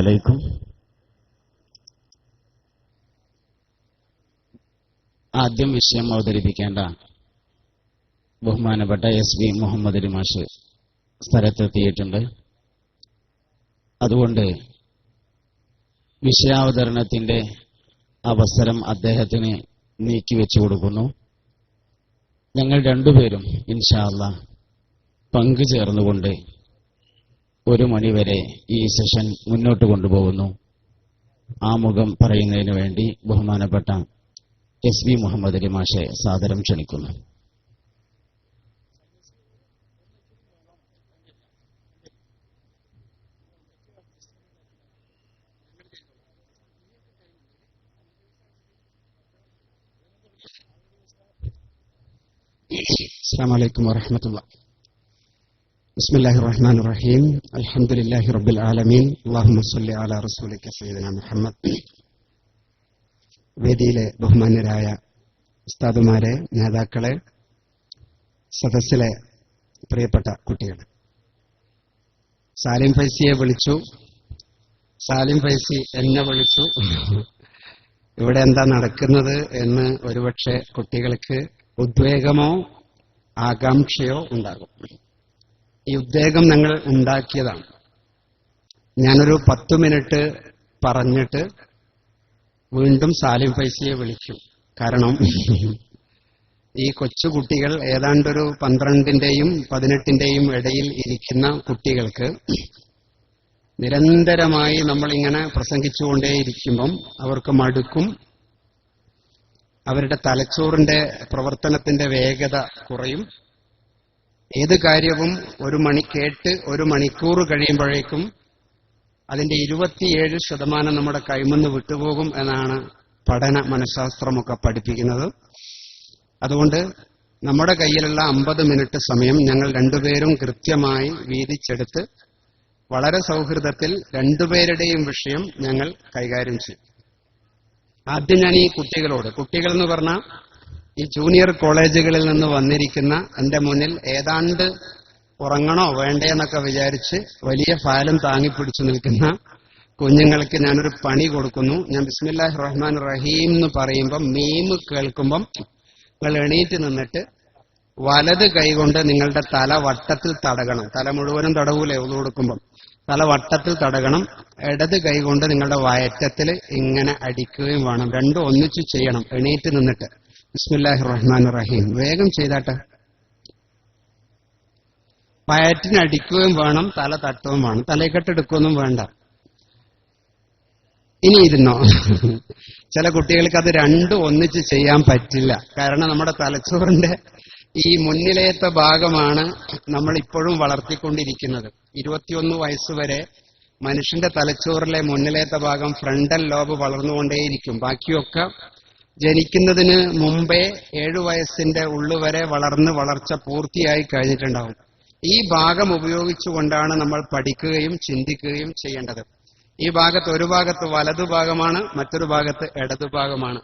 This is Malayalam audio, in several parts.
അലൈക്കും. ആദ്യം വിഷയം അവതരിപ്പിക്കേണ്ട ബഹുമാനപ്പെട്ട എസ്.വി. മുഹമ്മദ് അലി മാഷ് സ്ഥലത്തെത്തിയിട്ടുണ്ട്. അതുകൊണ്ട് വിഷയാവതരണത്തിന്റെ അവസരം അദ്ദേഹത്തിന് നീക്കിവെച്ചു കൊടുക്കുന്നു. ഞങ്ങൾ രണ്ടുപേരും ഇൻഷാ അല്ലാഹ് പങ്കുചേർന്നുകൊണ്ട് 1 മണിവരെ ഈ സെഷൻ മുന്നോട്ട് കൊണ്ടുപോകുന്നു. ആമുഖം പറയുന്നതിന് വേണ്ടി ബഹുമാനപ്പെട്ട എസ്.വി. മുഹമ്മദ് അലി മാഷെ സാദരം ക്ഷണിക്കുന്നു. السلام عليكم ورحمة الله. بسم الله الرحمن الرحيم. الحمد لله رب العالمين. اللهم صل على رسولك سيدنا محمد. വേദിയിലെ ബഹുമാന്യരായ ഉസ്താദുമാരെ, നേതാക്കളെ, സദസ്സിലെ പ്രിയപ്പെട്ട കുട്ടികളെ, സാലിം ഫൈസിയെ വിളിച്ചു, സാലിം ഫൈസി എന്നെ വിളിച്ചു. ഇവിടെ എന്താ നടക്കുന്നത് എന്ന് ഒരുപക്ഷെ കുട്ടികൾക്ക് ഉദ്വേഗമോ ആകാംക്ഷയോ ഉണ്ടാകും. ഈ ഉദ്വേഗം ഞങ്ങൾ ഉണ്ടാക്കിയതാണ്. ഞാനൊരു 10 മിനിറ്റ് പറഞ്ഞിട്ട് വീണ്ടും സാലിം ഫൈസിയെ വിളിച്ചു. കാരണം ഈ കൊച്ചുകുട്ടികൾ ഏതാണ്ടൊരു 12ന്റെയും 18ന്റെയും ഇടയിൽ ഇരിക്കുന്ന കുട്ടികൾക്ക് നിരന്തരമായി നമ്മളിങ്ങനെ പ്രസംഗിച്ചുകൊണ്ടേയിരിക്കുമ്പം അവർക്ക് മടുക്കും. അവരുടെ തലച്ചോറിന്റെ പ്രവർത്തനത്തിന്റെ വേഗത കുറയും. ഏത് കാര്യവും 1 മണിക്കൂർ കഴിയുമ്പോഴേക്കും അതിന്റെ 27% നമ്മുടെ കൈമെന്ന് വിട്ടുപോകും എന്നാണ് പഠന മനഃശാസ്ത്രമൊക്കെ പഠിപ്പിക്കുന്നത്. അതുകൊണ്ട് നമ്മുടെ കയ്യിലുള്ള 50 മിനിറ്റ് സമയം ഞങ്ങൾ രണ്ടുപേരും കൃത്യമായി വീതിച്ചെടുത്ത് വളരെ സൗഹൃദത്തിൽ രണ്ടുപേരുടെയും വിഷയം ഞങ്ങൾ കൈകാര്യം ചെയ്യും. ആദ്യം ഞാൻ ഈ കുട്ടികൾ എന്ന് പറഞ്ഞാൽ ഈ ജൂനിയർ കോളേജുകളിൽ നിന്ന് വന്നിരിക്കുന്ന എന്റെ മുന്നിൽ ഏതാണ്ട് ഉറങ്ങണോ വേണ്ടേന്നൊക്കെ വിചാരിച്ച് വലിയ ഫാലും താങ്ങിപ്പിടിച്ചു നിൽക്കുന്ന കുഞ്ഞുങ്ങൾക്ക് ഞാനൊരു പണി കൊടുക്കുന്നു. ഞാൻ ബിസ്മില്ലാഹിർ റഹ്മാനിർ റഹീം എന്ന് പറയുമ്പം മീമ് കേൾക്കുമ്പം നിങ്ങൾ എണീറ്റ് നിന്നിട്ട് വലത് കൈകൊണ്ട് നിങ്ങളുടെ തല വട്ടത്തിൽ തടകണം. തല മുഴുവനും തടവൂലേ ഒന്നു കൊടുക്കുമ്പം, തല വട്ടത്തിൽ തടകണം. ഇടത് കൈകൊണ്ട് നിങ്ങളുടെ വയറ്റത്തിൽ ഇങ്ങനെ അടിക്കുകയും വേണം. രണ്ടും ഒന്നിച്ചു ചെയ്യണം എണീറ്റ് നിന്നിട്ട്. ബിസ്മില്ലാഹിർ റഹ്മാനിർ റഹീം. വേഗം ചെയ്താട്ടെ. വയറ്റിന് അടിക്കുകയും വേണം, തല തട്ടുകയും വേണം. തലയെക്കെട്ടെടുക്കുകയൊന്നും വേണ്ട. ഇനി ഇരുന്നോ. ചില കുട്ടികൾക്ക് അത് രണ്ടും ഒന്നിച്ച് ചെയ്യാൻ പറ്റില്ല. കാരണം നമ്മുടെ തലച്ചോറിന്റെ ഈ മുന്നിലേത്തെ ഭാഗമാണ് നമ്മൾ ഇപ്പോഴും വളർത്തിക്കൊണ്ടിരിക്കുന്നത്. 21 വയസ്സുവരെ മനുഷ്യന്റെ തലച്ചോറിലെ മുന്നിലേത്തെ ഭാഗം ഫ്രണ്ടൽ ലോബ് വളർന്നുകൊണ്ടേയിരിക്കും. ബാക്കിയൊക്കെ ജനിക്കുന്നതിന് മുമ്പേ 7 വയസ്സിന്റെ ഉള്ളുവരെ വളർച്ച പൂർത്തിയായി കഴിഞ്ഞിട്ടുണ്ടാവും. ഈ ഭാഗം ഉപയോഗിച്ചുകൊണ്ടാണ് നമ്മൾ പഠിക്കുകയും ചിന്തിക്കുകയും ചെയ്യേണ്ടത്. ഈ ഭാഗത്ത് ഒരു ഭാഗത്ത് വലതുഭാഗമാണ്, മറ്റൊരു ഭാഗത്ത് ഇടതുഭാഗമാണ്.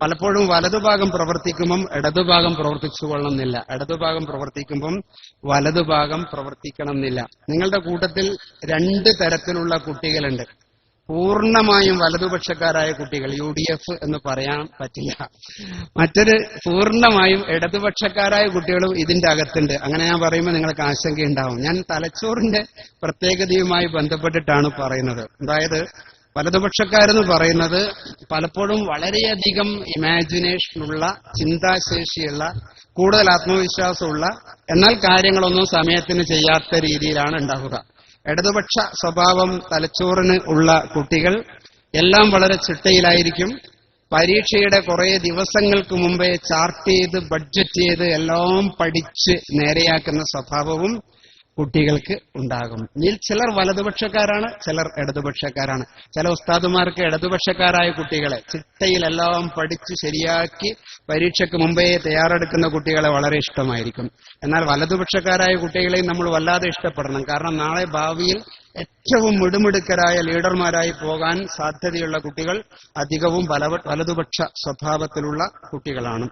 പലപ്പോഴും വലതുഭാഗം പ്രവർത്തിക്കുമ്പം ഇടതുഭാഗം പ്രവർത്തിച്ചു കൊള്ളണമെന്നില്ല, ഇടതുഭാഗം പ്രവർത്തിക്കുമ്പം വലതുഭാഗം പ്രവർത്തിക്കണമെന്നില്ല. നിങ്ങളുടെ കൂട്ടത്തിൽ 2 തരത്തിലുള്ള കുട്ടികളുണ്ട്. പൂർണ്ണമായും വലതുപക്ഷക്കാരായ കുട്ടികൾ, UDF എന്ന് പറയാൻ പറ്റില്ല. മറ്റൊരു പൂർണ്ണമായും ഇടതുപക്ഷക്കാരായ കുട്ടികളും ഇതിന്റെ അകത്തുണ്ട്. അങ്ങനെ ഞാൻ പറയുമ്പോൾ നിങ്ങൾക്ക് ആശങ്കയുണ്ടാവും. ഞാൻ തലച്ചോറിന്റെ പ്രത്യേകതയുമായി ബന്ധപ്പെട്ടിട്ടാണ് പറയുന്നത്. അതായത് വലതുപക്ഷക്കാരെന്ന് പറയുന്നത് പലപ്പോഴും വളരെയധികം ഇമാജിനേഷനുള്ള, ചിന്താശേഷിയുള്ള, കൂടുതൽ ആത്മവിശ്വാസമുള്ള, എന്നാൽ കാര്യങ്ങളൊന്നും സമയത്തിന് ചെയ്യാത്ത രീതിയിലാണ് ഉണ്ടാവുക. ഇടതുപക്ഷ സ്വഭാവം തലച്ചോറിന് ഉള്ള കുട്ടികൾ എല്ലാം വളരെ ചിട്ടയിലായിരിക്കും. പരീക്ഷയുടെ കുറെ ദിവസങ്ങൾക്ക് മുമ്പേ ചാർട്ട് ചെയ്ത് ബഡ്ജറ്റ് ചെയ്ത് എല്ലാം പഠിച്ച് നേരെയാക്കുന്ന സ്വഭാവവും കുട്ടികൾക്ക് ഉണ്ടാകും. ഇതിൽ ചിലർ വലതുപക്ഷക്കാരാണ്, ചിലർ ഇടതുപക്ഷക്കാരാണ്. ചില ഉസ്താദുമാർക്ക് ഇടതുപക്ഷക്കാരായ കുട്ടികളെ ചിട്ടയിലെല്ലാം പഠിച്ച് ശരിയാക്കി പരീക്ഷയ്ക്ക് മുമ്പേ തയ്യാറെടുക്കുന്ന കുട്ടികളെ വളരെ ഇഷ്ടമായിരിക്കും. എന്നാൽ വലതുപക്ഷക്കാരായ കുട്ടികളെയും നമ്മൾ വല്ലാതെ ഇഷ്ടപ്പെടണം. കാരണം നാളെ ഭാവിയിൽ ഏറ്റവും മിടുമിടുക്കരായ ലീഡർമാരായി പോകാൻ സാധ്യതയുള്ള കുട്ടികൾ അധികവും വലതുപക്ഷ സ്വഭാവത്തിലുള്ള കുട്ടികളാണ്.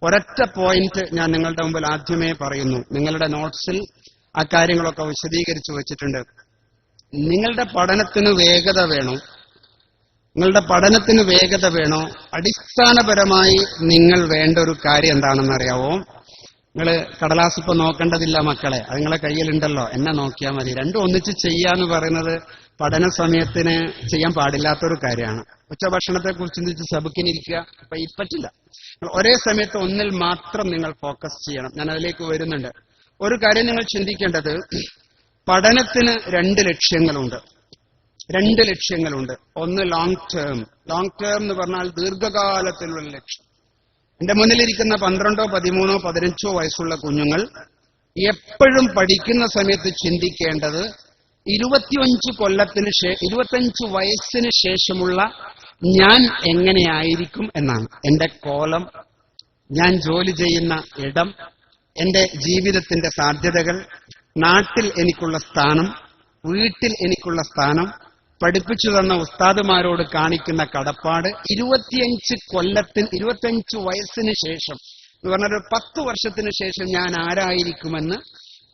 ഒരൊറ്റ പോയിന്റ് ഞാൻ നിങ്ങളുടെ മുമ്പിൽ ആദ്യമേ പറയുന്നു. നിങ്ങളുടെ നോട്ട്സിൽ ആ കാര്യങ്ങളൊക്കെ വിശദീകരിച്ചു വെച്ചിട്ടുണ്ട്. നിങ്ങളുടെ പഠനത്തിന് വേഗത വേണോ? നിങ്ങളുടെ പഠനത്തിന് വേഗത വേണോ? അടിസ്ഥാനപരമായി നിങ്ങൾ വേണ്ട ഒരു കാര്യം എന്താണെന്ന് അറിയാവോ? നിങ്ങൾ കടലാസ് ഇപ്പൊ നോക്കേണ്ടതില്ല മക്കളെ, അത് നിങ്ങളെ കയ്യിലുണ്ടല്ലോ, എന്നെ നോക്കിയാൽ മതി. രണ്ടും ഒന്നിച്ച് ചെയ്യാന്ന് പറയുന്നത് പഠന സമയത്തിന് ചെയ്യാൻ പാടില്ലാത്തൊരു കാര്യമാണ്. ഉച്ചഭക്ഷണത്തെ കുറിച്ച് ചിന്തിച്ച് സബക്കിനിരിക്കുക അപ്പൊ പറ്റില്ല. ഒരേ സമയത്ത് ഒന്നിൽ മാത്രം നിങ്ങൾ ഫോക്കസ് ചെയ്യണം. ഞാൻ അതിലേക്ക് വരുന്നുണ്ട്. ഒരു കാര്യം നിങ്ങൾ ചിന്തിക്കേണ്ടത്, പഠനത്തിന് രണ്ട് ലക്ഷ്യങ്ങളുണ്ട്. ഒന്ന് ലോങ് ടേം എന്ന് പറഞ്ഞാൽ ദീർഘകാലത്തിലുള്ള ലക്ഷ്യം. എന്റെ മുന്നിലിരിക്കുന്ന 12, 13, 15 വയസ്സുള്ള കുഞ്ഞുങ്ങൾ എപ്പോഴും പഠിക്കുന്ന സമയത്ത് ചിന്തിക്കേണ്ടത് 25 വയസ്സിന് ശേഷമുള്ള ഞാൻ എങ്ങനെയായിരിക്കും എന്നാണ്. എന്റെ കോലം, ഞാൻ ജോലി ചെയ്യുന്ന ഇടം, എന്റെ ജീവിതത്തിന്റെ സാധ്യതകൾ, നാട്ടിൽ എനിക്കുള്ള സ്ഥാനം, വീട്ടിൽ എനിക്കുള്ള സ്ഥാനം, പഠിപ്പിച്ചു തന്ന ഉസ്താദുമാരോട് കാണിക്കുന്ന കടപ്പാട്. 25 വയസ്സിന് ശേഷം എന്ന് പറഞ്ഞൊരു 10 വർഷത്തിന് ശേഷം ഞാൻ ആരായിരിക്കുമെന്ന്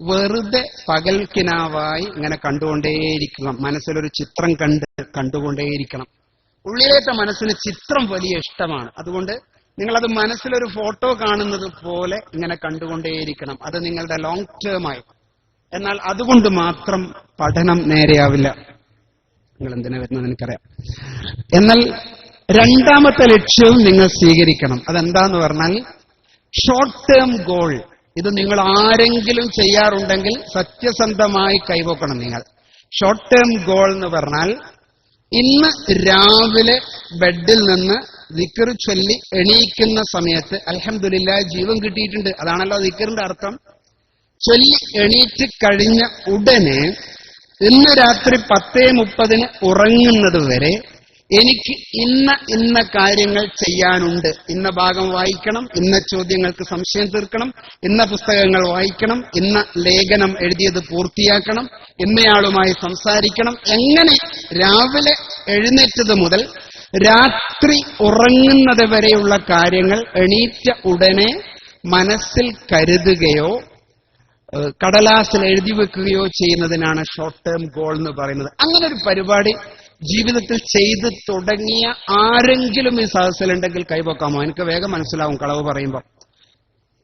വെറുതെ പകൽക്കിനാവായി ഇങ്ങനെ കണ്ടുകൊണ്ടേയിരിക്കുക. മനസ്സിലൊരു ചിത്രം കണ്ടുകൊണ്ടേയിരിക്കണം. ഉള്ളിലേത്തെ മനസ്സിന് ചിത്രം വലിയ ഇഷ്ടമാണ്. അതുകൊണ്ട് നിങ്ങളത് മനസ്സിലൊരു ഫോട്ടോ കാണുന്നത് പോലെ ഇങ്ങനെ കണ്ടുകൊണ്ടേയിരിക്കണം. അത് നിങ്ങളുടെ ലോങ് ടേമായി. എന്നാൽ അതുകൊണ്ട് മാത്രം പഠനം നേരെയാവില്ല. നിങ്ങൾ എന്തിനാ വരുന്നത് എനിക്കറിയാം. എന്നാൽ രണ്ടാമത്തെ ലക്ഷ്യവും നിങ്ങൾ സ്വീകരിക്കണം. അതെന്താന്ന് പറഞ്ഞാൽ ഷോർട്ട് ടേം ഗോൾ. ഇത് നിങ്ങൾ ആരെങ്കിലും ചെയ്യാറുണ്ടെങ്കിൽ സത്യസന്ധമായി കൈവക്കണം. നിങ്ങൾ ഷോർട്ട് ടേം ഗോൾ എന്ന് പറഞ്ഞാൽ, ഇന്ന് രാവിലെ ബെഡിൽ നിന്ന് ദിക്ർ ചൊല്ലി എണീക്കുന്ന സമയത്ത് അൽഹംദുലില്ലാഹ് ജീവൻ കിട്ടിയിട്ടുണ്ട്. അതാണല്ലോ ദിക്റിന്റെ അർത്ഥം. ചൊല്ലി എണീറ്റ് കഴിഞ്ഞ ഉടനെ ഇന്ന് രാത്രി 10:30 ഉറങ്ങുന്നത് വരെ എനിക്ക് ഇന്ന കാര്യങ്ങൾ ചെയ്യാനുണ്ട്. ഇന്ന ഭാഗം വായിക്കണം, ഇന്ന ചോദ്യങ്ങൾക്ക് സംശയം തീർക്കണം, ഇന്ന പുസ്തകങ്ങൾ വായിക്കണം, ഇന്ന ലേഖനം എഴുതിയത് പൂർത്തിയാക്കണം, ഇന്നയാളുമായി സംസാരിക്കണം. എങ്ങനെ രാവിലെ എഴുന്നേറ്റത് മുതൽ രാത്രി ഉറങ്ങുന്നത് വരെയുള്ള കാര്യങ്ങൾ എണീറ്റ ഉടനെ മനസ്സിൽ കരുതുകയോ കടലാസിൽ എഴുതി വെക്കുകയോ ചെയ്യുന്നതിനാണ് ഷോർട്ട് ടേം ഗോൾ എന്ന് പറയുന്നത്. അങ്ങനെ ഒരു പരിപാടി ജീവിതത്തിൽ ചെയ്ത് തുടങ്ങിയ ആരെങ്കിലും ഈ സദസ്സിലുണ്ടെങ്കിൽ കൈവക്കാമോ? എനിക്ക് വേഗം മനസ്സിലാവും കളവ് പറയുമ്പോൾ.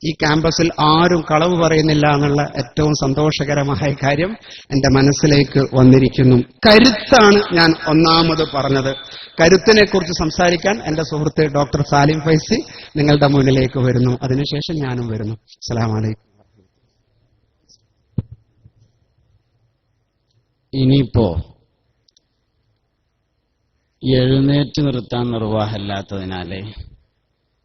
ഈ ക്യാമ്പസിൽ ആരും കളവ് പറയുന്നില്ല എന്നുള്ള ഏറ്റവും സന്തോഷകരമായ കാര്യം എന്റെ മനസ്സിലേക്ക് വന്നിരിക്കുന്നു. കരുത്താണ് ഞാൻ ഒന്നാമത് പറഞ്ഞത്. കരുത്തിനെ കുറിച്ച് സംസാരിക്കാൻ എന്റെ സുഹൃത്ത് ഡോക്ടർ സാലിം ഫൈസി നിങ്ങളുടെ മുന്നിലേക്ക് വരുന്നു. അതിനുശേഷം ഞാനും വരുന്നു. അസ്സലാമു അലൈക്കും. ഇനിയിപ്പോ എഴുന്നേറ്റ് നിർത്താൻ നിർവാഹമില്ലാത്തതിനാലേ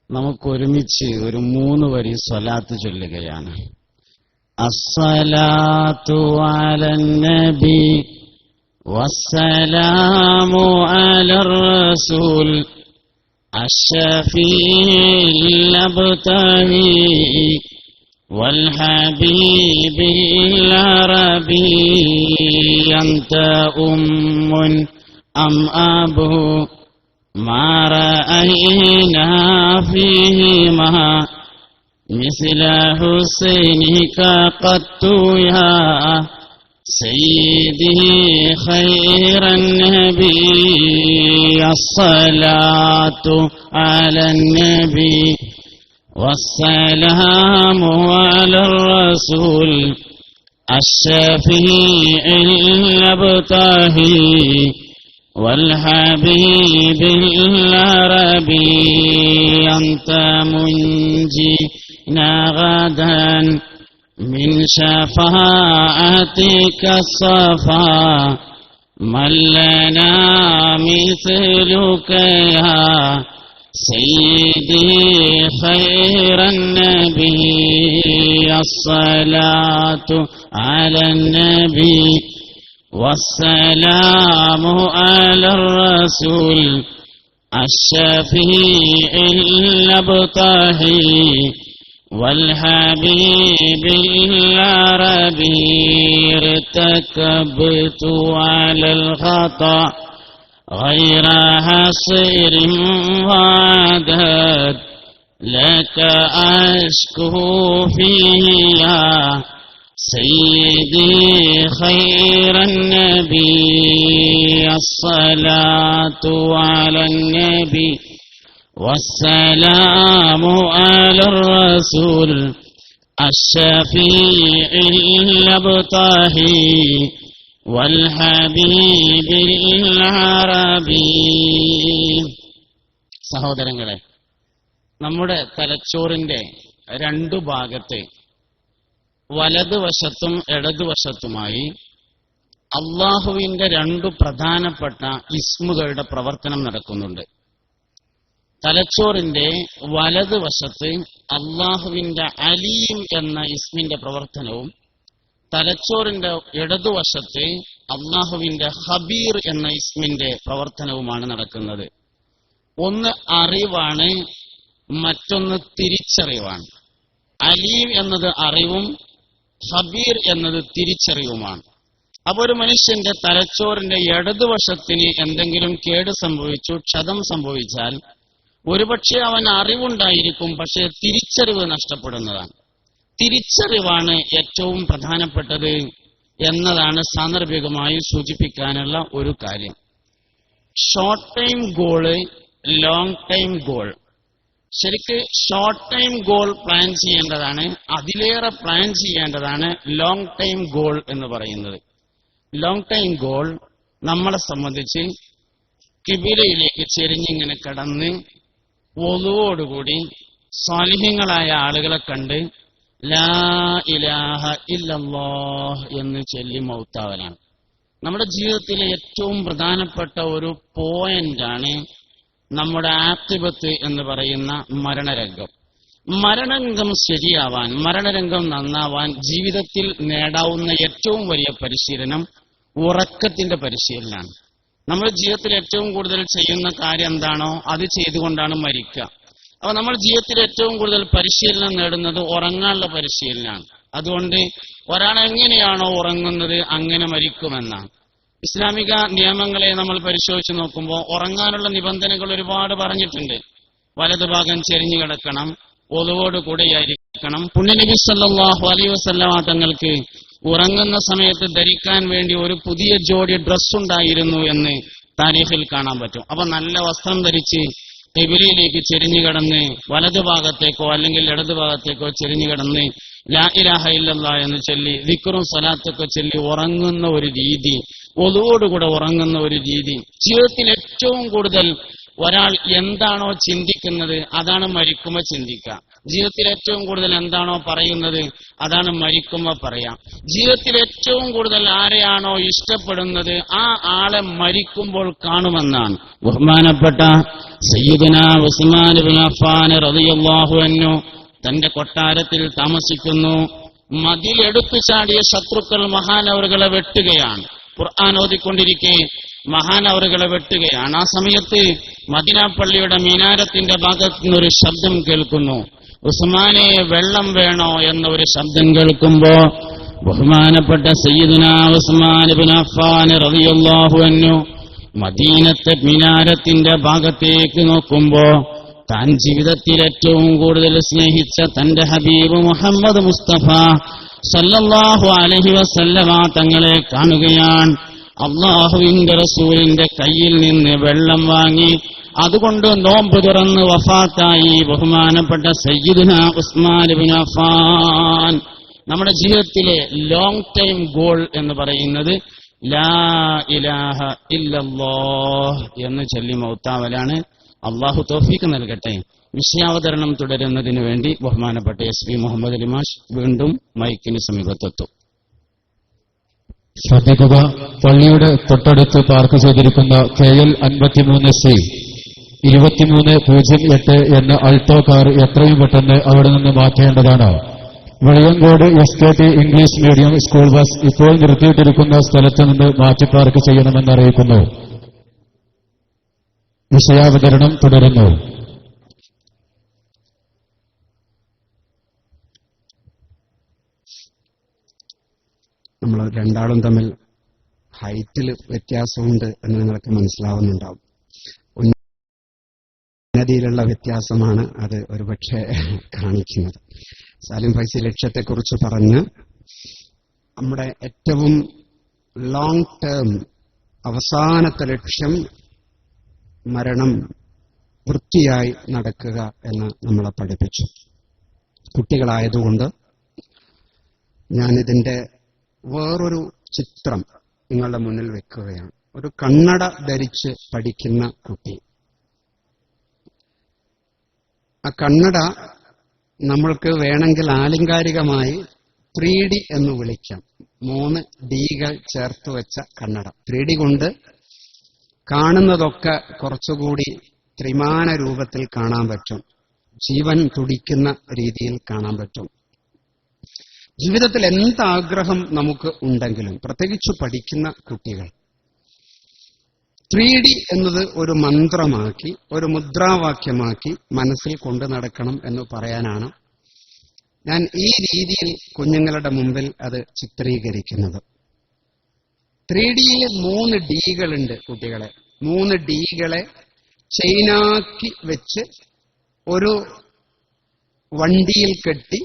നമുക്കൊരുമിച്ച് ഒരു 3 വരി സ്വലാത്ത് ചൊല്ലുകയാണ്. അസ്സലാത്തു അലൻ നബി വസ്സലാമു അലർ റസൂൽ അശ്ശഫീൽ അബ്തഹി والحبيب العربي أنت أم أم أبو ما رأينا فيهما مثل حسينك قط يا سيدي خير النبي الصلاة على النبي والسلام على الرسول الشفيع الأبتهي والحبيب العربي أنت منجينا غدا من شفاعتك الصفا من لنا مثلك يا سيدي خير النبي الصلاة على النبي والسلام على الرسول الشفيع الأبتهي والحبيب العربي ارتكبت على الخطأ غير حصير وعدد لك أشكو فيها سيدي خير النبي الصلاة على النبي والسلام على الرسول الشفيع الأبطحي والحبيب العربي. സഹോദരങ്ങളെ, നമ്മുടെ തലച്ചോറിന്റെ രണ്ടു ഭാഗത്തെ വലതുവശത്തും ഇടതുവശത്തുമായി അള്ളാഹുവിന്റെ രണ്ടു പ്രധാനപ്പെട്ട ഇസ്മുകളുടെ പ്രവർത്തനം നടക്കുന്നുണ്ട്. തലച്ചോറിന്റെ വലതുവശത്ത് അള്ളാഹുവിന്റെ അലീം എന്ന ഇസ്മിന്റെ പ്രവർത്തനവും തലച്ചോറിന്റെ ഇടതുവശത്ത് അള്ളാഹുവിന്റെ ഖബീർ എന്ന ഇസ്മിന്റെ പ്രവർത്തനവുമാണ് നടക്കുന്നത്. ഒന്ന് അറിവാണ്, മറ്റൊന്ന് തിരിച്ചറിവാണ്. അലീം എന്നത് അറിവും ഖബീർ എന്നത് തിരിച്ചറിവുമാണ്. അപ്പോൾ ഒരു മനുഷ്യന്റെ തലച്ചോറിന്റെ ഇടതുവശത്തിന് എന്തെങ്കിലും കേട് സംഭവിച്ചു, ക്ഷതം സംഭവിച്ചാൽ ഒരുപക്ഷെ അവൻ അറിവുണ്ടായിരിക്കും, പക്ഷെ തിരിച്ചറിവ് നഷ്ടപ്പെടുന്നതാണ്. തിരിച്ചറിവാണ് ഏറ്റവും പ്രധാനപ്പെട്ടത് എന്നതാണ് സാന്ദർഭികമായി സൂചിപ്പിക്കാനുള്ള ഒരു കാര്യം. Short time goal, long time goal. ശരിക്ക് ഷോർട്ട് ടൈം ഗോൾ പ്ലാൻ ചെയ്യേണ്ടതാണ്, അതിലേറെ പ്ലാൻ ചെയ്യേണ്ടതാണ് ലോങ് ടൈം ഗോൾ എന്ന് പറയുന്നത്. ലോങ് ടൈം ഗോൾ നമ്മളെ സംബന്ധിച്ച് കിബിലയിലേക്ക് ചെരിഞ്ഞിങ്ങനെ കടന്ന് വുളുവോടുകൂടി സാലിഹ്യങ്ങളായ ആളുകളെ കണ്ട് ലാ ഇലാഹ ഇല്ലല്ലാഹ് എന്ന് ചൊല്ലി മൗത്താവലാണ്. നമ്മുടെ ജീവിതത്തിലെ ഏറ്റവും പ്രധാനപ്പെട്ട ഒരു പോയിന്റാണ് നമ്മുടെ ആക്തിബത്ത് എന്ന് പറയുന്ന മരണരംഗം. മരണരംഗം ശരിയാവാൻ, മരണരംഗം നന്നാവാൻ ജീവിതത്തിൽ നേടാവുന്ന ഏറ്റവും വലിയ പരിശീലനം ഉറക്കത്തിന്റെ പരിശീലനമാണ്. നമ്മുടെ ജീവിതത്തിൽ ഏറ്റവും കൂടുതൽ ചെയ്യുന്ന കാര്യം എന്താണോ അത് ചെയ്തുകൊണ്ടാണ് മരിക്കുക. അപ്പൊ നമ്മൾ ജീവിതത്തിൽ ഏറ്റവും കൂടുതൽ പരിശീലനം നേടുന്നത് ഉറങ്ങാനുള്ള പരിശീലനമാണ്. അതുകൊണ്ട് ഒരാൾ എങ്ങനെയാണോ ഉറങ്ങുന്നത് അങ്ങനെ മരിക്കുമെന്നാണ്. ഇസ്ലാമിക നിയമങ്ങളെ നമ്മൾ പരിശോധിച്ച് നോക്കുമ്പോൾ ഉറങ്ങാനുള്ള നിബന്ധനകൾ ഒരുപാട് പറഞ്ഞിട്ടുണ്ട്. വലതുഭാഗം ചെരിഞ്ഞു കിടക്കണം, ഒതുവോട് കൂടെയായിരിക്കണം. പുണ്യനബി സല്ലല്ലാഹു അലൈഹി വസല്ലമ തങ്ങൾക്ക് ഉറങ്ങുന്ന സമയത്ത് ധരിക്കാൻ വേണ്ടി ഒരു പുതിയ ജോഡി ഡ്രസ് ഉണ്ടായിരുന്നു എന്ന് താരീഖിൽ കാണാൻ പറ്റും. അപ്പൊ നല്ല വസ്ത്രം ധരിച്ച് ഖിബിലയിലേക്ക് ചെരിഞ്ഞു കിടന്ന് വലതുഭാഗത്തേക്കോ അല്ലെങ്കിൽ ഇടതുഭാഗത്തേക്കോ ചെരിഞ്ഞു കിടന്ന് ലാ ഇലാഹ ഇല്ലല്ലാഹ് എന്ന് ചൊല്ലി ദിക്റും സ്വലാത്തൊക്കെ ചൊല്ലി ഉറങ്ങുന്ന ഒരു രീതി, ഒതുവോടുകൂടെ ഉറങ്ങുന്ന ഒരു രീതി. ജീവിതത്തിൽ ഏറ്റവും കൂടുതൽ ഒരാൾ എന്താണോ ചിന്തിക്കുന്നത് അതാണ് മരിക്കുമ്പോൾ ചിന്തിക്കുക. ജീവിതത്തിൽ ഏറ്റവും കൂടുതൽ എന്താണോ പറയുന്നത് അതാണ് മരിക്കുമ്പോൾ പറയാം. ജീവിതത്തിൽ ഏറ്റവും കൂടുതൽ ആരെയാണോ ഇഷ്ടപ്പെടുന്നത് ആ ആളെ മരിക്കുമ്പോൾ കാണുമെന്നാണ്. ബഹുമാനപ്പെട്ട സയ്യിദുനാ ഉസ്മാൻ ഇബ്നു അഫ്ഫാൻ റളിയല്ലാഹു അൻഹു തന്റെ കൊട്ടാരത്തിൽ താമസിക്കുന്നു. മതിലെടുത്തു ചാടിയ ശത്രുക്കൾ മഹാനവറുകളെ വെട്ടുകയാണ്. ഖുർആൻ ഓതിക്കൊണ്ടിരിക്കെ മഹാനവറുകളെ വെട്ടുകയാണ്. ആ സമയത്ത് മദീന പള്ളിയുടെ മീനാരത്തിന്റെ ഭാഗത്തു നിന്നൊരു ശബ്ദം കേൾക്കുന്നു. ഉസ്മാനെ വെള്ളം വേണോ എന്ന ഒരു ശബ്ദം കേൾക്കുമ്പോ ബഹുമാനപ്പെട്ട സയ്യിദുനാ ഉസ്മാൻ ഇബ്നു അഫ്ഫാൻ റളിയല്ലാഹു അൻഹു മദീനത്തെ മീനാരത്തിന്റെ ഭാഗത്തേക്ക് നോക്കുമ്പോ താൻ ജീവിതത്തിൽ ഏറ്റവും കൂടുതൽ സ്നേഹിച്ച തന്റെ ഹബീബ് മുഹമ്മദ് മുസ്തഫ സല്ലല്ലാഹു അലൈഹി വസല്ലമ തങ്ങളെ കാണുകയാണ്. അള്ളാഹുവിന്റെ റസൂലിന്റെ കയ്യിൽ നിന്ന് വെള്ളം വാങ്ങി അതുകൊണ്ട് നോമ്പ് തുറന്ന് വഫാത്തായി ബഹുമാനപ്പെട്ട സയ്യിദുനാ ഉസ്മാൻ ഇബ്നു അഫ്ഫാൻ. നമ്മുടെ ജീവിതത്തിലെ ലോങ് ടൈം ഗോൾ എന്ന് പറയുന്നത് ലാ ഇലാഹ ഇല്ലല്ലാഹ് എന്ന് ചൊല്ലി മൗത്താവലാണ്. അള്ളാഹു തൗഫീഖ് നൽകട്ടെ. വിഷയാവതരണം തുടരുന്നതിന് വേണ്ടി ബഹുമാനപ്പെട്ട SP മുഹമ്മദ് അലി മാഷ് വീണ്ടും മൈക്കിന് സമീപത്തെത്തും. ശ്രദ്ധിക്കുക, പള്ളിയുടെ തൊട്ടടുത്ത് പാർക്ക് ചെയ്തിരിക്കുന്ന KL 53C 2308 എന്ന അൾട്ടോ കാർ എത്രയും പെട്ടെന്ന് അവിടെ നിന്ന് മാറ്റേണ്ടതാണ്. Veliyankode SKT English medium school bus ഇപ്പോൾ നിർത്തിയിട്ടിരിക്കുന്ന സ്ഥലത്ത് നിന്ന് മാറ്റി പാർക്ക് ചെയ്യണമെന്ന് അറിയിക്കുന്നു. വിഷയാവതരണം തുടരുന്നു. നമ്മൾ രണ്ടാളും തമ്മിൽ ഹൈറ്റിൽ വ്യത്യാസമുണ്ട് എന്ന് നിങ്ങൾക്ക് മനസ്സിലാവുന്നുണ്ടാവും. ഉന്നതിയിലുള്ള വ്യത്യാസമാണ് അത് ഒരുപക്ഷെ കാണിക്കുന്നത്. സാലിം ഫൈസി ലക്ഷ്യത്തെക്കുറിച്ച് പറഞ്ഞ് നമ്മുടെ ഏറ്റവും ലോങ് ടേം അവസാനത്തെ ലക്ഷ്യം മരണം വൃത്തിയായി നടക്കുക എന്ന് നമ്മളെ പഠിപ്പിച്ചു. കുട്ടികളായതുകൊണ്ട് ഞാനിതിന്റെ വേറൊരു ചിത്രം നിങ്ങളുടെ മുന്നിൽ വെക്കുകയാണ്. ഒരു കണ്ണട ധരിച്ച് പഠിക്കുന്ന കുട്ടി. ആ കണ്ണട നമ്മൾക്ക് വേണമെങ്കിൽ ആലങ്കാരികമായി 3D എന്ന് വിളിക്കാം. 3 ഡികൾ ചേർത്ത് വെച്ച കണ്ണട. 3D കൊണ്ട് കാണുന്നതൊക്കെ കുറച്ചുകൂടി ത്രിമാന രൂപത്തിൽ കാണാൻ പറ്റും. ജീവൻ തുടിക്കുന്ന രീതിയിൽ കാണാൻ പറ്റും. ജീവിതത്തിൽ എന്താഗ്രഹം നമുക്ക് ഉണ്ടെങ്കിലും, പ്രത്യേകിച്ച് പഠിക്കുന്ന കുട്ടികൾ, 3D എന്നത് ഒരു മന്ത്രമാക്കി, ഒരു മുദ്രാവാക്യമാക്കി മനസ്സിൽ കൊണ്ടു നടക്കണം എന്ന് പറയാനാണ് ഞാൻ ഈ രീതിയിൽ കുഞ്ഞുങ്ങളുടെ മുമ്പിൽ അത് ചിത്രീകരിക്കുന്നത്. 3Dയിൽ 3 ഡികളുണ്ട് കുട്ടികളെ. 3 ഡികളെ ചെയിനാക്കി വെച്ച് ഒരു വണ്ടിയിൽ കെട്ടി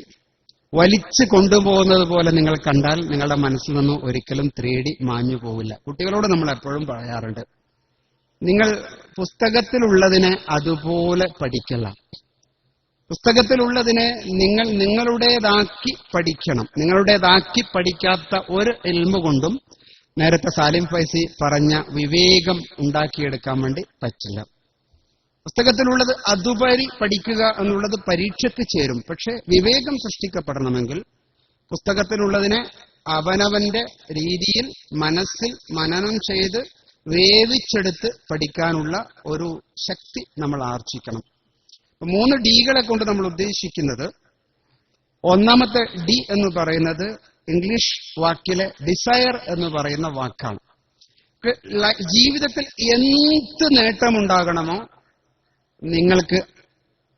വലിച്ചു കൊണ്ടുപോകുന്നത് പോലെ നിങ്ങൾ കണ്ടാൽ നിങ്ങളുടെ മനസ്സിൽ നിന്ന് ഒരിക്കലും 3D മാഞ്ഞു പോവില്ല. കുട്ടികളോട് നമ്മൾ എപ്പോഴും പറയാറുണ്ട്, നിങ്ങൾ പുസ്തകത്തിലുള്ളതിനെ അതുപോലെ പഠിക്കല്ല. പുസ്തകത്തിലുള്ളതിനെ നിങ്ങൾ നിങ്ങളുടേതാക്കി പഠിക്കണം. നിങ്ങളുടേതാക്കി പഠിക്കാത്ത ഒരു ഇൽമു കൊണ്ടും നേരത്തെ സാലിം ഫൈസി പറഞ്ഞ വിവേകം ഉണ്ടാക്കിയെടുക്കാൻ വേണ്ടി പറ്റില്ല. പുസ്തകത്തിലുള്ളത് അതുപരി പഠിക്കുക എന്നുള്ളത് പരീക്ഷയ്ക്ക് ചേരും. പക്ഷെ വിവേകം സൃഷ്ടിക്കപ്പെടണമെങ്കിൽ പുസ്തകത്തിലുള്ളതിനെ അവനവന്റെ രീതിയിൽ മനസ്സിൽ മനനം ചെയ്ത് വേവിച്ചെടുത്ത് പഠിക്കാനുള്ള ഒരു ശക്തി നമ്മൾ ആർജിക്കണം. 3 ഡികളെ കൊണ്ട് നമ്മൾ ഉദ്ദേശിക്കുന്നത്, ഒന്നാമത്തെ ഡി എന്ന് പറയുന്നത് ഇംഗ്ലീഷ് വാക്കിലെ ഡിസയർ എന്ന് പറയുന്ന വാക്കാണ്. ജീവിതത്തിൽ എന്ത് നേട്ടമുണ്ടാകണമോ നിങ്ങൾക്ക്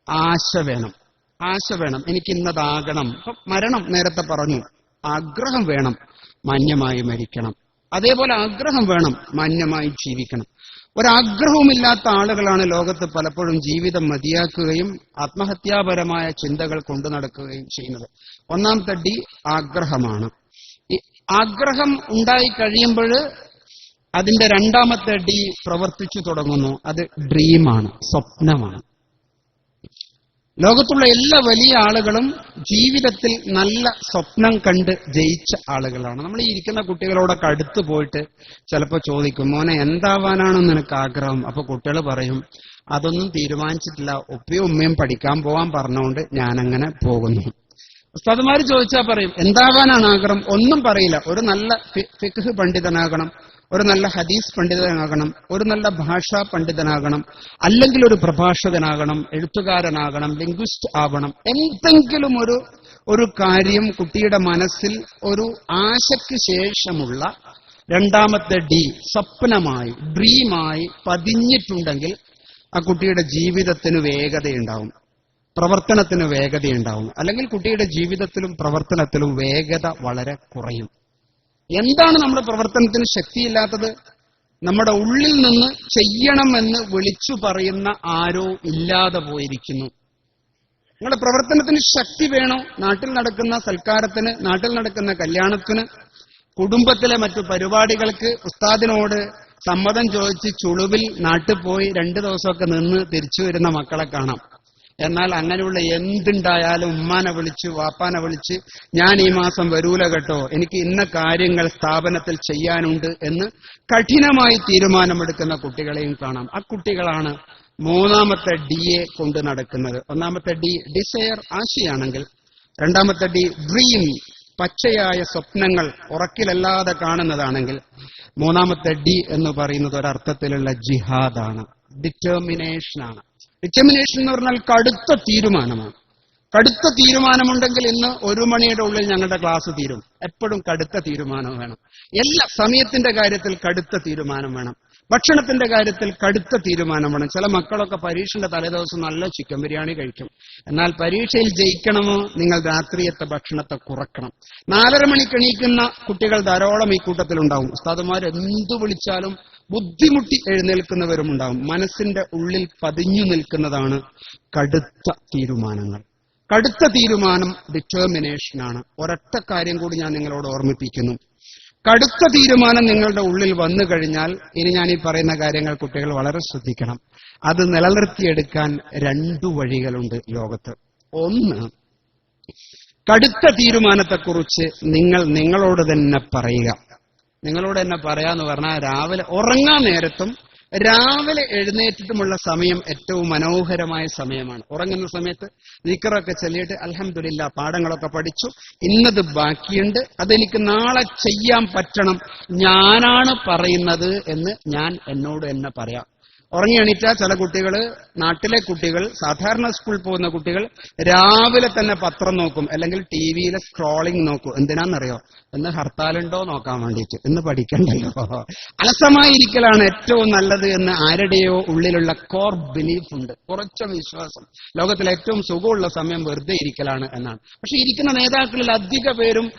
ആശ വേണം. ആശ വേണം, എനിക്ക് ഇന്നതാകണം. മരണം നേരത്തെ പറഞ്ഞു, ആഗ്രഹം വേണം, മാന്യമായി മരിക്കണം. അതേപോലെ ആഗ്രഹം വേണം, മാന്യമായി ജീവിക്കണം. ഒരാഗ്രഹവുമില്ലാത്ത ആളുകളാണ് ലോകത്ത് പലപ്പോഴും ജീവിതം മതിയാക്കുകയും ആത്മഹത്യാപരമായ ചിന്തകൾ കൊണ്ടു നടക്കുകയും ചെയ്യുന്നത്. ഒന്നാമത്തെ ഡി ആഗ്രഹമാണ്. ഈ ആഗ്രഹം ഉണ്ടായി കഴിയുമ്പോൾ അതിന്റെ രണ്ടാമത്തെ ഡി പ്രവർത്തിച്ചു തുടങ്ങുന്നു. അത് ഡ്രീമാണ്, സ്വപ്നമാണ്. ലോകത്തുള്ള എല്ലാ വലിയ ആളുകളും ജീവിതത്തിൽ നല്ല സ്വപ്നം കണ്ട് ജയിച്ച ആളുകളാണ്. നമ്മൾ ഈ ഇരിക്കുന്ന കുട്ടികളോടൊക്കെ അടുത്ത് പോയിട്ട് ചിലപ്പോൾ ചോദിക്കും, മോനെ എന്താവാനാണ് നിനക്ക് ആഗ്രഹം? അപ്പൊ കുട്ടികൾ പറയും, അതൊന്നും തീരുമാനിച്ചിട്ടില്ല, ഉപ്പയും ഉമ്മയും പഠിക്കാൻ പോവാൻ പറഞ്ഞുകൊണ്ട് ഞാനങ്ങനെ പോകുന്നു. ഉസ്താദുമാര് ചോദിച്ചാൽ പറയും, എന്താവാനാണ് ആഗ്രഹം? ഒന്നും പറയില്ല. ഒരു നല്ല ഫിഖ്ഹ് പണ്ഡിതനാകണം, ഒരു നല്ല ഹദീസ് പണ്ഡിതനാകണം, ഒരു നല്ല ഭാഷാ പണ്ഡിതനാകണം, അല്ലെങ്കിൽ ഒരു പ്രഭാഷകനാകണം, എഴുത്തുകാരനാകണം, ലിംഗ്വിസ്റ്റ് ആവണം. എന്തെങ്കിലും ഒരു കാര്യം കുട്ടിയുടെ മനസ്സിൽ ഒരു ആശയ്ക്ക് ശേഷമുള്ള രണ്ടാമത്തെ ഡി സ്വപ്നമായി, ഡ്രീമായി പതിഞ്ഞിട്ടുണ്ടെങ്കിൽ ആ കുട്ടിയുടെ ജീവിതത്തിന് വേഗതയുണ്ടാവും, പ്രവർത്തനത്തിന് വേഗതയുണ്ടാവും. അല്ലെങ്കിൽ കുട്ടിയുടെ ജീവിതത്തിലും പ്രവർത്തനത്തിലും വേഗത വളരെ കുറയും. എന്താണ് നമ്മുടെ പ്രവർത്തനത്തിന് ശക്തിയില്ലാത്തത്? നമ്മുടെ ഉള്ളിൽ നിന്ന് ചെയ്യണമെന്ന് വിളിച്ചു പറയുന്ന ആരോ ഇല്ലാതെ പോയിരിക്കുന്നു. നിങ്ങളുടെ പ്രവർത്തനത്തിന് ശക്തി വേണോ? നാട്ടിൽ നടക്കുന്ന സൽക്കാരത്തിന്, നാട്ടിൽ നടക്കുന്ന കല്യാണത്തിന്, കുടുംബത്തിലെ മറ്റു പരിപാടികൾക്ക് ഉസ്താദിനോട് സമ്മതം ചോദിച്ച് ചുളുവിൽ നാട്ടിൽ പോയി 2 ദിവസമൊക്കെ നിന്ന് തിരിച്ചു വരുന്ന മക്കളെ കാണാം. എന്നാൽ അങ്ങനെയുള്ള എന്തുണ്ടായാലും ഉമ്മാനെ വിളിച്ച് വാപ്പാനെ വിളിച്ച് ഞാൻ ഈ മാസം വരൂല കേട്ടോ, എനിക്ക് ഇന്ന കാര്യങ്ങൾ സ്ഥാപനത്തിൽ ചെയ്യാനുണ്ട് എന്ന് കഠിനമായി തീരുമാനമെടുക്കുന്ന കുട്ടികളെയും കാണാം. ആ കുട്ടികളാണ് മൂന്നാമത്തെ ഡിയെ കൊണ്ട് നടക്കുന്നത്. ഒന്നാമത്തെ ഡി ഡിസയർ, ആശയാണെങ്കിൽ, രണ്ടാമത്തെ ഡി ഡ്രീം, പച്ചയായ സ്വപ്നങ്ങൾ ഉറക്കിലല്ലാതെ കാണുന്നതാണെങ്കിൽ, മൂന്നാമത്തെ ഡി എന്ന് പറയുന്നത് ഒരർത്ഥത്തിലുള്ള ജിഹാദാണ്, ഡിറ്റർമിനേഷനാണ്. ഡിറ്റർമിനേഷൻ എന്ന് പറഞ്ഞാൽ കടുത്ത തീരുമാനമാണ്. കടുത്ത തീരുമാനമുണ്ടെങ്കിൽ ഇന്ന് 1 മണിയുടെ ഉള്ളിൽ ഞങ്ങളുടെ ക്ലാസ് തീരും. എപ്പോഴും കടുത്ത തീരുമാനം വേണം. എല്ലാ സമയത്തിന്റെ കാര്യത്തിൽ കടുത്ത തീരുമാനം വേണം. ഭക്ഷണത്തിന്റെ കാര്യത്തിൽ കടുത്ത തീരുമാനം വേണം. ചില മക്കളൊക്കെ പരീക്ഷയുടെ തലേദിവസം നല്ല ചിക്കൻ ബിരിയാണി കഴിക്കും. എന്നാൽ പരീക്ഷയിൽ ജയിക്കണമോ നിങ്ങൾ രാത്രിയത്തെ ഭക്ഷണത്തെ കുറക്കണം. 4:30 മണിക്ക് എണീക്കുന്ന കുട്ടികൾ ധാരാളം ഈ കൂട്ടത്തിലുണ്ടാവും. ഉസ്താദുമാർ എന്തു വിളിച്ചാലും ബുദ്ധിമുട്ടി എഴുന്നേൽക്കുന്നവരുമുണ്ടാവും. മനസ്സിന്റെ ഉള്ളിൽ പതിഞ്ഞു നിൽക്കുന്നതാണ് കടുത്ത തീരുമാനങ്ങൾ. കടുത്ത തീരുമാനം ഡിറ്റർമിനേഷനാണ്. ഒരൊറ്റ കാര്യം കൂടി ഞാൻ നിങ്ങളോട് ഓർമ്മിപ്പിക്കുന്നു. കടുത്ത തീരുമാനം നിങ്ങളുടെ ഉള്ളിൽ വന്നു കഴിഞ്ഞാൽ, ഇനി ഞാൻ ഈ പറയുന്ന കാര്യങ്ങൾ കുട്ടികൾ വളരെ ശ്രദ്ധിക്കണം. അത് നിലനിർത്തിയെടുക്കാൻ 2 വഴികളുണ്ട് ലോകത്ത്. ഒന്ന്, കടുത്ത തീരുമാനത്തെക്കുറിച്ച് നിങ്ങളോട് തന്നെ പറയുക. നിങ്ങളോട് തന്നെ പറയാന്ന് പറഞ്ഞാൽ, രാവിലെ ഉറങ്ങാൻ നേരത്തും രാവിലെ എഴുന്നേറ്റിട്ടുമുള്ള സമയം ഏറ്റവും മനോഹരമായ സമയമാണ്. ഉറങ്ങുന്ന സമയത്ത് ദിക്റൊക്കെ ചൊല്ലിയിട്ട് അൽഹംദുലില്ലാ പാഠങ്ങളൊക്കെ പഠിച്ചു, ഇന്നത് ബാക്കിയുണ്ട്, അതെനിക്ക് നാളെ ചെയ്യാൻ പറ്റണം, ഞാനാണ് പറയുന്നത് എന്ന് ഞാൻ എന്നോട് തന്നെ പറയാം. ഉറങ്ങി എണീറ്റാൽ ചില കുട്ടികൾ, നാട്ടിലെ കുട്ടികൾ, സാധാരണ സ്കൂളിൽ പോകുന്ന കുട്ടികൾ രാവിലെ തന്നെ പത്രം നോക്കും, അല്ലെങ്കിൽ ടിവിയിലെ സ്ക്രോളിംഗ് നോക്കും. എന്തിനാണെന്നറിയോ? ഇന്ന് ഹർത്താലുണ്ടോ നോക്കാൻ വേണ്ടിയിട്ട്. ഇന്ന് പഠിക്കണ്ടല്ലോ. അലസമായിരിക്കലാണ് ഏറ്റവും നല്ലത് എന്ന് ആരുടെയോ ഉള്ളിലുള്ള കോർ ബിലീഫ് ഉണ്ട്, കുറച്ച വിശ്വാസം. ലോകത്തിലെ ഏറ്റവും സുഖമുള്ള സമയം വെറുതെ ഇരിക്കലാണ് എന്നാണ്. പക്ഷെ ഇരിക്കുന്ന നേതാക്കളിൽ അധിക പേരും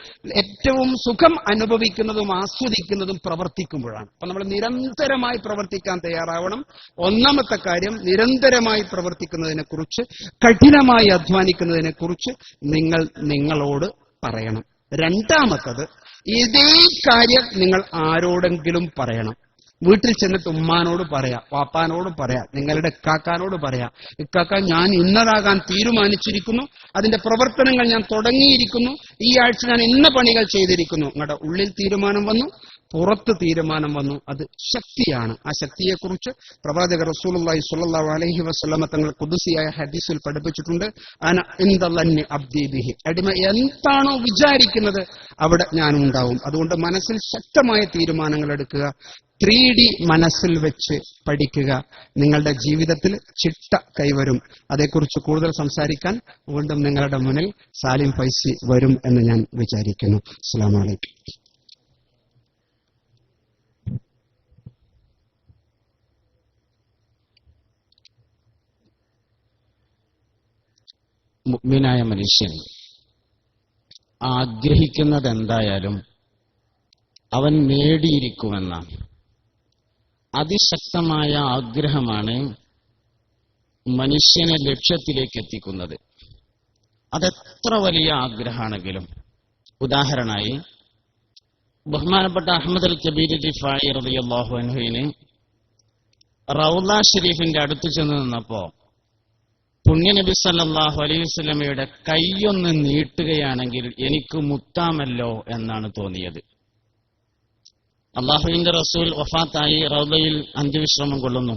ഏറ്റവും സുഖം അനുഭവിക്കുന്നതും ആസ്വദിക്കുന്നതും പ്രവർത്തിക്കുമ്പോഴാണ്. അപ്പൊ നമ്മൾ നിരന്തരമായി പ്രവർത്തിക്കാൻ തയ്യാറാവണം. ഒന്നാമത്തെ കാര്യം, നിരന്തരമായി പ്രവർത്തിക്കുന്നതിനെ കുറിച്ച്, കഠിനമായി അധ്വാനിക്കുന്നതിനെ കുറിച്ച് നിങ്ങളോട് പറയണം. രണ്ടാമത്തത്, ഇതേ കാര്യം നിങ്ങൾ ആരോടെങ്കിലും പറയണം. വീട്ടിൽ ചെന്നിട്ട് ഉമ്മാനോട് പറയാം, പാപ്പാനോട് പറയാം, നിങ്ങളുടെ ഇക്കാക്കാനോട് പറയാം, ഇക്കാക്ക ഞാൻ ഇന്നതാകാൻ തീരുമാനിച്ചിരിക്കുന്നു, അതിന്റെ പ്രവർത്തനങ്ങൾ ഞാൻ തുടങ്ങിയിരിക്കുന്നു, ഈ ആഴ്ച ഞാൻ ഇന്ന പണികൾ ചെയ്തിരിക്കുന്നു. നിങ്ങളുടെ ഉള്ളിൽ തീരുമാനം വന്നു, പുറത്ത് തീരുമാനം വന്നു. അത് ശക്തിയാണ്. ആ ശക്തിയെക്കുറിച്ച് പ്രവാചകർ റസൂലുള്ളാഹി സ്വല്ലല്ലാഹു അലൈഹി വസല്ലമ തങ്ങൾ ഖുദ്സിയായ ഹദീസിൽ പഠിപ്പിച്ചിട്ടുണ്ട്. അന ഇൻദല്ലന്നി അബ്ദി ബിഹി, അടിമ എന്താണോ വിചാരിക്കുന്നത് അവിടെ ഞാനുണ്ടാവും. അതുകൊണ്ട് മനസ്സിൽ ശക്തമായ തീരുമാനങ്ങൾ എടുക്കുക. 3D മനസ്സിൽ വെച്ച് പഠിക്കുക. നിങ്ങളുടെ ജീവിതത്തിൽ ചിട്ട കൈവരും. അതേക്കുറിച്ച് കൂടുതൽ സംസാരിക്കാൻ വീണ്ടും നിങ്ങളുടെ മുന്നിൽ സാലിം ഫൈസി വരും എന്ന് ഞാൻ വിചാരിക്കുന്നു. അസ്സലാമു അലൈക്കും. മുഅ്മിനായ മനുഷ്യൻ ആഗ്രഹിക്കുന്നതെന്തായാലും അവൻ നേടിയിരിക്കുമെന്ന അതിശക്തമായ ആഗ്രഹമാണ് മനുഷ്യനെ ലക്ഷ്യത്തിലേക്ക് എത്തിക്കുന്നത്. അതെത്ര വലിയ ആഗ്രഹമാണെങ്കിലും. ഉദാഹരണമായി, ബഹുമാനപ്പെട്ട അഹ്മദ് അൽ കബീർ റിഫായി റളിയല്ലാഹു അൻഹുവിന് റൗള ഷരീഫിന്റെ അടുത്ത് ചെന്ന് നിന്നപ്പോ പുണ്യനബി സല്ലല്ലാഹു അലൈഹി വസല്ലമയുടെ കൈയൊന്ന് നീട്ടുകയാണെങ്കിൽ എനിക്ക് മുത്താമല്ലോ എന്നാണ് തോന്നിയത്. അള്ളാഹുവിന്റെ റസൂൽ വഫാത്തായി റൗളയിൽ അന്ത്യവിശ്രമം കൊള്ളുന്നു.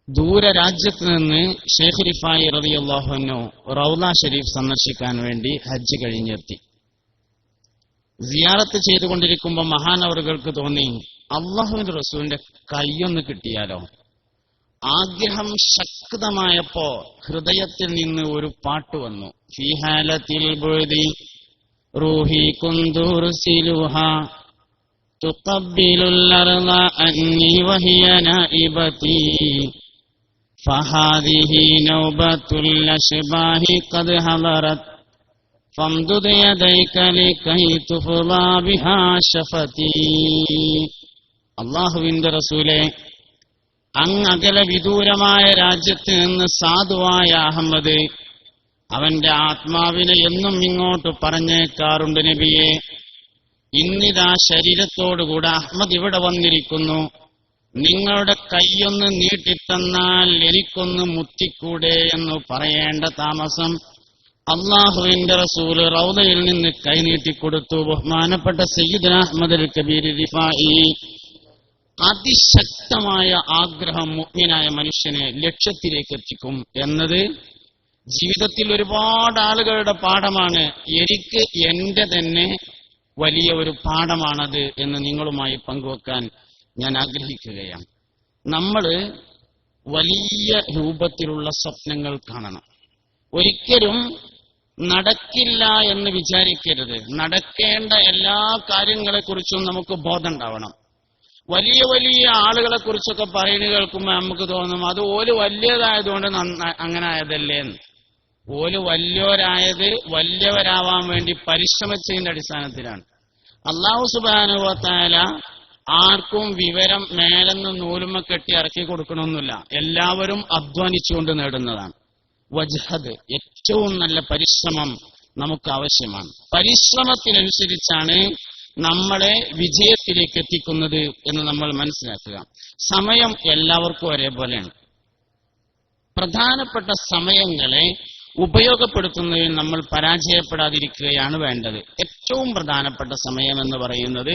ദൂര രാജ്യത്ത് നിന്ന് ഷെയ്ഖ് റിഫായി റളിയല്ലാഹു അൻഹു റൗള ഷരീഫ് സന്ദർശിക്കാൻ വേണ്ടി ഹജ്ജ് കഴിഞ്ഞെത്തി. സിയാറത്ത് ചെയ്തുകൊണ്ടിരിക്കുമ്പോൾ മഹാനവറുകൾക്ക് തോന്നി, അള്ളാഹുവിന്റെ റസൂലിന്റെ കൈയൊന്ന് കിട്ടിയാലോ. ആഗ്രഹം ശക്തമായപ്പോ ഹൃദയത്തിൽ നിന്ന് ഒരു പാട്ട് വന്നു. ഫീ ഹാലത്തിൽ ബുഅദി റൂഹി കുന്തുർസിലുഹ തുഖബ്ബിലുൽ അർള അന്നി വഹിയ നായിബതി ഫഹാദിഹി നൗബത്തുൽ അശ്ബാഹി ഖദ് ഹളറത് ഫംദുദ് യദൈക ലികൈ തുഫ്ളാ ബിഹാ ശഫതി. അല്ലാഹുവിന്റെ റസൂലേ, അങ്ങകല വിദൂരമായ രാജ്യത്ത് നിന്ന് സാധുവായ അഹമ്മദ് അവന്റെ ആത്മാവിനെ എന്നും ഇങ്ങോട്ട് പറഞ്ഞേക്കാറുണ്ട് നബിയെ. ഇന്നിതാ ശരീരത്തോടുകൂടെ അഹമ്മദ് ഇവിടെ വന്നിരിക്കുന്നു. നിങ്ങളുടെ കൈയൊന്ന് നീട്ടിത്തന്നാൽ എനിക്കൊന്ന് മുത്തിക്കൂടെ എന്ന് പറയേണ്ട താമസം അള്ളാഹുവിന്റെ റസൂല് റൗദയിൽ നിന്ന് കൈനീട്ടിക്കൊടുത്തു. ബഹുമാനപ്പെട്ട സയ്യിദുനാ അഹ്മദ് അൽ കബീർ റിഫായി. അതിശക്തമായ ആഗ്രഹം മുഅ്മിനായ മനുഷ്യനെ ലക്ഷ്യത്തിലേക്ക് എത്തിക്കും എന്നത് ജീവിതത്തിൽ ഒരുപാട് ആളുകളുടെ പാഠമാണ്. എനിക്ക് എന്റെ തന്നെ വലിയ ഒരു പാഠമാണത് എന്ന് നിങ്ങളുമായി പങ്കുവെക്കാൻ ഞാൻ ആഗ്രഹിക്കുകയാണ്. നമ്മൾ വലിയ രൂപത്തിലുള്ള സ്വപ്നങ്ങൾ കാണണം. ഒരിക്കലും നടക്കില്ല എന്ന് വിചാരിക്കരുത്. നടക്കേണ്ട എല്ലാ കാര്യങ്ങളെക്കുറിച്ചും നമുക്ക് ബോധം ഉണ്ടാവണം. വലിയ വലിയ ആളുകളെ കുറിച്ചൊക്കെ പറയുന്നത് കേൾക്കുമ്പോൾ നമുക്ക് തോന്നും അത് ഓല് വലിയതായതുകൊണ്ട് അങ്ങനെ ആയതല്ലേ. ഓല് വലിയവരായത് വലിയവരാവാൻ വേണ്ടി പരിശ്രമിച്ചതിന്റെ അടിസ്ഥാനത്തിലാണ്. അല്ലാഹു സുബ്ഹാനഹു വ തആല ആർക്കും വിവരം മേലെന്ന് നൂലുമ കെട്ടി ഇറക്കി കൊടുക്കണമെന്നില്ല. എല്ലാവരും അധ്വാനിച്ചുകൊണ്ട് നേടുന്നതാണ്. വജ്ഹദ്, ഏറ്റവും നല്ല പരിശ്രമം നമുക്ക് ആവശ്യമാണ്. പരിശ്രമത്തിനനുസരിച്ചാണ് നമ്മളെ വിജയത്തിലേക്ക് എത്തിക്കുന്നത് എന്ന് നമ്മൾ മനസ്സിലാക്കുക. സമയം എല്ലാവർക്കും ഒരേപോലെയാണ്. പ്രധാനപ്പെട്ട സമയങ്ങളെ ഉപയോഗപ്പെടുത്തുന്നതിൽ നമ്മൾ പരാജയപ്പെടാതിരിക്കുകയാണ് വേണ്ടത്. ഏറ്റവും പ്രധാനപ്പെട്ട സമയം എന്ന് പറയുന്നത്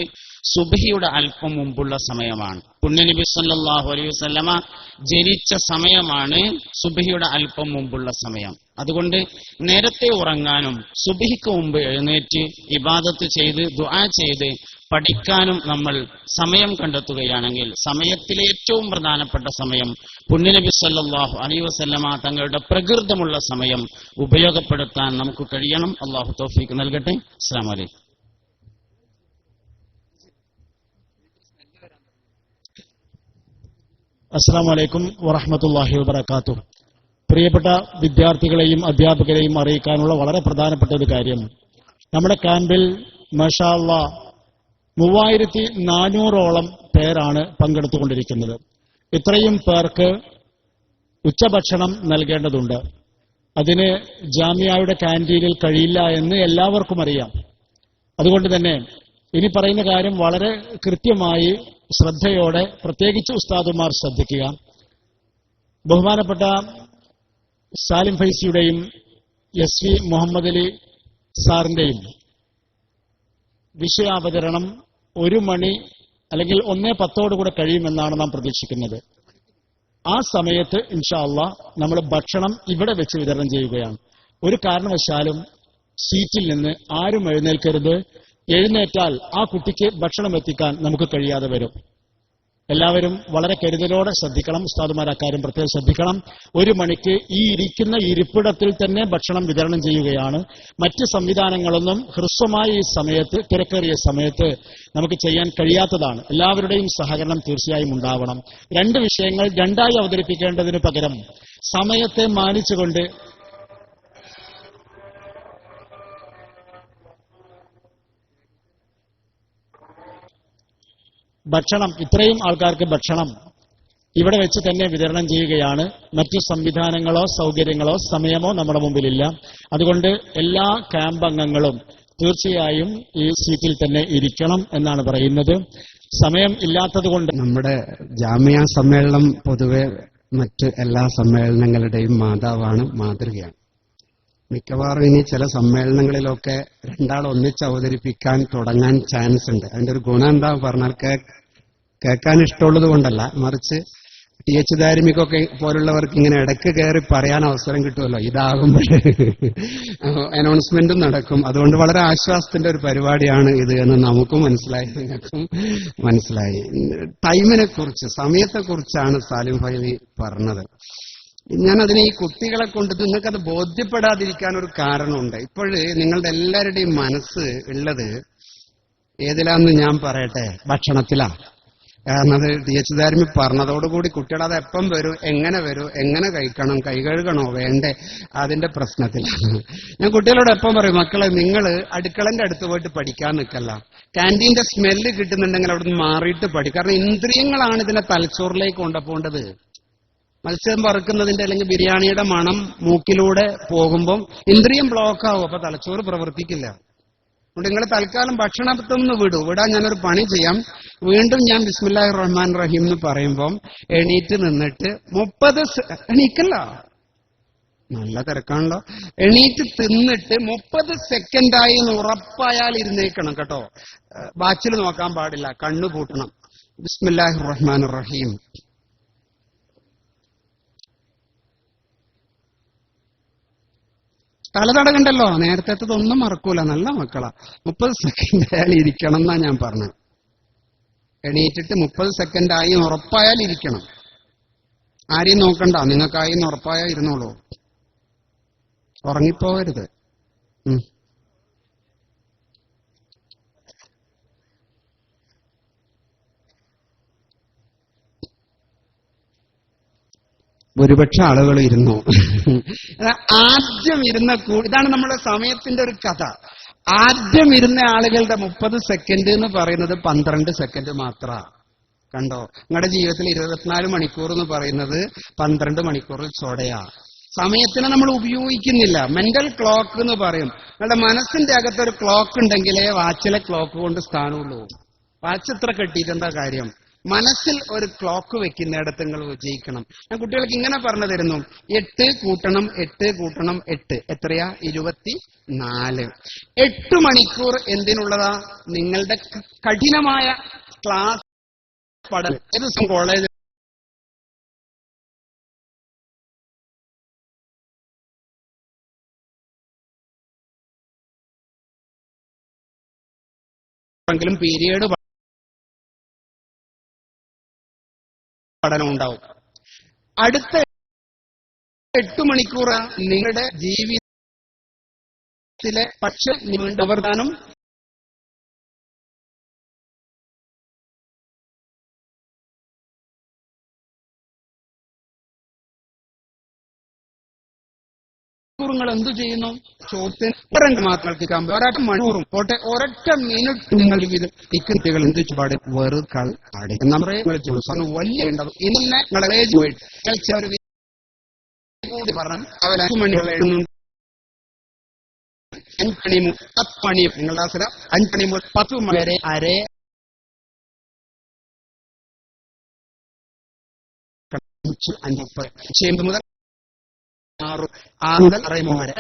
സുബ്ഹിയുടെ അല്പം മുമ്പുള്ള സമയമാണ്. പുണ്യനബി സല്ലല്ലാഹു അലൈഹി വസല്ലമ ജനിച്ച സമയമാണ് സുബ്ഹിയുടെ അല്പം മുമ്പുള്ള സമയം. അതുകൊണ്ട് നേരത്തെ ഉറങ്ങാനും സുബ്ഹിക്ക് മുമ്പ് എഴുന്നേറ്റ് ഇബാദത്ത് ചെയ്ത് ദുആ ചെയ്ത് പഠിക്കാനും നമ്മൾ സമയം കണ്ടെത്തുകയാണെങ്കിൽ സമയത്തിലെ ഏറ്റവും പ്രധാനപ്പെട്ട സമയം പുണ്യനബി സല്ലല്ലാഹു അലൈഹി വസല്ലമ തങ്ങളുടെ പ്രകൃതമുള്ള സമയം ഉപയോഗപ്പെടുത്താൻ നമുക്ക് കഴിയണം. അല്ലാഹു തൗഫീഖ് നൽകട്ടെ. അസ്സലാമു അലൈക്കും. അസ്സലാമു അലൈക്കും വറഹ്മത്തുള്ളാഹി വബറകാതുഹു. പ്രിയപ്പെട്ട വിദ്യാർത്ഥികളെയും അധ്യാപകരെയും അറിയിക്കാനുള്ള വളരെ പ്രധാനപ്പെട്ട ഒരു കാര്യം, നമ്മുടെ ക്യാമ്പിൽ മാഷാ അല്ലാഹ് 3400ഓളം പേരാണ് പങ്കെടുത്തുകൊണ്ടിരിക്കുന്നത്. ഇത്രയും പേർക്ക് ഉച്ചഭക്ഷണം നൽകേണ്ടതുണ്ട്. അതിന് ജാമിയയുടെ ക്യാന്റീനിൽ കഴിയില്ല എന്ന് എല്ലാവർക്കും അറിയാം. അതുകൊണ്ട് തന്നെ ഇനി പറയുന്ന കാര്യം വളരെ കൃത്യമായി ശ്രദ്ധയോടെ പ്രത്യേകിച്ച് ഉസ്താദുമാർ ശ്രദ്ധിക്കുക. ബഹുമാനപ്പെട്ട സാലിം ഫൈസിയുടെയും എസ്.വി. മുഹമ്മദ് അലി സാറിന്റെയും വിഷയാവതരണം 1 മണി അല്ലെങ്കിൽ 1:10 കഴിയുമെന്നാണ് നാം പ്രതീക്ഷിക്കുന്നത്. ആ സമയത്ത് ഇൻഷാ അല്ലാഹ് നമ്മൾ ഭക്ഷണം ഇവിടെ വെച്ച് വിതരണം ചെയ്യുകയാണ്. ഒരു കാരണവശാലും സീറ്റിൽ നിന്ന് ആരും എഴുന്നേൽക്കരുത്. എഴുന്നേറ്റാൽ ആ കുട്ടിക്ക് ഭക്ഷണം എത്തിക്കാൻ നമുക്ക് കഴിയാതെ വരും. എല്ലാവരും വളരെ കരുതലോടെ ശ്രദ്ധിക്കണം. ഉസ്താദുമാർ അക്കാര്യം പ്രത്യേകം ശ്രദ്ധിക്കണം. 1 മണിക്ക് ഈ ഇരിക്കുന്ന ഇരിപ്പിടത്തിൽ തന്നെ ഭക്ഷണം വിതരണം ചെയ്യുകയാണ്. മറ്റ് സംവിധാനങ്ങളൊന്നും ഹ്രസ്വമായ ഈ സമയത്ത്, തിരക്കേറിയ സമയത്ത് നമുക്ക് ചെയ്യാൻ കഴിയാത്തതാണ്. എല്ലാവരുടെയും സഹകരണം തീർച്ചയായും ഉണ്ടാവണം. 2 വിഷയങ്ങൾ 2ആയി അവതരിപ്പിക്കേണ്ടതിന് പകരം സമയത്തെ മാനിച്ചുകൊണ്ട് ഭക്ഷണം, ഇത്രയും ആൾക്കാർക്ക് ഭക്ഷണം ഇവിടെ വെച്ച് തന്നെ വിതരണം ചെയ്യുകയാണ്. മറ്റു സംവിധാനങ്ങളോ സൗകര്യങ്ങളോ സമയമോ നമ്മുടെ മുമ്പിലില്ല. അതുകൊണ്ട് എല്ലാ ക്യാമ്പ് അംഗങ്ങളും തീർച്ചയായും ഈ സീറ്റിൽ തന്നെ ഇരിക്കണം എന്നാണ് പറയുന്നത്. സമയം ഇല്ലാത്തതുകൊണ്ട് നമ്മുടെ ജാമിയ സമ്മേളനം പൊതുവെ മറ്റ് എല്ലാ സമ്മേളനങ്ങളുടെയും മാതാവാണ്, മാതൃകയാണ്. മിക്കവാറും ഇനി ചില സമ്മേളനങ്ങളിലൊക്കെ 2 ആൾ ഒന്നിച്ച് അവതരിപ്പിക്കാൻ തുടങ്ങാൻ ചാൻസ് ഉണ്ട്. അതിന്റെ ഒരു ഗുണം എന്താ പറഞ്ഞാൽ കേൾക്കാൻ ഇഷ്ടമുള്ളത് കൊണ്ടല്ല, മറിച്ച് TH ദാരിമിക്കൊക്കെ പോലുള്ളവർക്ക് ഇങ്ങനെ ഇടയ്ക്ക് കയറി പറയാൻ അവസരം കിട്ടുമല്ലോ. ഇതാകുമ്പോൾ അനൗൺസ്മെന്റും നടക്കും. അതുകൊണ്ട് വളരെ ആശ്വാസത്തിന്റെ ഒരു പരിപാടിയാണ് ഇത് എന്ന് നമുക്കും മനസ്സിലായി, നിങ്ങൾക്കും മനസ്സിലായി. ടൈമിനെ കുറിച്ച്, സമയത്തെക്കുറിച്ചാണ് സാലിം ഫൈലി പറഞ്ഞത്. ഞാനതിന് ഈ കുട്ടികളെ കൊണ്ട് നിങ്ങൾക്കത് ബോധ്യപ്പെടാതിരിക്കാൻ ഒരു കാരണമുണ്ട്. ഇപ്പോഴ് നിങ്ങളുടെ എല്ലാവരുടെയും മനസ്സ് ഉള്ളത് ഏതിലാന്ന് ഞാൻ പറയട്ടെ, ഭക്ഷണത്തിലാ. കാരണം അത് TH ദാരിമി പറഞ്ഞതോടുകൂടി കുട്ടികൾ അത് എപ്പം വരും, എങ്ങനെ കഴിക്കണം, കൈ കഴുകണോ വേണ്ടേ, അതിന്റെ പ്രശ്നത്തിലാണ്. ഞാൻ കുട്ടികളോട് എപ്പം പറയും, മക്കളെ നിങ്ങൾ അടുക്കളന്റെ അടുത്ത് പോയിട്ട് പഠിക്കാൻ നിൽക്കല്ല. ക്യാന്റീന്റെ സ്മെല്ല് കിട്ടുന്നുണ്ടെങ്കിൽ അവിടുന്ന് മാറിയിട്ട് പഠിക്കും. കാരണം ഇന്ദ്രിയങ്ങളാണ് ഇതിനെ തലച്ചോറിലേക്ക് കൊണ്ടുപോകേണ്ടത്. മത്സ്യം വറുക്കുന്നതിന്റെ അല്ലെങ്കിൽ ബിരിയാണിയുടെ മണം മൂക്കിലൂടെ പോകുമ്പോൾ ഇന്ദ്രിയം ബ്ലോക്ക് ആവും. അപ്പൊ തലച്ചോറ് പ്രവർത്തിക്കില്ല. അതുകൊണ്ട് നിങ്ങൾ തൽക്കാലം ഭക്ഷണത്തിൽ നിന്ന് വിടാൻ ഞാനൊരു പണി ചെയ്യാം. വീണ്ടും ഞാൻ ബിസ്മില്ലാഹിർ റഹ്മാൻ റഹീം എന്ന് പറയുമ്പോൾ എണീറ്റ് നിന്നിട്ട് 30 എണീക്കല്ല, നല്ല തിരക്കാണല്ലോ, എണീറ്റ് തിന്നിട്ട് 30 സെക്കൻഡായി എന്ന് ഉറപ്പായാൽ ഇരുന്നേക്കണം കേട്ടോ. വാച്ചിൽ നോക്കാൻ പാടില്ല, കണ്ണു പൂട്ടണം. ബിസ്മില്ലാഹിർ റഹ്മാൻ റഹീം. തലതടകണ്ടല്ലോ, നേരത്തേതൊന്നും മറക്കൂല, നല്ല മക്കളാ. 30 സെക്കൻഡ് ആയാൽ ഇരിക്കണം എന്നാ ഞാൻ പറഞ്ഞത്. എണീറ്റിട്ട് 30 സെക്കൻഡായി ഉറപ്പായാൽ ഇരിക്കണം. ആരെയും നോക്കണ്ട, നിങ്ങൾക്കായി ഉറപ്പായാൽ ഇരുന്നോളൂ, ഉറങ്ങിപ്പോകരുത്. ഭൂരിപക്ഷം ആളുകൾ ഇരുന്നു. ആദ്യം ഇരുന്ന ഇതാണ് നമ്മുടെ സമയത്തിന്റെ ഒരു കഥ. ആദ്യം ഇരുന്ന ആളുകളുടെ 30 സെക്കൻഡ് എന്ന് പറയുന്നത് 12 സെക്കൻഡ് മാത്ര. കണ്ടോ, നിങ്ങളുടെ ജീവിതത്തിൽ 24 മണിക്കൂർ എന്ന് പറയുന്നത് 12 മണിക്കൂറിൽ ചോടയാ. സമയത്തിനെ നമ്മൾ ഉപയോഗിക്കുന്നില്ല. മെന്റൽ ക്ലോക്ക് എന്ന് പറയും. നിങ്ങളുടെ മനസ്സിന്റെ അകത്തൊരു ക്ലോക്ക് ഉണ്ടെങ്കിലേ വാച്ചിലെ ക്ലോക്ക് കൊണ്ട് സ്ഥാനമുള്ളൂ. വാച്ച് എത്ര കെട്ടിയിട്ട് എന്താ കാര്യം? മനസ്സിൽ ഒരു ക്ലോക്ക് വെക്കുന്നിടത്ത് നിങ്ങൾ വിജയിക്കണം. ഞാൻ കുട്ടികൾക്ക് ഇങ്ങനെ പറഞ്ഞു തരുന്നു, 8 കൂട്ടണം 8 കൂട്ടണം 8 എത്രയാ? 24. 8 മണിക്കൂർ എന്തിനുള്ളതാ? നിങ്ങളുടെ കഠിനമായ ക്ലാസ് പഠനം. ഏത് ദിവസം കോളേജ് െങ്കിലും പീരിയഡ് പഠനം ഉണ്ടാവും. അടുത്ത 8 മണിക്കൂർ നിങ്ങളുടെ ജീവിതത്തിലെ പക്ഷെ പ്രവർത്തനം നിങ്ങൾ എന്തു ചെയ്യുന്നു? ചോദ്യം മാത്രം കേൾക്കാൻ ഒരൊറ്റ മണിക്കൂറും പോട്ടെ, ഒരൊറ്റ മിനിറ്റ് നിങ്ങൾ ഇത് കുട്ടികൾ എന്ത് പാട് വെറുതെ നമ്മളെ വലിയ ഉണ്ടാവും. ഇന്നെ നിങ്ങളെ കൂടി പറഞ്ഞു അവർ 5 മണികൾ എഴുതുന്നുണ്ട്. 5 മണി 10 മണി നിങ്ങളുടെ അവസരം 5 മണി മുതൽ 10 മണി വരെ അരേ മുതൽ 6 മുതൽ 6 വരെ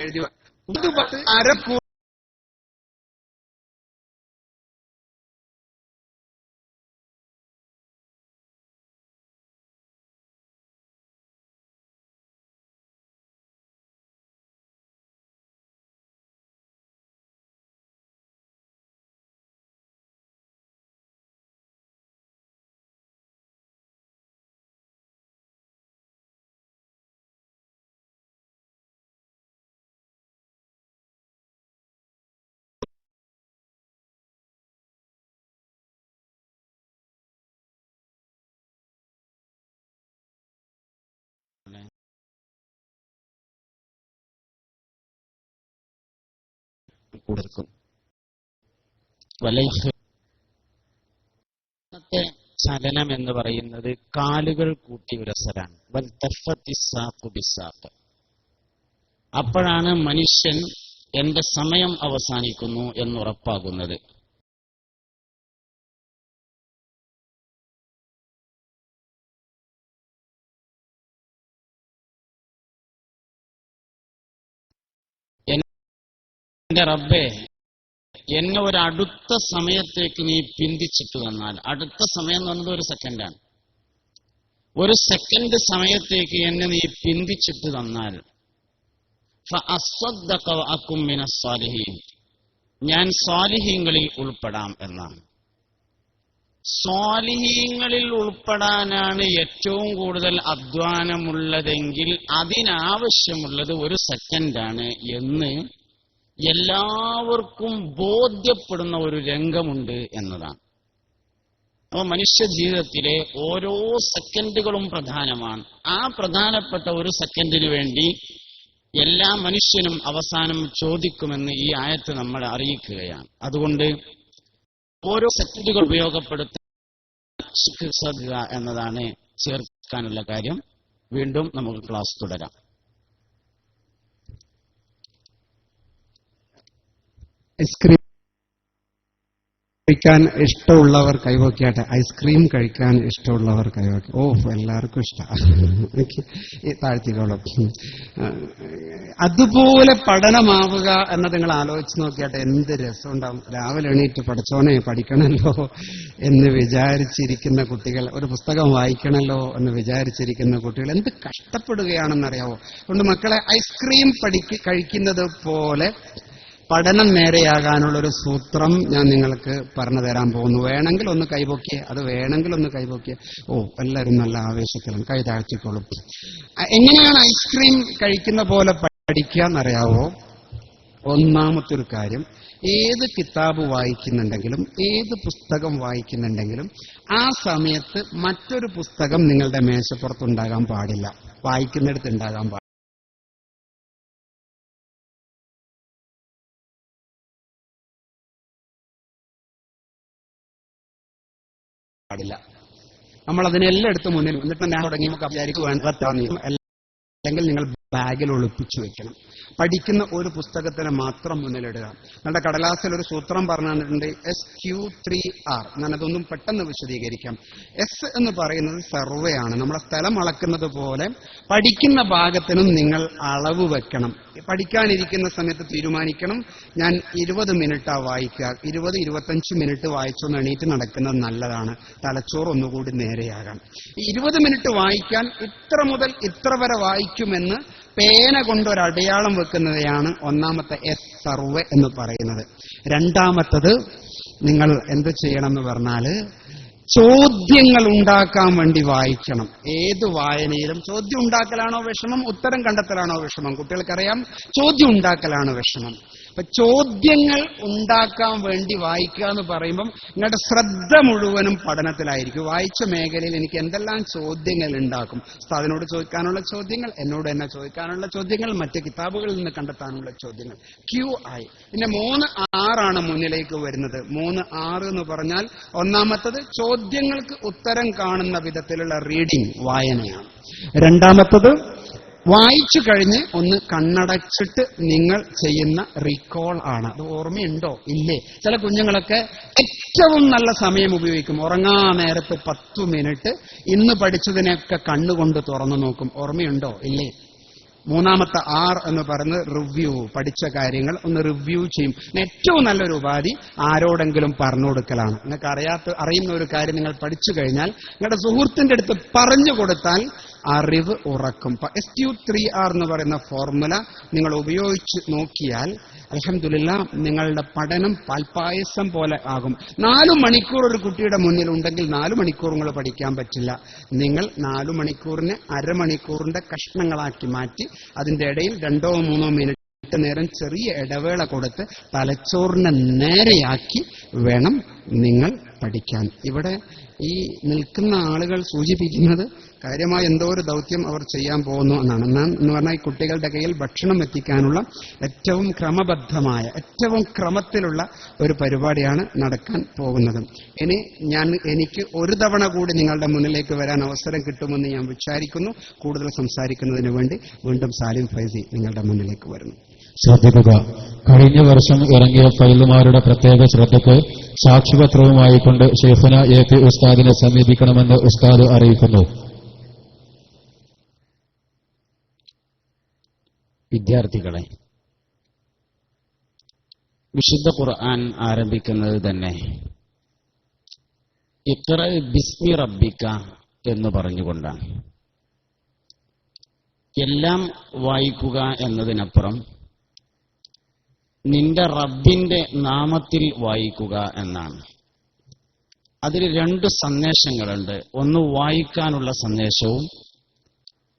എഴുതുക. അരപ്പൂ കൊടുക്കും. ചലനം എന്ന് പറയുന്നത് കാലുകൾ കൂട്ടി ഉരസലാണ്. അപ്പോഴാണ് മനുഷ്യൻ എന്റെ സമയം അവസാനിക്കുന്നു എന്നുറപ്പാകുന്നത്. എന്റെ റബ്ബേ, എന്നെ ഒരു അടുത്ത സമയത്തേക്ക് നീ പിന്തിച്ചിട്ട് തന്നാൽ, അടുത്ത സമയം എന്ന് പറയുന്നത് ഒരു സെക്കൻഡാണ്, ഒരു സെക്കൻഡ് സമയത്തേക്ക് എന്നെ നീ പിന്തിച്ചിട്ട് തന്നാൽ ഞാൻ സ്വാലിഹീങ്ങളിൽ ഉൾപ്പെടാം എന്നാണ്. സ്വാലിഹീങ്ങളിൽ ഉൾപ്പെടാനാണ് ഏറ്റവും കൂടുതൽ അധ്വാനമുള്ളതെങ്കിൽ അതിനാവശ്യമുള്ളത് ഒരു സെക്കൻഡാണ് എന്ന് എല്ലാവർക്കും ബോധ്യപ്പെടുന്ന ഒരു രംഗമുണ്ട് എന്നതാണ്. അപ്പോൾ മനുഷ്യ ജീവിതത്തിലെ ഓരോ സെക്കൻഡുകളും പ്രധാനമാണ്. ആ പ്രധാനപ്പെട്ട ഒരു സെക്കൻഡിന് വേണ്ടി എല്ലാ മനുഷ്യനും അവസാനം ചോദിക്കുമെന്ന് ഈ ആയത്ത് നമ്മളെ അറിയിക്കുകയാണ്. അതുകൊണ്ട് ഓരോ സെക്കൻഡുകൾ ഉപയോഗപ്പെടുത്താൻ ശ്രദ്ധിക്കുക എന്നതാണ് ചേർക്കാനുള്ള കാര്യം. വീണ്ടും നമുക്ക് ക്ലാസ് തുടരാം. ഐസ്ക്രീം കഴിക്കാൻ ഇഷ്ടമുള്ളവർ കൈവയ്ക്കാട്ടെ. ഐസ്ക്രീം കഴിക്കാൻ ഇഷ്ടമുള്ളവർ കൈവയ്ക്ക. ഓ, എല്ലാവർക്കും ഇഷ്ടമാണ്. താഴ്ത്തിക്കോളും. അതുപോലെ പഠനമാവുക എന്നത് നിങ്ങൾ ആലോചിച്ച് നോക്കിയാട്ടെ, എന്ത് രസമുണ്ടാവും. രാവിലെ എണീറ്റ് പഠിച്ചോനെ പഠിക്കണമല്ലോ എന്ന് വിചാരിച്ചിരിക്കുന്ന കുട്ടികൾ, ഒരു പുസ്തകം വായിക്കണമല്ലോ എന്ന് വിചാരിച്ചിരിക്കുന്ന കുട്ടികൾ എന്ത് കഷ്ടപ്പെടുകയാണെന്നറിയാവോ. അതുകൊണ്ട് മക്കളെ, ഐസ്ക്രീം കഴിക്കുന്നത് പോലെ പഠനം നേരെയാകാനുള്ളൊരു സൂത്രം ഞാൻ നിങ്ങൾക്ക് പറഞ്ഞു തരാൻ പോകുന്നു. വേണമെങ്കിൽ ഒന്ന് കൈപൊക്കിയേ, അത് വേണമെങ്കിൽ ഒന്ന് കൈപൊക്കിയേ. ഓ, എല്ലാവരും നല്ല ആവേശത്തിലാണ്. കൈ താഴ്ത്തിക്കോളും. എങ്ങനെയാണ് ഐസ്ക്രീം കഴിക്കുന്ന പോലെ പഠിക്കുക എന്നറിയാവോ? ഒന്നാമത്തെ ഒരു കാര്യം, ഏത് കിതാബ് വായിക്കുന്നുണ്ടെങ്കിലും ഏത് പുസ്തകം വായിക്കുന്നുണ്ടെങ്കിലും ആ സമയത്ത് മറ്റൊരു പുസ്തകം നിങ്ങളുടെ മേശപ്പുറത്തുണ്ടാകാൻ പാടില്ല, വായിക്കുന്നിടത്ത് ഉണ്ടാകാൻ പാടില്ല. പാടില്ല. നമ്മൾ അതിനെല്ലായിടത്തും മുന്നിൽ എന്നിട്ട് ഞാൻ തുടങ്ങിയപ്പോൾ വിചാരിക്കുക അല്ലെങ്കിൽ നിങ്ങൾ ബാഗിൽ ഒളിപ്പിച്ചു വെക്കണം. പഠിക്കുന്ന ഒരു പുസ്തകത്തിന് മാത്രം മുന്നിലിടുക. നിങ്ങളുടെ കടലാസിൽ ഒരു സൂത്രം പറഞ്ഞു തന്നിട്ടുണ്ട്, SQ3R. ഞാനതൊന്നും പെട്ടെന്ന് വിശദീകരിക്കാം. എസ് എന്ന് പറയുന്നത് സർവേ ആണ്. നമ്മളെ സ്ഥലം അളക്കുന്നത് പോലെ പഠിക്കുന്ന ഭാഗത്തിനും നിങ്ങൾ അളവ് വെക്കണം. പഠിക്കാനിരിക്കുന്ന സമയത്ത് തീരുമാനിക്കണം, ഞാൻ 20 മിനിറ്റാ വായിക്കുക, 20-25 മിനിറ്റ് വായിച്ചൊന്ന് എണീറ്റ് നടക്കുന്നത് നല്ലതാണ്, തലച്ചോറ് ഒന്നുകൂടി നേരെയാകാം. ഈ 20 മിനിറ്റ് വായിക്കാൻ ഇത്ര മുതൽ ഇത്ര വരെ വായിക്കുമെന്ന് പേന കൊണ്ടൊരടയാളം വെക്കുന്നതെയാണ് ഒന്നാമത്തെ എസ്, സർവേ എന്ന് പറയുന്നത്. രണ്ടാമത്തത് നിങ്ങൾ എന്ത് ചെയ്യണം എന്ന് പറഞ്ഞാൽ, ചോദ്യങ്ങൾ ഉണ്ടാക്കാൻ വേണ്ടി വായിക്കണം. ഏത് വായനയിലും ചോദ്യം ഉണ്ടാക്കലാണോ വിഷമം, ഉത്തരം കണ്ടെത്തലാണോ വിഷമം? കുട്ടികൾക്കറിയാം, ചോദ്യം ഉണ്ടാക്കലാണ് വിഷമം. അപ്പൊ ചോദ്യങ്ങൾ ഉണ്ടാക്കാൻ വേണ്ടി വായിക്കുക എന്ന് പറയുമ്പം നിങ്ങളുടെ ശ്രദ്ധ മുഴുവനും പഠനത്തിലായിരിക്കും. വായിച്ച മേഖലയിൽ എനിക്ക് എന്തെല്ലാം ചോദ്യങ്ങൾ ഉണ്ടാക്കും, അതിനോട് ചോദിക്കാനുള്ള ചോദ്യങ്ങൾ, എന്നോട് തന്നെ ചോദിക്കാനുള്ള ചോദ്യങ്ങൾ, മറ്റ് കിതാബുകളിൽ നിന്ന് കണ്ടെത്താനുള്ള ചോദ്യങ്ങൾ. QI. പിന്നെ 3R മുന്നിലേക്ക് വരുന്നത്. 3R എന്ന് പറഞ്ഞാൽ ഒന്നാമത്തത് ചോദ്യങ്ങൾക്ക് ഉത്തരം കാണുന്ന വിധത്തിലുള്ള റീഡിംഗ്, വായനയാണ്. രണ്ടാമത്തത് വായിച്ചു കഴിഞ്ഞ് ഒന്ന് കണ്ണടച്ചിട്ട് നിങ്ങൾ ചെയ്യുന്ന റീകോൾ ആണ്. അത് ഓർമ്മയുണ്ടോ ഇല്ലേ? ചില കുഞ്ഞുങ്ങളൊക്കെ ഏറ്റവും നല്ല സമയം ഉപയോഗിക്കും. ഉറങ്ങാൻ നേരത്ത് 10 മിനിറ്റ് ഇന്ന് പഠിച്ചതിനെയൊക്കെ കണ്ണുകൊണ്ട് തുറന്നു നോക്കും. ഓർമ്മയുണ്ടോ ഇല്ലേ? മൂന്നാമത്തെ R എന്ന് പറയുന്നത് റിവ്യൂ. പഠിച്ച കാര്യങ്ങൾ ഒന്ന് റിവ്യൂ ചെയ്യും. ഏറ്റവും നല്ലൊരു ഉപാധി ആരോടെങ്കിലും പറഞ്ഞു കൊടുക്കലാണ്. നിങ്ങൾക്ക് അറിയുന്ന ഒരു കാര്യം നിങ്ങൾ പഠിച്ചു കഴിഞ്ഞാൽ നിങ്ങളുടെ സുഹൃത്തിന്റെ അടുത്ത് പറഞ്ഞു കൊടുത്താൽ അറിവ് ഉറക്കും. SQ3R എന്ന് പറയുന്ന ഫോർമുല നിങ്ങൾ ഉപയോഗിച്ച് നോക്കിയാൽ അൽഹംദുലില്ലാഹ് നിങ്ങളുടെ പഠനം പാൽപ്പായസം പോലെ ആകും. 4 മണിക്കൂർ ഒരു കുട്ടിയുടെ മുന്നിൽ ഉണ്ടെങ്കിൽ 4 മണിക്കൂർ നിങ്ങൾ പഠിക്കാൻ പറ്റില്ല. നിങ്ങൾ 4 മണിക്കൂറിനെ അരമണിക്കൂറിന്റെ കഷ്ണങ്ങളാക്കി മാറ്റി അതിന്റെ ഇടയിൽ 2-3 മിനിറ്റ് നേരം ചെറിയ ഇടവേള കൊടുത്ത് തലച്ചോറിനെ നേരെയാക്കി വേണം നിങ്ങൾ പഠിക്കാൻ. ഇവിടെ ഈ നിൽക്കുന്ന ആളുകൾ സൂചിപ്പിക്കുന്നത് കാര്യമായ എന്തോ ഒരു ദൗത്യം അവർ ചെയ്യാൻ പോകുന്നു എന്നാണ്. എന്ന് പറഞ്ഞാൽ ഈ കുട്ടികളുടെ കയ്യിൽ ഭക്ഷണം എത്തിക്കാനുള്ള ഏറ്റവും ക്രമബദ്ധമായ, ഏറ്റവും ക്രമത്തിലുള്ള ഒരു പരിപാടിയാണ് നടക്കാൻ പോകുന്നത്. എനിക്ക് ഒരു തവണ കൂടി നിങ്ങളുടെ മുന്നിലേക്ക് വരാൻ അവസരം കിട്ടുമെന്ന് ഞാൻ വിചാരിക്കുന്നു. കൂടുതൽ സംസാരിക്കുന്നതിന് വേണ്ടി വീണ്ടും സാലിം ഫൈസി നിങ്ങളുടെ മുന്നിലേക്ക് വരുന്നു. ശ്രദ്ധിക്കുക, കഴിഞ്ഞ വർഷം ഇറങ്ങിയ ഫൈലുമാരുടെ പ്രത്യേക ശ്രദ്ധയ്ക്ക് സാക്ഷിപത്രവുമായിക്കൊണ്ട് ഷെയ്ഖുന AP ഉസ്താദിനെ സമീപിക്കണമെന്ന് ഉസ്താദ് അറിയിക്കുന്നു. വിദ്യാർത്ഥികളെ, വിശുദ്ധ ഖുർആൻ ആരംഭിക്കുന്നത് തന്നെ ഇഖ്റ ബിസ്മി റബ്ബിക എന്ന് പറഞ്ഞുകൊണ്ടാണ്. എല്ലാം വായിക്കുക എന്നതിനപ്പുറം നിന്റെ റബ്ബിന്റെ നാമത്തിൽ വായിക്കുക എന്നാണ്. അതിൽ 2 സന്ദേശങ്ങളുണ്ട്. ഒന്ന് വായിക്കാനുള്ള സന്ദേശവും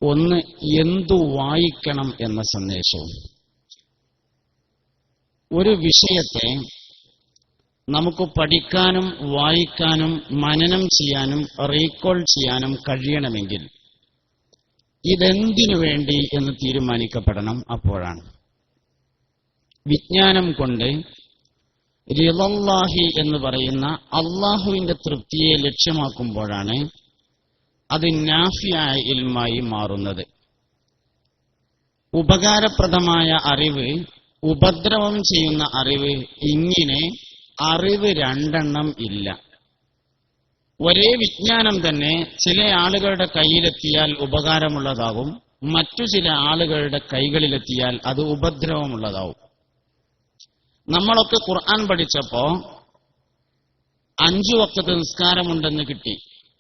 ഒന്ന് എന്തു വായിക്കണം എന്ന സന്ദേശവും. ഒരു വിഷയത്തെ നമുക്ക് പഠിക്കാനും വായിക്കാനും മനനം ചെയ്യാനും റീകോൾ ചെയ്യാനും കഴിയണമെങ്കിൽ ഇതെന്തിനു വേണ്ടി എന്ന് തീരുമാനിക്കപ്പെടണം. അപ്പോഴാണ് വിജ്ഞാനം കൊണ്ട് റിളല്ലാഹി എന്ന് പറയുന്ന അള്ളാഹുവിന്റെ തൃപ്തിയെ ലക്ഷ്യമാക്കുമ്പോഴാണ് അത് നാഫിയായ ഇൽമായി മാറുന്നത്. ഉപകാരപ്രദമായ അറിവ്, ഉപദ്രവം ചെയ്യുന്ന അറിവ്, ഇങ്ങനെ അറിവ് 2 ഇല്ല. ഒരേ വിജ്ഞാനം തന്നെ ചില ആളുകളുടെ കയ്യിലെത്തിയാൽ ഉപകാരമുള്ളതാകും, മറ്റു ചില ആളുകളുടെ കൈകളിലെത്തിയാൽ അത് ഉപദ്രവമുള്ളതാവും. നമ്മളൊക്കെ ഖുർആൻ പഠിച്ചപ്പോ 5 വഖ്ത് നിസ്കാരമുണ്ടെന്ന് കിട്ടി.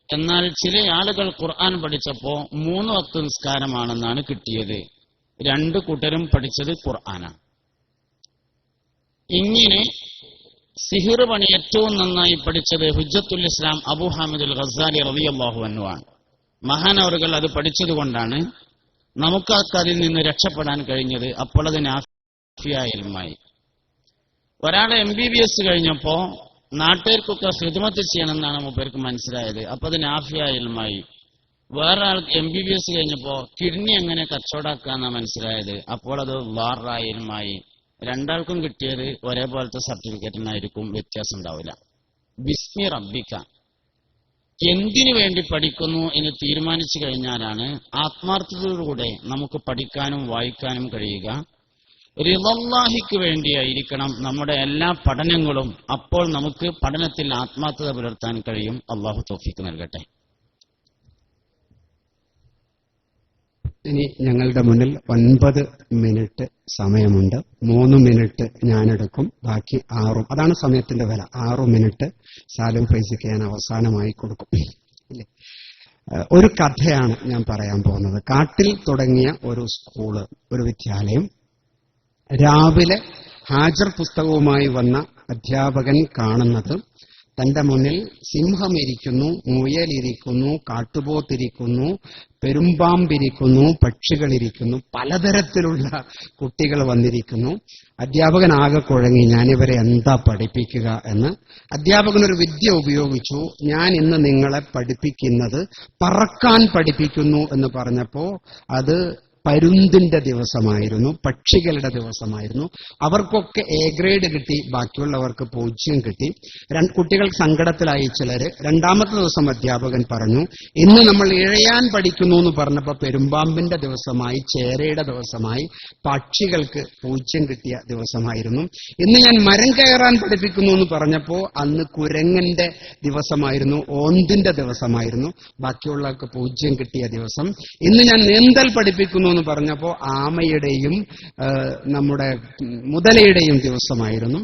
എന്നാൽ ചില ആളുകൾ ഖുർആൻ പഠിച്ചപ്പോ 3 വഖ്ത് നിസ്കാരമാണെന്നാണ് കിട്ടിയത്. 2 കൂട്ടരും പഠിച്ചത് ഖുർആനാണ്. ഇങ്ങനെ സിഹിർ പണി ഏറ്റവും നന്നായി പഠിച്ചത് ഹുജ്ജത്തുൽ ഇസ്ലാം അബൂ ഹാമിദുൽ ഗസാലി റളിയല്ലാഹു അൻഹു ആണ്. മഹാനവറുകൾ അത് പഠിച്ചതുകൊണ്ടാണ് നമുക്കൊക്കെ അതിൽ നിന്ന് രക്ഷപ്പെടാൻ കഴിഞ്ഞത്. അപ്പോൾ അത് നാഫിയായ ഇൽമായി. ഒരാൾ MBBS കഴിഞ്ഞപ്പോ നാട്ടുകാർക്കൊക്കെ ഖിദ്മത്ത് ചെയ്യണമെന്നാണ് മൂപ്പർക്ക് മനസ്സിലായത്. അപ്പൊ അത് നാഫിയായ ഇൽമായി. വേറൊരാൾ MBBS കഴിഞ്ഞപ്പോ കിഡ്നി എങ്ങനെ കച്ചവടാക്കാന്നാ മനസ്സിലായത്. അപ്പോൾ അത് ളാറായ ഇൽമായി. 2 ആൾക്കും കിട്ടിയത് ഒരേപോലത്തെ സർട്ടിഫിക്കറ്റിനായിരിക്കും, വ്യത്യാസം ഉണ്ടാവില്ല. ബിസ്മി റബ്ബിക, എന്തിനു വേണ്ടി പഠിക്കുന്നു എന്ന് തീരുമാനിച്ചു കഴിഞ്ഞാലാണ് ആത്മാർത്ഥതയോടുകൂടെ നമുക്ക് പഠിക്കാനും വായിക്കാനും കഴിയുക. റിളല്ലാഹിക്ക് വേണ്ടിയായിരിക്കണം നമ്മുടെ എല്ലാ പഠനങ്ങളും. അപ്പോൾ നമുക്ക് പഠനത്തിൽ ആത്മാർത്ഥത പുലർത്താൻ കഴിയും. അള്ളാഹു തൗഫീഖ് നൽകട്ടെ. ഇനി ഞങ്ങളുടെ മുന്നിൽ 9 മിനിറ്റ് സമയമുണ്ട്. 3 മിനിറ്റ് ഞാനെടുക്കും, ബാക്കി 6. അതാണ് സമയത്തിന്റെ വില. 6 മിനിറ്റ് സാലിം ഫൈസിക്ക് ഞാൻ അവസാനമായി കൊടുക്കും. ഇല്ലേ? ഒരു കഥയാണ് ഞാൻ പറയാൻ പോകുന്നത്. കാട്ടിൽ തുടങ്ങിയ ഒരു സ്കൂള്, ഒരു വിദ്യാലയം. രാവിലെ ഹാജർ പുസ്തകവുമായി വന്ന അധ്യാപകൻ കാണുന്നത് തന്റെ മുന്നിൽ സിംഹമിരിക്കുന്നു, മുയലിരിക്കുന്നു, കാട്ടുപോത്തിരിക്കുന്നു, പെരുമ്പാമ്പിരിക്കുന്നു, പക്ഷികളിരിക്കുന്നു, പലതരത്തിലുള്ള കുട്ടികൾ വന്നിരിക്കുന്നു. അധ്യാപകൻ ആകെ കുഴങ്ങി, ഞാനിവരെ എന്താ പഠിപ്പിക്കുക എന്ന്. അധ്യാപകൻ ഒരു വിദ്യ ഉപയോഗിച്ചു. ഞാൻ ഇന്ന് നിങ്ങളെ പഠിപ്പിക്കുന്നത് പറക്കാൻ പഠിപ്പിക്കുന്നു എന്ന് പറഞ്ഞപ്പോ അത് പരുന്തിന്റെ ദിവസമായിരുന്നു, പക്ഷികളുടെ ദിവസമായിരുന്നു. അവർക്കൊക്കെ എ ഗ്രേഡ് കിട്ടി, ബാക്കിയുള്ളവർക്ക് 0 കിട്ടി. കുട്ടികൾ സങ്കടത്തിലായി ചിലര്. രണ്ടാമത്തെ ദിവസം അധ്യാപകൻ പറഞ്ഞു, ഇന്ന് നമ്മൾ ഇഴയാൻ പഠിക്കുന്നു എന്ന് പറഞ്ഞപ്പോൾ പെരുമ്പാമ്പിന്റെ ദിവസമായി, ചേരയുടെ ദിവസമായി, പക്ഷികൾക്ക് 0 കിട്ടിയ ദിവസമായിരുന്നു. ഇന്ന് ഞാൻ മരം കയറാൻ പഠിപ്പിക്കുന്നു എന്ന് പറഞ്ഞപ്പോൾ അന്ന് കുരങ്ങന്റെ ദിവസമായിരുന്നു, ഓന്തിന്റെ ദിവസമായിരുന്നു, ബാക്കിയുള്ളവർക്ക് 0 കിട്ടിയ ദിവസം. ഇന്ന് ഞാൻ നീന്തൽ പഠിപ്പിക്കുന്നു എന്ന് പറഞ്ഞപ്പോ ആമയുടെയും നമ്മുടെ മുതലയുടെയും ദിവസമായിരുന്നു.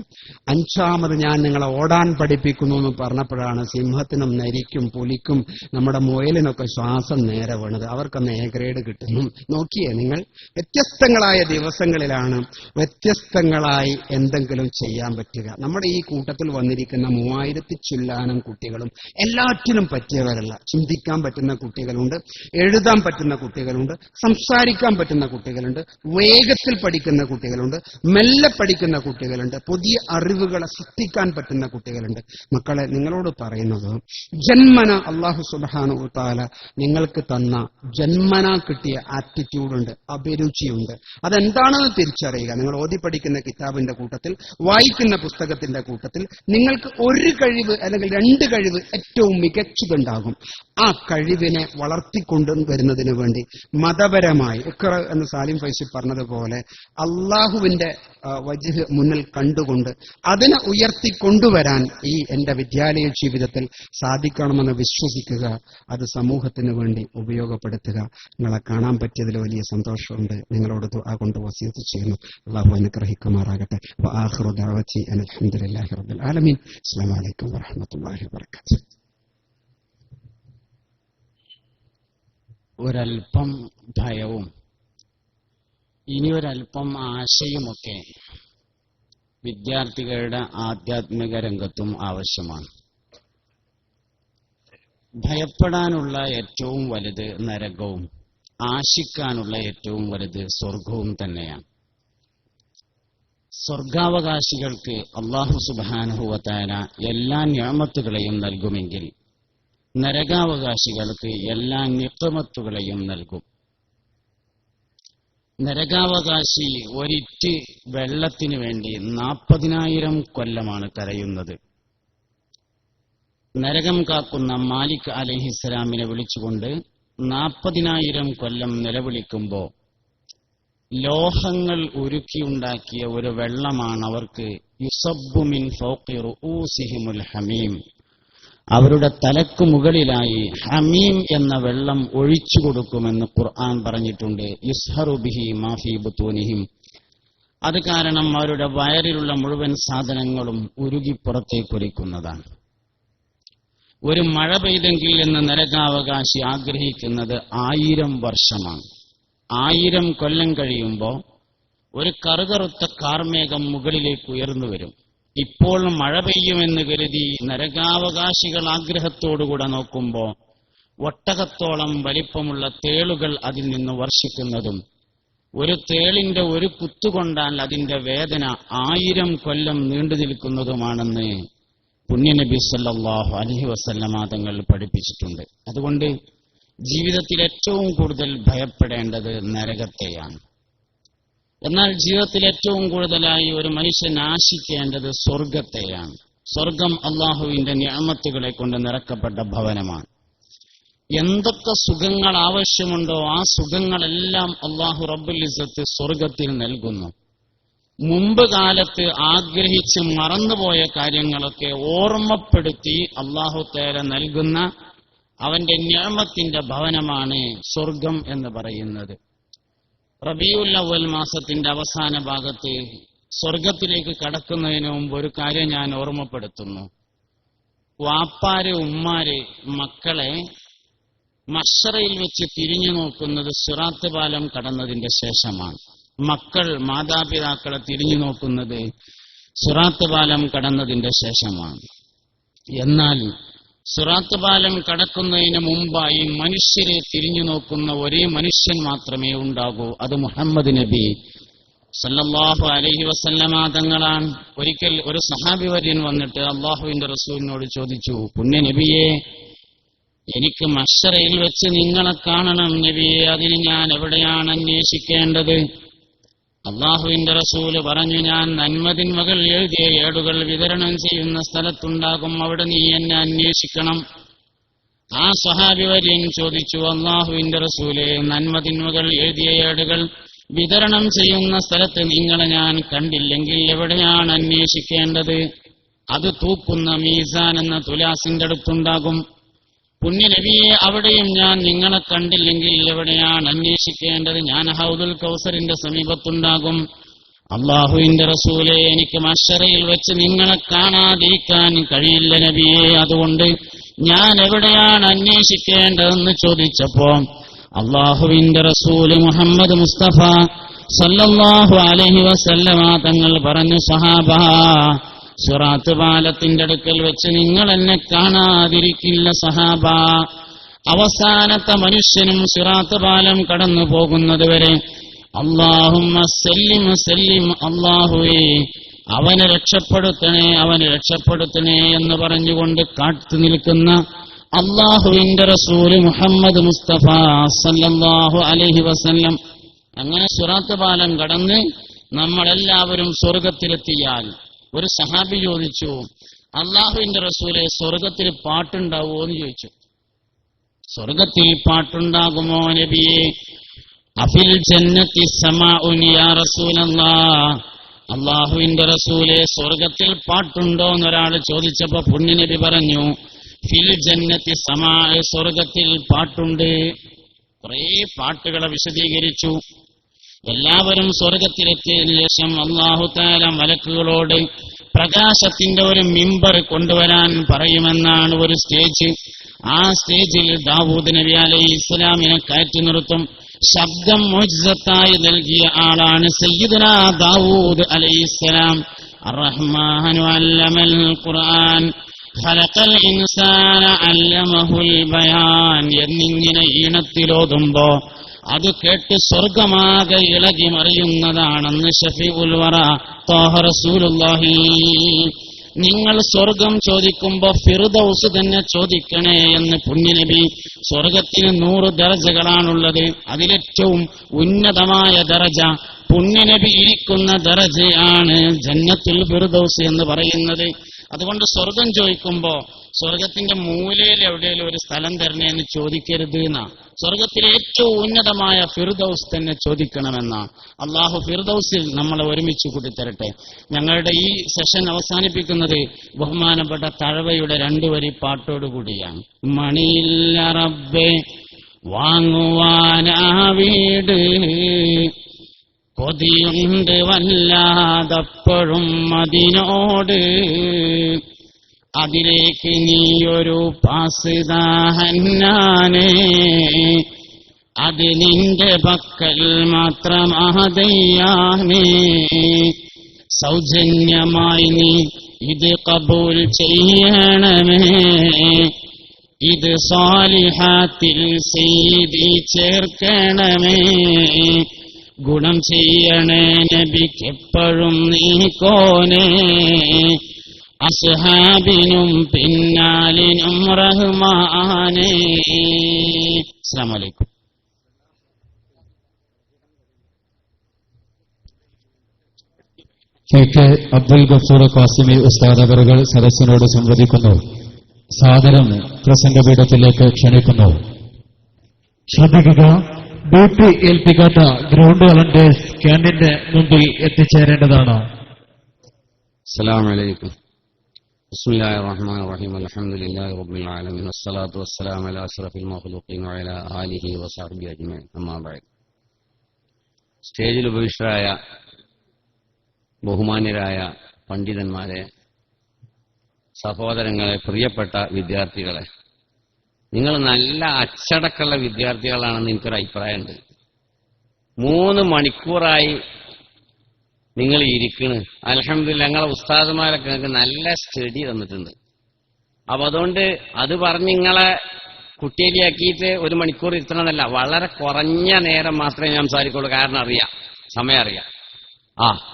5ാമത് ഞാൻ നിങ്ങളെ ഓടാൻ പഠിപ്പിക്കുന്നു എന്ന് പറഞ്ഞപ്പോഴാണ് സിംഹത്തിനും നരിക്കും പുലിക്കും നമ്മുടെ മുയലിനൊക്കെ ശ്വാസം നേരെ വീണത്. അവർക്കൊന്ന് എ ഗ്രേഡ് കിട്ടുന്നു. നോക്കിയേ നിങ്ങൾ, വ്യത്യസ്തങ്ങളായ ദിവസങ്ങളിലാണ് വ്യത്യസ്തങ്ങളായി എന്തെങ്കിലും ചെയ്യാൻ പറ്റുക. നമ്മുടെ ഈ കൂട്ടത്തിൽ വന്നിരിക്കുന്ന 3000 ചില്ലാനം കുട്ടികളും എല്ലാറ്റിനും പറ്റിയവരല്ല. ചിന്തിക്കാൻ പറ്റുന്ന കുട്ടികളുണ്ട്, എഴുതാൻ പറ്റുന്ന കുട്ടികളുണ്ട്, സംസാരിക്കാൻ പറ്റുന്ന കുട്ടികളുണ്ട്, വേഗത്തിൽ പഠിക്കുന്ന കുട്ടികളുണ്ട്, മെല്ലെ പഠിക്കുന്ന കുട്ടികളുണ്ട്, പുതിയ അറിവുകളെ സൃഷ്ടിക്കാൻ പറ്റുന്ന കുട്ടികളുണ്ട്. മക്കളെ, നിങ്ങളോട് പറയുന്നത്, ജന്മന അല്ലാഹു സുബ്ഹാനഹു വ തആല നിങ്ങൾക്ക് തന്ന ജന്മന കിട്ടിയ ആറ്റിറ്റ്യൂഡുണ്ട്, അഭിരുചിയുണ്ട്. അതെന്താണെന്ന് തിരിച്ചറിയുക. നിങ്ങൾ ഓതി പഠിക്കുന്ന കിതാബിന്റെ കൂട്ടത്തിൽ, വായിക്കുന്ന പുസ്തകത്തിന്റെ കൂട്ടത്തിൽ നിങ്ങൾക്ക് ഒരു കഴിവ് അല്ലെങ്കിൽ 2 കഴിവ് ഏറ്റവും മികച്ചതുണ്ടാകും. ആ കഴിവിനെ വളർത്തിക്കൊണ്ടുവരുന്നതിന് വേണ്ടി മതപരമായി എന്ന് സാലിം ഫൈസി പറഞ്ഞതുപോലെ അള്ളാഹുവിന്റെ വജ്ഹ് മുന്നിൽ കണ്ടുകൊണ്ട് അതിനെ ഉയർത്തിക്കൊണ്ടുവരാൻ ഈ എന്റെ വിദ്യാലയ ജീവിതത്തിൽ സാധിക്കണമെന്ന് വിശ്വസിക്കുക. അത് സമൂഹത്തിന് വേണ്ടി ഉപയോഗപ്പെടുത്തുക. നിങ്ങളെ കാണാൻ പറ്റിയതിൽ വലിയ സന്തോഷമുണ്ട്. നിങ്ങളോട് ദുആ കൊണ്ട് വസിയത്ത് ചെയ്യുന്നു. അള്ളാഹു അനുഗ്രഹിക്കുമാറാകട്ടെ. വആഖിറു ദഅവതി അൽഹംദുലില്ലാഹി റബ്ബിൽ ആലമീൻ. അസ്സലാമു അലൈക്കും വറഹ്മത്തുള്ളാഹി വബറകാതുഹു. ഒരൽപ്പം ഭയവും ഇനിയൊരൽപ്പം ആശയുമൊക്കെ വിദ്യാർത്ഥികളുടെ ആധ്യാത്മിക രംഗത്തും ആവശ്യമാണ്. ഭയപ്പെടാനുള്ള ഏറ്റവും വലുത് നരകവും ആശിക്കാനുള്ള ഏറ്റവും വലുത് സ്വർഗവും തന്നെയാണ്. സ്വർഗാവകാശികൾക്ക് അല്ലാഹു സുബ്ഹാനഹു വ തആല എല്ലാ നിഅമത്തുകളെയും നൽകുമെങ്കിൽ നരകാവകാശികൾക്ക് എല്ലാ നിഖമത്തുകളെയും നൽകും. നരകാവകാശി ഒരിറ്റ് വെള്ളത്തിനു വേണ്ടി 40,000 കൊല്ലമാണ് കരയുന്നത്. നരകം കാക്കുന്ന മാലിക് അലൈഹിസ്സലാമിനെ വിളിച്ചുകൊണ്ട് 40,000 കൊല്ലം നിലവിളിക്കുമ്പോൾ ലോഹങ്ങൾ ഉരുക്കിയുണ്ടാക്കിയ ഒരു വെള്ളമാണ് അവർക്ക് യുസബ്ബു മിൻ ഫൗഖി റൂസിഹിമുൽ ഹമീം. അവരുടെ തലക്കു മുകളിലായി ഹമീം എന്ന വെള്ളം ഒഴിച്ചു കൊടുക്കുമെന്ന് ഖുർആൻ പറഞ്ഞിട്ടുണ്ട്. യുസ്ഹറു ബിഹി മാ ഫീ ബുതൂനിഹിം. അത് കാരണം അവരുടെ വയറിലുള്ള മുഴുവൻ സാധനങ്ങളും ഉരുകി പുറത്തേക്കൊലിക്കുന്നതാണ്. ഒരു മഴ പെയ്തെങ്കിൽ എന്ന് നരകാവകാശി ആഗ്രഹിക്കുന്നത് 1000 വർഷമാണ്. 1000 കൊല്ലം കഴിയുമ്പോൾ ഒരു കറുകറുത്ത കാർമേഘം മുകളിലേക്ക് ഉയർന്നു വരും. ഇപ്പോൾ മഴ പെയ്യുമെന്ന് കരുതി നരകാവകാശികൾ ആഗ്രഹത്തോടുകൂടെ നോക്കുമ്പോൾ ഒട്ടകത്തോളം വലിപ്പമുള്ള തേളുകൾ അതിൽ നിന്ന് വർഷിക്കുന്നതും ഒരു തേളിന്റെ ഒരു കുത്തുകൊണ്ടാൽ അതിന്റെ വേദന 1000 കൊല്ലം നീണ്ടു നിൽക്കുന്നതുമാണെന്ന് പുണ്യനബി സല്ലല്ലാഹു അലൈഹി വസല്ലമ തങ്ങൾ പഠിപ്പിച്ചിട്ടുണ്ട്. അതുകൊണ്ട് ജീവിതത്തിൽ ഏറ്റവും കൂടുതൽ ഭയപ്പെടേണ്ടത് നരകത്തെയാണ്. എന്നാൽ ജീവിതത്തിൽ ഏറ്റവും കൂടുതലായി ഒരു മനുഷ്യൻ ആശിക്കേണ്ടത് സ്വർഗത്തെയാണ്. സ്വർഗം അള്ളാഹുവിന്റെ നിഅമത്തുകളെ കൊണ്ട് നിറക്കപ്പെട്ട ഭവനമാണ്. എന്തൊക്കെ സുഖങ്ങൾ ആവശ്യമുണ്ടോ ആ സുഖങ്ങളെല്ലാം അള്ളാഹു റബ്ബുൽ ഇസ്സത്ത് സ്വർഗത്തിൽ നൽകുന്നു. മുമ്പ് കാലത്ത് ആഗ്രഹിച്ച് മറന്നുപോയ കാര്യങ്ങളൊക്കെ ഓർമ്മപ്പെടുത്തി അള്ളാഹു തആല നൽകുന്ന അവന്റെ നിഅമത്തിന്റെ ഭവനമാണ് സ്വർഗം എന്ന് പറയുന്നത്. റബീഉൽ അവ്വൽ മാസത്തിന്റെ അവസാന ഭാഗത്ത് സ്വർഗത്തിലേക്ക് കടക്കുന്നതിന് മുമ്പ് ഒരു കാര്യം ഞാൻ ഓർമ്മപ്പെടുത്തുന്നു. വാപ്പാര് ഉമ്മാര് മക്കളെ മഹ്ശറയിൽ വെച്ച് തിരിഞ്ഞു നോക്കുന്നത് സിറാത്ത് പാലം കടന്നതിന്റെ ശേഷമാണ്. മക്കൾ മാതാപിതാക്കളെ തിരിഞ്ഞു നോക്കുന്നത് സിറാത്ത് പാലം കടന്നതിന്റെ ശേഷമാണ്. എന്നാൽ സിറാത്ത് പാലം കടക്കുന്നതിന് മുമ്പായി മനുഷ്യരെ തിരിഞ്ഞു നോക്കുന്ന ഒരേ മനുഷ്യൻ മാത്രമേ ഉണ്ടാകൂ. അത് മുഹമ്മദ് നബി സല്ലല്ലാഹു അലൈഹി വസല്ലമ തങ്ങളാണ്. ഒരിക്കൽ ഒരു സഹാബി വര്യൻ വന്നിട്ട് അള്ളാഹുവിന്റെ റസൂലിനോട് ചോദിച്ചു, പുണ്യ നബിയെ, എനിക്ക് മഹ്ശറയിൽ വെച്ച് നിങ്ങളെ കാണണം നബിയെ, അതിന് ഞാൻ എവിടെയാണ് അന്വേഷിക്കേണ്ടത്? അള്ളാഹുവിന്റെ റസൂല് പറഞ്ഞു, ഞാൻ നന്മതിന്മകൾ എഴുതിയ ഏടുകൾ വിതരണം ചെയ്യുന്ന സ്ഥലത്തുണ്ടാകും, അവിടെ നീ എന്നെ അന്വേഷിക്കണം. ആ സ്വഹാബി വര്യൻ ചോദിച്ചു, അള്ളാഹുവിന്റെ റസൂലെ, നന്മതിന്മകൾ എഴുതിയ ഏടുകൾ വിതരണം ചെയ്യുന്ന സ്ഥലത്ത് നിങ്ങളെ ഞാൻ കണ്ടില്ലെങ്കിൽ എവിടെയാണ് അന്വേഷിക്കേണ്ടത്? അത് തൂക്കുന്ന മീസാൻ എന്ന തുലാസിന്റെ അടുത്തുണ്ടാകും. പുണ്യനബിയെ, അവിടെയും ഞാൻ നിങ്ങളെ കണ്ടില്ലെങ്കിൽ എവിടെയാണ് അന്വേഷിക്കേണ്ടത്? ഞാൻ ഹൗദുൽ കൗസറിന്റെ സമീപത്തുണ്ടാകും. അള്ളാഹുവിന്റെ റസൂലെ, എനിക്ക് മഹ്ശറയിൽ വെച്ച് നിങ്ങളെ കാണാതിരിക്കാൻ കഴിയില്ല നബിയെ, അതുകൊണ്ട് ഞാൻ എവിടെയാണ് അന്വേഷിക്കേണ്ടതെന്ന് ചോദിച്ചപ്പോ അള്ളാഹുവിന്റെ റസൂല് മുഹമ്മദ് മുസ്തഫ സല്ലല്ലാഹു അലൈഹി വസല്ലമ തങ്ങൾ പറഞ്ഞു, സഹാബ, സിറാത്ത് പാലത്തിന്റെ അടുക്കൽ വെച്ച് നിങ്ങൾ എന്നെ കാണാതിരിക്കില്ല സഹാബ. അവസാനത്തെ മനുഷ്യനും സിറാത്ത് പാലം കടന്നു പോകുന്നത് വരെ അല്ലാഹുമ്മ സല്ലിം സല്ലിം, അല്ലാഹുവേ അവനെ രക്ഷപ്പെടുത്തണേ, അവനെ രക്ഷപ്പെടുത്തണേ എന്ന് പറഞ്ഞുകൊണ്ട് കാത്തു നിൽക്കുന്ന അള്ളാഹുവിന്റെ റസൂല് മുഹമ്മദ് മുസ്തഫ സല്ലല്ലാഹു അലൈഹി വസല്ലം. അങ്ങനെ സിറാത്ത് പാലം കടന്ന് നമ്മളെല്ലാവരും സ്വർഗത്തിലെത്തിയാൽ ഒരു സഹാബി ചോദിച്ചു, അള്ളാഹുവിന്റെ റസൂലെ, സ്വർഗത്തിൽ പാട്ടുണ്ടാവുമോ എന്ന് ചോദിച്ചു. സ്വർഗത്തിൽ പാട്ടുണ്ടാകുമോ നബിയെ? അഫിൽ ജന്നത്തി സമാഉൻ യാ റസൂലല്ലാഹ്, അള്ളാഹുവിന്റെ റസൂലെ, സ്വർഗത്തിൽ പാട്ടുണ്ടോ എന്നൊരാൾ ചോദിച്ചപ്പോ പുണ്യനബി പറഞ്ഞു, ഫിൽ ജന്നത്തി സമാ, സ്വർഗത്തിൽ പാട്ടുണ്ട്. കുറേ പാട്ടുകളെ വിശദീകരിച്ചു. എല്ലാവരും സ്വർഗത്തിലെത്തിയതിനു ശേഷം അല്ലാഹു തആല മലക്കുകളോട് പ്രകാശത്തിന്റെ ഒരു മിമ്പർ കൊണ്ടുവരാൻ പറയുമെന്നാണ് ഒരു സ്റ്റേജ്. ആ സ്റ്റേജിൽ ദാവൂദ് നബി അലൈഹി ഇസ്ലാമിനെ കയറ്റി നിർത്തും. ശബ്ദം മുഅ്ജിസത്തായി നൽകിയ ആളാണ് സയ്യിദുനാ ദാവൂദ് അലൈഹിസ്സലാം. അർറഹ്മാനു അല്ലമൽ ഖുർആൻ ഖലഖൽ ഇൻസാന അല്ലമഹുൽ ബയാൻ എന്നിങ്ങനെ ഈണത്തിലോതുമ്പോ അത് കേട്ട് സ്വർഗമാകെ ഇളകി മറിയുന്നതാണെന്ന് ഷഫീഉൽ വറ ത്വാഹ റസൂലുള്ളാഹി. നിങ്ങൾ സ്വർഗം ചോദിക്കുമ്പോ ഫിർദൗസ് തന്നെ ചോദിക്കണേ എന്ന് പുണ്യനബി. സ്വർഗത്തിന് 100 ദറജകളാണുള്ളത്. അതിലേറ്റവും ഉന്നതമായ ദറജ പുണ്യനബി ഇരിക്കുന്ന ദറജയാണ് ജന്നത്തുൽ ഫിർദൗസ് എന്ന് പറയുന്നത്. അതുകൊണ്ട് സ്വർഗം ചോദിക്കുമ്പോ സ്വർഗത്തിന്റെ മൂലയിൽ എവിടെയെങ്കിലും ഒരു സ്ഥലം തരണേ എന്ന് ചോദിക്കരുത് എന്നാ. സ്വർഗത്തിലെ ഏറ്റവും ഉന്നതമായ ഫിർദൗസ് തന്നെ ചോദിക്കണമെന്നാ. അള്ളാഹു ഫിർദൗസിൽ നമ്മളെ ഒരുമിച്ച് കൂട്ടിത്തരട്ടെ. ഞങ്ങളുടെ ഈ സെഷൻ അവസാനിപ്പിക്കുന്നത് ബഹുമാനപ്പെട്ട തഴവയുടെ 2 വരി പാട്ടോടുകൂടിയാണ്. മണിയില്ല റബ്ബേ വാങ്ങുവാനാ വീട്, കൊതിയുണ്ട് വല്ലാതപ്പോഴും അതിനോട്, അതിലേക്ക് നീയൊരു പാസ് ദാഹന്നാനേ, അത് നിന്റെ പക്കൽ മാത്രമാതയ്യാനേ, സൗജന്യമായി നീ ഇത് കബൂൽ ചെയ്യണമേ, ഇത് സാലിഹാത്തിൽ സയ്യിദി ചേർക്കണമേ, ഗുണം ചെയ്യണേ നബിക്കെപ്പോഴും നീ കോനേ, അസ്ഹാബിനും പിന്നാലിനും റഹ്മാനേ. അസ്സലാമു അലൈക്കും. KK അബ്ദുൽ ഗഫൂർ ഖാസിമി ഉസ്താദ് അവറുകൾ സദസ്സിനോട് സംവദിക്കുന്നു. സാദരം പ്രസംഗപീഠത്തിലേക്ക് ക്ഷണിക്കുന്നു. ശ്രദ്ധിക്കുക, ഡ്യൂട്ടി ഏൽപ്പിക്കാത്ത ഗ്രൗണ്ട് വളണ്ടിയേഴ്സ് ക്യാൻറ്റീന്റെ മുമ്പിൽ എത്തിച്ചേരേണ്ടതാണ്. السلام عليكم. بسم الله الرحمن الرحيم. الحمد لله رب العالمين والصلاة والسلام على أشرف المخلوقين وعلى آله وصحبه أجمعين. أما بعد. സ്റ്റേജിൽ ഉപവിഷ്ടരായ ബഹുമാന്യരായ പണ്ഡിതന്മാരെ, സഹോദരങ്ങളെ, പ്രിയപ്പെട്ട വിദ്യാർത്ഥികളെ, നിങ്ങൾ നല്ല അച്ചടക്കമുള്ള വിദ്യാർത്ഥികളാണെന്ന് എനിക്കൊരു അഭിപ്രായമുണ്ട്. 3 മണിക്കൂറായി നിങ്ങൾ ഇരിക്കണ്. അൽഹംദുലില്ലാ, ഞങ്ങളെ ഉസ്താദുമാരൊക്കെ നിങ്ങൾക്ക് നല്ല സ്റ്റഡി തന്നിട്ടുണ്ട്. അപ്പൊ അതുകൊണ്ട് അത് പറഞ്ഞ് നിങ്ങളെ കുട്ടിയിലാക്കിയിട്ട് 1 മണിക്കൂർ ഇരുത്തണമെന്നല്ല, വളരെ കുറഞ്ഞ നേരം മാത്രമേ ഞാൻ സംസാരിക്കുള്ളൂ. കാരണം അറിയാം, സമയം അറിയാം.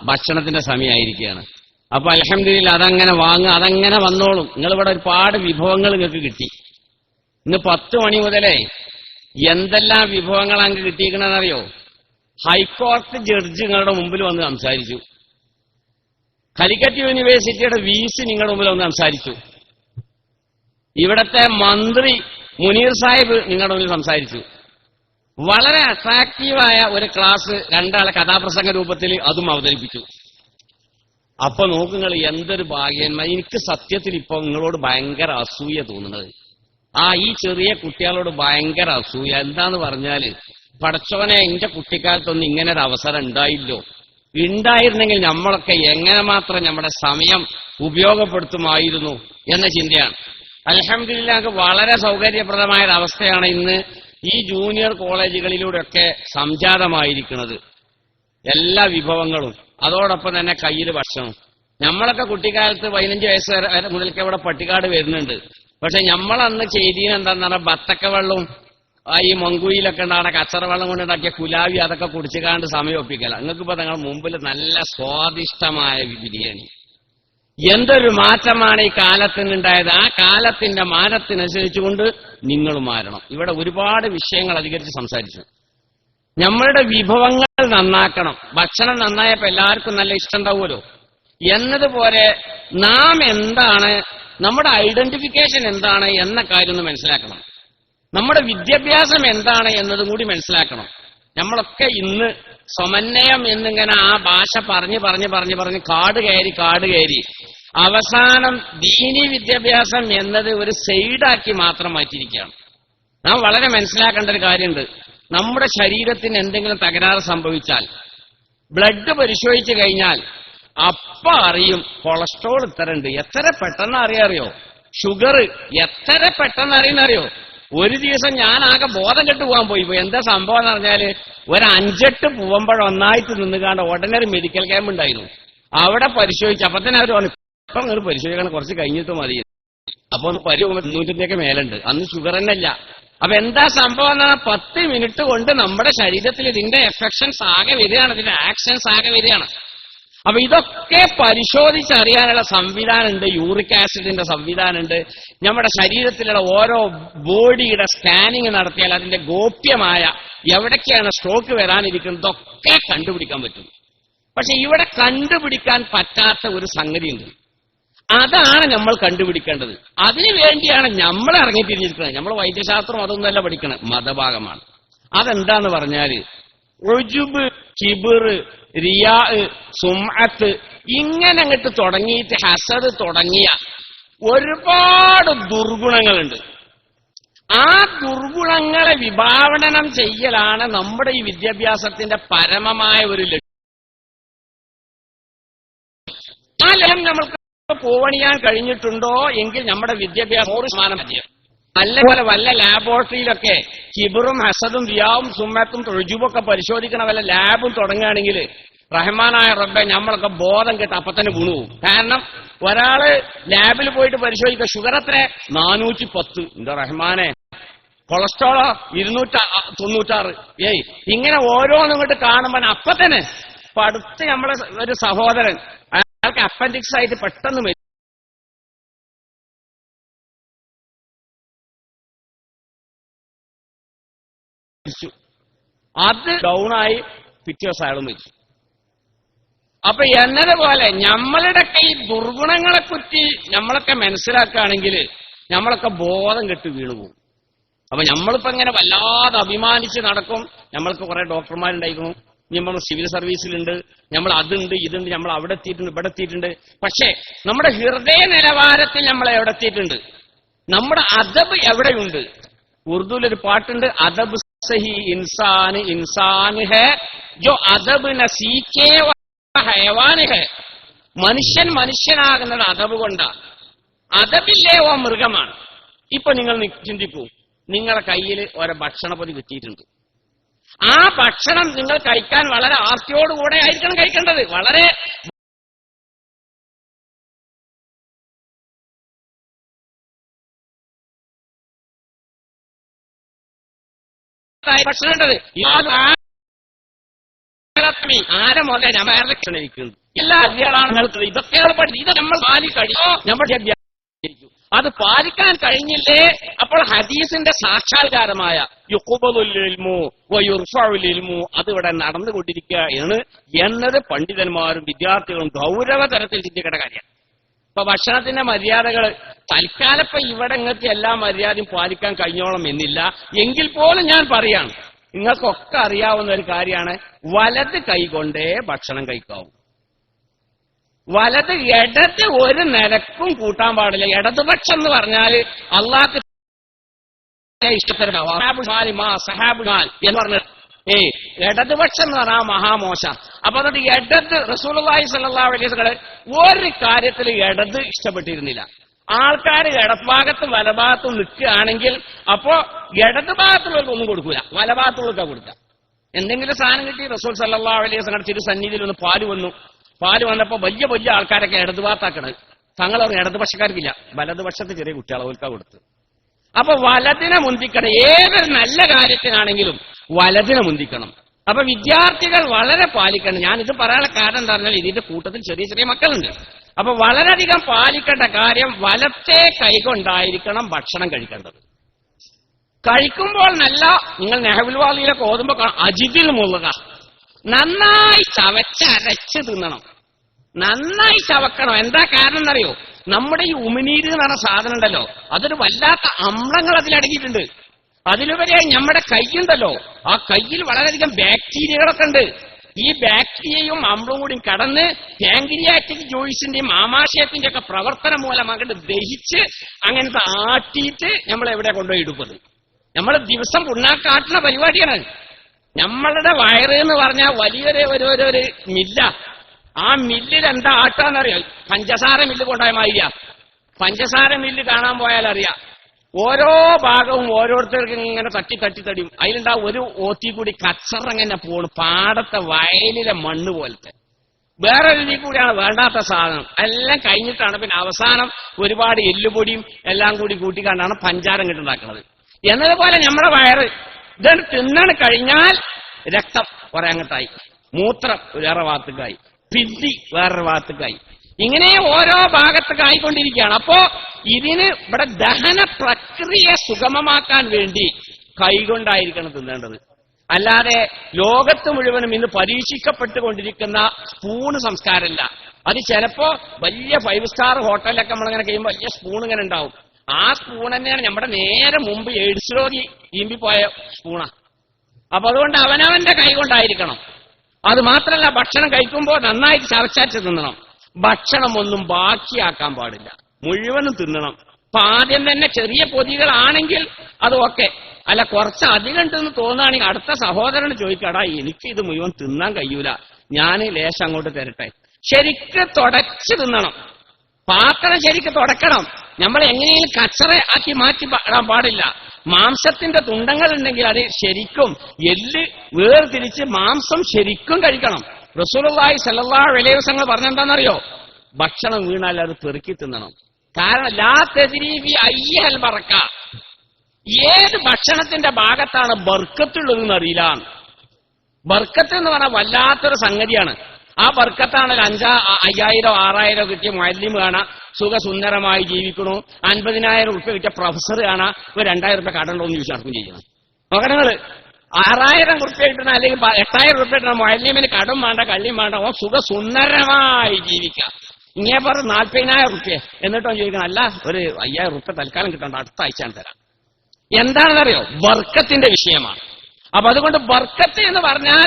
ഭക്ഷണത്തിന്റെ സമയമായിരിക്കുകയാണ്. അപ്പൊ അൽഹംദുലില്ലാ, അതങ്ങനെ വാങ്ങുക, അതങ്ങനെ വന്നോളും. നിങ്ങളിവിടെ ഒരുപാട് വിഭവങ്ങൾ നിങ്ങൾക്ക് കിട്ടി. ഇന്ന് 10 മണി മുതലേ എന്തെല്ലാം വിഭവങ്ങൾ അങ്ങ് കിട്ടിയിരിക്കണമെന്നറിയോ? ഹൈക്കോടതി ജഡ്ജി നിങ്ങളുടെ മുമ്പിൽ വന്ന് സംസാരിച്ചു. കാലിക്കറ്റ് യൂണിവേഴ്സിറ്റിയുടെ വീസി നിങ്ങളുടെ മുമ്പിൽ വന്ന് സംസാരിച്ചു. ഇവിടത്തെ മന്ത്രി മുനീർ സാഹിബ് നിങ്ങളുടെ മുമ്പിൽ സംസാരിച്ചു. വളരെ അട്രാക്റ്റീവായ ഒരു ക്ലാസ് 2 ആളെ കഥാപ്രസംഗ രൂപത്തിൽ അതും അവതരിപ്പിച്ചു. അപ്പൊ നോക്കുങ്ങൾ, എന്തൊരു ഭാഗ്യന്മാർ. എനിക്ക് സത്യത്തിൽ ഇപ്പൊ നിങ്ങളോട് ഭയങ്കര അസൂയ തോന്നുന്നത്. ഈ ചെറിയ കുട്ടികളോട് ഭയങ്കര അസൂയ. എന്താന്ന് പറഞ്ഞാല്, പടച്ചോനെ, എന്റെ കുട്ടിക്കാലത്തൊന്നും ഇങ്ങനെ ഒരു അവസരം ഉണ്ടായില്ലോ. ഉണ്ടായിരുന്നെങ്കിൽ നമ്മളൊക്കെ എങ്ങനെ മാത്രം നമ്മുടെ സമയം ഉപയോഗപ്പെടുത്തുമായിരുന്നു എന്ന ചിന്തയാണ്. അൽഹംദുലില്ലാ, വളരെ സൗകര്യപ്രദമായ ഒരു അവസ്ഥയാണ് ഇന്ന് ഈ ജൂനിയർ കോളേജുകളിലൂടെയൊക്കെ സംജാതമായിരിക്കുന്നത്. എല്ലാ വിഭവങ്ങളും, അതോടൊപ്പം തന്നെ കയ്യിൽ ഭക്ഷണം. നമ്മളൊക്കെ കുട്ടിക്കാലത്ത് 15 വയസ്സ് വരെ മുതൽക്ക് ഇവിടെ പട്ടിക്കാട് വരുന്നുണ്ട്. പക്ഷെ നമ്മളന്ന് ചെയ്തീന് എന്താന്ന് പറഞ്ഞാൽ, ബത്തക്ക വെള്ളവും ഈ മങ്കുയിലൊക്കെ ഉണ്ടാകുന്ന കച്ചറ വെള്ളം കൊണ്ടുണ്ടാക്കിയ കുലാവി അതൊക്കെ കുടിച്ചുകാണ്ട് സമയം ഒപ്പിക്കല. നിങ്ങൾക്കിപ്പോ നിങ്ങളുടെ മുമ്പിൽ നല്ല സ്വാദിഷ്ടമായ ബിരിയാണി. എന്തൊരു മാറ്റമാണ് ഈ കാലത്തിനുണ്ടായത്. ആ കാലത്തിന്റെ മാറ്റത്തിനനുസരിച്ചുകൊണ്ട് നിങ്ങൾ മാറണം. ഇവിടെ ഒരുപാട് വിഷയങ്ങൾ അധികരിച്ച് സംസാരിച്ചു. നമ്മളുടെ വിഭവങ്ങൾ നന്നാക്കണം. ഭക്ഷണം നന്നായപ്പോ എല്ലാവർക്കും നല്ല ഇഷ്ടം ഉണ്ടാവുമല്ലോ. എന്നതുപോലെ നാം എന്താണ്, നമ്മുടെ ഐഡന്റിഫിക്കേഷൻ എന്താണ് എന്ന കാര്യം ഒന്ന് മനസ്സിലാക്കണം. നമ്മുടെ വിദ്യാഭ്യാസം എന്താണ് എന്നതും കൂടി മനസ്സിലാക്കണം. നമ്മളൊക്കെ ഇന്ന് സമന്വയം എന്നിങ്ങനെ ആ ഭാഷ പറഞ്ഞ് കാട് കയറി അവസാനം ദീനി വിദ്യാഭ്യാസം എന്നത് ഒരു സൈഡാക്കി മാത്രം മാറ്റിയിരിക്കുകയാണ്. നാം വളരെ മനസ്സിലാക്കേണ്ട ഒരു കാര്യമുണ്ട്. നമ്മുടെ ശരീരത്തിന് എന്തെങ്കിലും തകരാറ് സംഭവിച്ചാൽ, ബ്ലഡ് പരിശോധിച്ചു കഴിഞ്ഞാൽ അപ്പ അറിയും കൊളസ്ട്രോൾ ഇത്ര ഉണ്ട്. എത്ര പെട്ടെന്ന് അറിയോ? ഷുഗർ എത്ര പെട്ടെന്ന് അറിയുന്നറിയോ? ഒരു ദിവസം ഞാൻ ആകെ ബോധം കെട്ട് പോകാൻ പോയി. എന്താ സംഭവം എന്ന് പറഞ്ഞാല്, ഒരു 5-8 പൂവമ്പഴം ഒന്നായിട്ട് നിന്നുകാണ്ട് ഉടനെ ഒരു മെഡിക്കൽ ക്യാമ്പ് ഉണ്ടായിരുന്നു. അവിടെ പരിശോധിച്ചു. അപ്പൊ തന്നെ അവർ പറഞ്ഞു, ഇപ്പൊ നിങ്ങൾ പരിശോധിക്കണം, കുറച്ച് കഴിഞ്ഞിട്ട് മതി. അപ്പൊ 300 മേലുണ്ട്. അന്ന് ഷുഗർ തന്നെ ഇല്ല. അപ്പൊ എന്താ സംഭവം എന്ന് പറഞ്ഞാൽ, 10 മിനിറ്റ് കൊണ്ട് നമ്മുടെ ശരീരത്തിൽ ഇതിന്റെ എഫക്ഷൻസ് ആകെ വരികയാണ്, ഇതിന്റെ ആക്ഷൻസ് ആകെ വരികയാണ്. അപ്പൊ ഇതൊക്കെ പരിശോധിച്ചറിയാനുള്ള സംവിധാനമുണ്ട്. യൂറിക് ആസിഡിന്റെ സംവിധാനമുണ്ട്. നമ്മുടെ ശരീരത്തിലുള്ള ഓരോ ബോഡിയുടെ സ്കാനിങ് നടത്തിയാൽ അതിന്റെ ഗോപ്യമായ എവിടേക്കാണ് സ്ട്രോക്ക് വരാനിരിക്കുന്നതൊക്കെ കണ്ടുപിടിക്കാൻ പറ്റും. പക്ഷെ ഇവിടെ കണ്ടുപിടിക്കാൻ പറ്റാത്ത ഒരു സംഗതിയുണ്ട്. അതാണ് നമ്മൾ കണ്ടുപിടിക്കേണ്ടത്. അതിനു വേണ്ടിയാണ് നമ്മൾ ഇറങ്ങിത്തിരിഞ്ഞിരിക്കുന്നത്. നമ്മൾ വൈദ്യശാസ്ത്രം അതൊന്നുമല്ല പഠിക്കണം, മതഭാഗമാണ്. അതെന്താന്ന് പറഞ്ഞാല്, ഉജുബ്, കിബിർ, റിയാ, സുംഅത്ത്, ഇങ്ങനെ അങ്ങോട്ട് തുടങ്ങിയിട്ട് ഹസദ് തുടങ്ങിയ ഒരുപാട് ദുർഗുണങ്ങളുണ്ട്. ആ ദുർഗുണങ്ങളെ വിഭാവനം ചെയ്യലാണ് നമ്മുടെ ഈ വിദ്യാഭ്യാസത്തിന്റെ പരമമായ ഒരു ലക്ഷ്യം. ആ ലക്ഷ്യം നമ്മൾക്ക് പൂവണിയാൻ കഴിഞ്ഞിട്ടുണ്ടോ എങ്കിൽ നമ്മുടെ വിദ്യാഭ്യാസം 100% മതിയോ. നല്ലപോലെ വല്ല ലാബോറട്ടറിയിലൊക്കെ കിബറും ഹസദും റിയാവും സുമ്മത്തും റുജുബൊക്കെ പരിശോധിക്കണ വല്ല ലാബും തുടങ്ങുകയാണെങ്കിൽ റഹ്മാനായ റബ്ബെ നമ്മളൊക്കെ ബോധം കെട്ട് അപ്പൊ തന്നെ വീണുപോകും. കാരണം ഒരാള് ലാബിൽ പോയിട്ട് പരിശോധിക്കുക, ഷുഗർ എത്ര 410, എന്താ റഹ്മാനെ, കൊളസ്ട്രോളോ 296. ഇങ്ങനെ ഓരോന്നും ഇങ്ങോട്ട് കാണുമ്പോൾ അപ്പൊ തന്നെ ഇപ്പൊ അടുത്ത് നമ്മളെ ഒരു സഹോദരൻ, അയാൾക്ക് അപ്പൻഡിക്സ് ആയിട്ട് പെട്ടെന്ന് മരിച്ചു. അത് ഡൗണായി പിറ്റേ ദിവസം അയാൾ മരിച്ചു. അപ്പൊ എന്നതുപോലെ നമ്മളുടെ ഈ ദുർഗുണങ്ങളെ പറ്റി നമ്മളൊക്കെ മനസ്സിലാക്കുകയാണെങ്കിൽ നമ്മളൊക്കെ ബോധം കെട്ട് വീണുപോകും. അപ്പൊ നമ്മളിപ്പോ ഇങ്ങനെ വല്ലാതെ അഭിമാനിച്ച് നടക്കും. നമ്മൾക്ക് കുറെ ഡോക്ടർമാരുണ്ടായിരിക്കും, നമ്മൾ സിവിൽ സർവീസിലുണ്ട്, നമ്മൾ അതുണ്ട് ഇതുണ്ട്, നമ്മൾ അവിടെ എത്തിയിട്ടുണ്ട് ഇവിടെ എത്തിയിട്ടുണ്ട്. പക്ഷേ നമ്മുടെ ഹൃദയ നിലവാരത്തിൽ നമ്മൾ എവിടെ എത്തിയിട്ടുണ്ട്? നമ്മുടെ അദബ് എവിടെയുണ്ട്? ഉറുദുവിലൊരു പാട്ടുണ്ട്, അദബ് സഹി ഇൻസാന് ഇൻസാന് ഹെ ജോ അദബ് ന സീക്കേ ഹയവാന് ഹെ. മനുഷ്യൻ മനുഷ്യനാകുന്നത് അദബ് കൊണ്ടാണ്. അദബില്ലേ ഓ മൃഗമാണ്. ഇപ്പൊ നിങ്ങൾ ചിന്തിക്കൂ, നിങ്ങളുടെ കയ്യിൽ ഓരോ ഭക്ഷണപ്പൊതി കിട്ടിയിട്ടുണ്ട്. ആ ഭക്ഷണം നിങ്ങൾ കഴിക്കാൻ വളരെ ആർത്തിയോടുകൂടെ ആയിരിക്കണം കഴിക്കേണ്ടത്. വളരെ ഭക്ഷണം ഉണ്ടത്. ആരെ മുതലേ ഞാൻ ഇരിക്കുന്നത് എല്ലാ അധ്യാപനങ്ങൾക്ക് ഇതൊക്കെ ഇത് നമ്മൾ പാലി കഴിഞ്ഞോ നമ്മുടെ അത് പാലിക്കാൻ കഴിഞ്ഞില്ലേ അപ്പോൾ ഹദീസിന്റെ സാക്ഷാത്കാരമായ യുഖ്ബലുൽ ഇൽമു വയുർഫഉൽ ഇൽമു അതിവിടെ നടന്നുകൊണ്ടിരിക്കുകയാണ് എന്നത് പണ്ഡിതന്മാരും വിദ്യാർത്ഥികളും ഗൗരവതരത്തിൽ ചിന്തിക്കേണ്ട കാര്യമാണ്. ഇപ്പൊ ഭക്ഷണത്തിന്റെ മര്യാദകൾ തൽക്കാലം ഇവിടെ നിങ്ങൾക്ക് എല്ലാ മര്യാദയും പാലിക്കാൻ കഴിഞ്ഞോളം എന്നില്ല. എങ്കിൽ പോലും ഞാൻ പറയാണ്, നിങ്ങൾക്കൊക്കെ അറിയാവുന്ന ഒരു കാര്യമാണ്, വലത് കൈകൊണ്ടേ ഭക്ഷണം കഴിക്കാവൂ. വലത് ഇടത് ഒരു നിലക്കും കൂട്ടാൻ പാടില്ല. ഇടതുപക്ഷം എന്ന് പറഞ്ഞാൽ അള്ളാഹ് ഇഷ്ടപ്പെടുന്ന എന്ന് പറഞ്ഞ ഇടതുപക്ഷം എന്ന് പറഞ്ഞാൽ മഹാമോശ. അപ്പൊ അതുകൊണ്ട് ഇടത് റസൂലുള്ളാഹി സ്വല്ലല്ലാഹു അലൈഹി വസല്ലം ഒരു കാര്യത്തിൽ ഇടത് ഇഷ്ടപ്പെട്ടിരുന്നില്ല. ആൾക്കാർ ഇടഭാഗത്തും വലഭാഗത്തും നിൽക്കുകയാണെങ്കിൽ അപ്പോ ഇടതുഭാഗത്തുള്ളവർക്ക് ഒന്നും കൊടുക്കൂല, വലഭാഗത്തുള്ളവർക്കാ കൊടുക്കുക. എന്തെങ്കിലും സാധനം കിട്ടി റസൂൽ സല്ലല്ലാഹു അലൈഹി വസല്ലം തിരുസന്നിധിയിൽ ഒന്ന് പാല് വന്നപ്പോ വലിയ വലിയ ആൾക്കാരൊക്കെ ഇടതുഭാഗത്താക്കണത്. തങ്ങളവർ ഇടതുപക്ഷക്കാർക്കില്ല, വലതുപക്ഷത്ത് ചെറിയ കുട്ടികളെ ഓൽക്കാ കൊടുത്ത്. അപ്പൊ വലതിനെ മുന്തിക്കണം. ഏതൊരു നല്ല കാര്യത്തിനാണെങ്കിലും വലതിനെ മുന്തിക്കണം. അപ്പൊ വിദ്യാർത്ഥികൾ വളരെ പാലിക്കണം. ഞാനിത് പറയാനുള്ള കാരണം എന്താ പറഞ്ഞാൽ ഇതിന്റെ കൂട്ടത്തിൽ ചെറിയ ചെറിയ മക്കളുണ്ട്. അപ്പൊ വളരെയധികം പാലിക്കേണ്ട കാര്യം വലത്തെ കൈകൊണ്ടായിരിക്കണം ഭക്ഷണം കഴിക്കേണ്ടത്. കഴിക്കുമ്പോൾ നല്ല നിങ്ങൾ നെഹ്വുൽ വാളിയിലൊക്കെ ഓതുമ്പോ അജിതിൽ മുള്ളുക, നന്നായി ചവച്ചരച്ച് തിന്നണം, നന്നായി ചവക്കണം. എന്താ കാരണം എന്നറിയോ? നമ്മുടെ ഈ ഉമിനീര് എന്ന് പറഞ്ഞ സാധനം ഉണ്ടല്ലോ, അതൊരു വല്ലാത്ത അമ്ലങ്ങൾ അതിലടങ്ങിയിട്ടുണ്ട്. അതിലുപരിയായി നമ്മുടെ കൈയുണ്ടല്ലോ, ആ കയ്യിൽ വളരെയധികം ബാക്ടീരിയകളൊക്കെ ഉണ്ട്. ഈ ബാക്ടീരിയയും അമ്ലവും കൂടി കടന്ന് പാൻക്രിയാറ്റിക് ജോയിസിന്റെയും ആമാശയത്തിന്റെ ഒക്കെ പ്രവർത്തനം മൂലം അങ്ങോട്ട് ദഹിച്ച് അങ്ങനത്തെ ആട്ടിയിട്ട് നമ്മൾ എവിടെ കൊണ്ടുപോയി ഇടുന്നത്? നമ്മൾ ദിവസം പുണ്ണാക്കാട്ടുന്ന പരിപാടിയാണ്. നമ്മളുടെ വയറ് എന്ന് പറഞ്ഞാൽ വലിയൊരു ഒരു മില്ല. ആ മില്ലിൽ എന്താ ആട്ടാന്നറിയാം? പഞ്ചസാര മില്ല് കൊണ്ടുപോയ മാതിരിയാ. പഞ്ചസാര മില്ല് കാണാൻ പോയാൽ അറിയാം, ഓരോ ഭാഗവും ഓരോരുത്തർക്കും ഇങ്ങനെ തട്ടിയും അതിലുണ്ടാ ഒരു ഓത്തി കൂടി കച്ചറങ്ങനെ പോണു, പാടത്തെ വയലിലെ മണ്ണ് പോലത്തെ. വേറെ രീതിയിൽ കൂടിയാണ് വേണ്ടാത്ത സാധനം. എല്ലാം കഴിഞ്ഞിട്ടാണ് പിന്നെ അവസാനം ഒരുപാട് എല്ലുപൊടിയും എല്ലാം കൂടി കൂട്ടിക്കാണ്ടാണ് പഞ്ചാരം കിട്ടുണ്ടാക്കുന്നത്. എന്നതുപോലെ നമ്മുടെ വയറ് ഇതാണ് തിന്നാണ് കഴിഞ്ഞാൽ രക്തം കുറെ അങ്ങോട്ടായി, മൂത്രം വേറെ ഭാഗത്തേക്കായി, പിന്തി വേറൊരു ഭാഗത്തേക്കായി, ഇങ്ങനെ ഓരോ ഭാഗത്തേക്കായിക്കൊണ്ടിരിക്കുകയാണ്. അപ്പോ ഇതിന് ഇവിടെ ദഹന പ്രക്രിയ സുഗമമാക്കാൻ വേണ്ടി കൈകൊണ്ടായിരിക്കണം തിന്നേണ്ടത്. അല്ലാതെ ലോകത്ത് മുഴുവനും ഇന്ന് പരീക്ഷിക്കപ്പെട്ടുകൊണ്ടിരിക്കുന്ന സ്പൂണ് സംസ്കാരമല്ല. അത് ചിലപ്പോ വലിയ 5 സ്റ്റാർ ഹോട്ടലിലൊക്കെ നമ്മളിങ്ങനെ കഴിയുമ്പോൾ വലിയ സ്പൂൺ ഇങ്ങനെ ഉണ്ടാവും. ആ സ്പൂൺ തന്നെയാണ് നമ്മുടെ നേരെ മുമ്പ് എയ്ഡ്സ് രോഗി ഈമ്പിപ്പോയ സ്പൂണാ. അപ്പൊ അതുകൊണ്ട് അവനവന്റെ കൈ കൊണ്ടായിരിക്കണം. അത് മാത്രമല്ല, ഭക്ഷണം കഴിക്കുമ്പോൾ നന്നായിട്ട് ചവച്ചാച്ച് തിന്നണം. ഭക്ഷണം ഒന്നും ബാക്കിയാക്കാൻ പാടില്ല, മുഴുവനും തിന്നണം. അപ്പൊ ആദ്യം തന്നെ ചെറിയ പൊതികളാണെങ്കിൽ അത് ഓക്കെ, അല്ല കുറച്ച് അധികം ഉണ്ടെന്ന് തോന്നുകയാണെങ്കിൽ അടുത്ത സഹോദരന് ചോദിക്കടാ, എനിക്ക് ഇത് മുഴുവൻ തിന്നാൻ കഴിയൂല, ഞാൻ ലേശം അങ്ങോട്ട് തരട്ടെ. ശരിക്ക് തുടച്ച് തിന്നണം. പാത്രം ശരിക്ക് തുടക്കണം. നമ്മൾ എങ്ങനെയും കച്ചറ ആക്കി മാറ്റി ഇടാൻ പാടില്ല. മാംസത്തിന്റെ തുണ്ടങ്ങൾ ഉണ്ടെങ്കിൽ അത് ശരിക്കും എല്ല് വേർതിരിച്ച് മാംസം ശരിക്കും കഴിക്കണം. റസൂലുള്ളാഹി സ്വല്ലല്ലാഹു അലൈഹി വസല്ലം പറഞ്ഞെന്താണെന്നറിയോ? ഭക്ഷണം വീണാൽ അത് പെറുക്കി തിന്നണം. കാരണം ലാ തദ്രീ ഫീ അയ്യൽ ബറക്ക, ഏത് ഭക്ഷണത്തിന്റെ ഭാഗത്താണ് ബർക്കത്തുള്ളതെന്ന് അറിയില്ല. ബർക്കത്ത് എന്ന് പറഞ്ഞാൽ വല്ലാത്തൊരു സംഗതിയാണ്. ആ ബർക്കത്താണ് 5000 6000 കിട്ടിയ മുഅല്ലിം കാണാം, സുഖസുന്ദരമായി ജീവിക്കണു. 50,000 ഉറുപ്പ്യ കിട്ടിയ പ്രൊഫസർ കാണാം, ഒരു 2000 ഉറുപ്പ്യ കടണ്ടോന്ന് ചോദിച്ചാൽ നടക്കും ചെയ്യണം. നോക്കണങ്ങള് 6000 റുപ്യ കിട്ടുന്ന അല്ലെങ്കിൽ 8000 റുപ്യ കിട്ടുന്ന മുഅല്ലിമിന് കടും വേണ്ട കള്ളിയും വേണ്ട, ഓൻ സുഖസുന്ദരമായി ജീവിക്കാം. ഇങ്ങനെ പറഞ്ഞ് 40,000 റുപ്യ എന്നിട്ടോ ചോദിക്കണം, അല്ല ഒരു 5000 റുപ്യ തൽക്കാലം കിട്ടണ്ട, അടുത്ത ആഴ്ച തരാം. എന്താണെന്നറിയോ? ബർക്കത്തിന്റെ വിഷയമാണ്. അപ്പൊ അതുകൊണ്ട് ബർക്കത്ത് എന്ന് പറഞ്ഞാൽ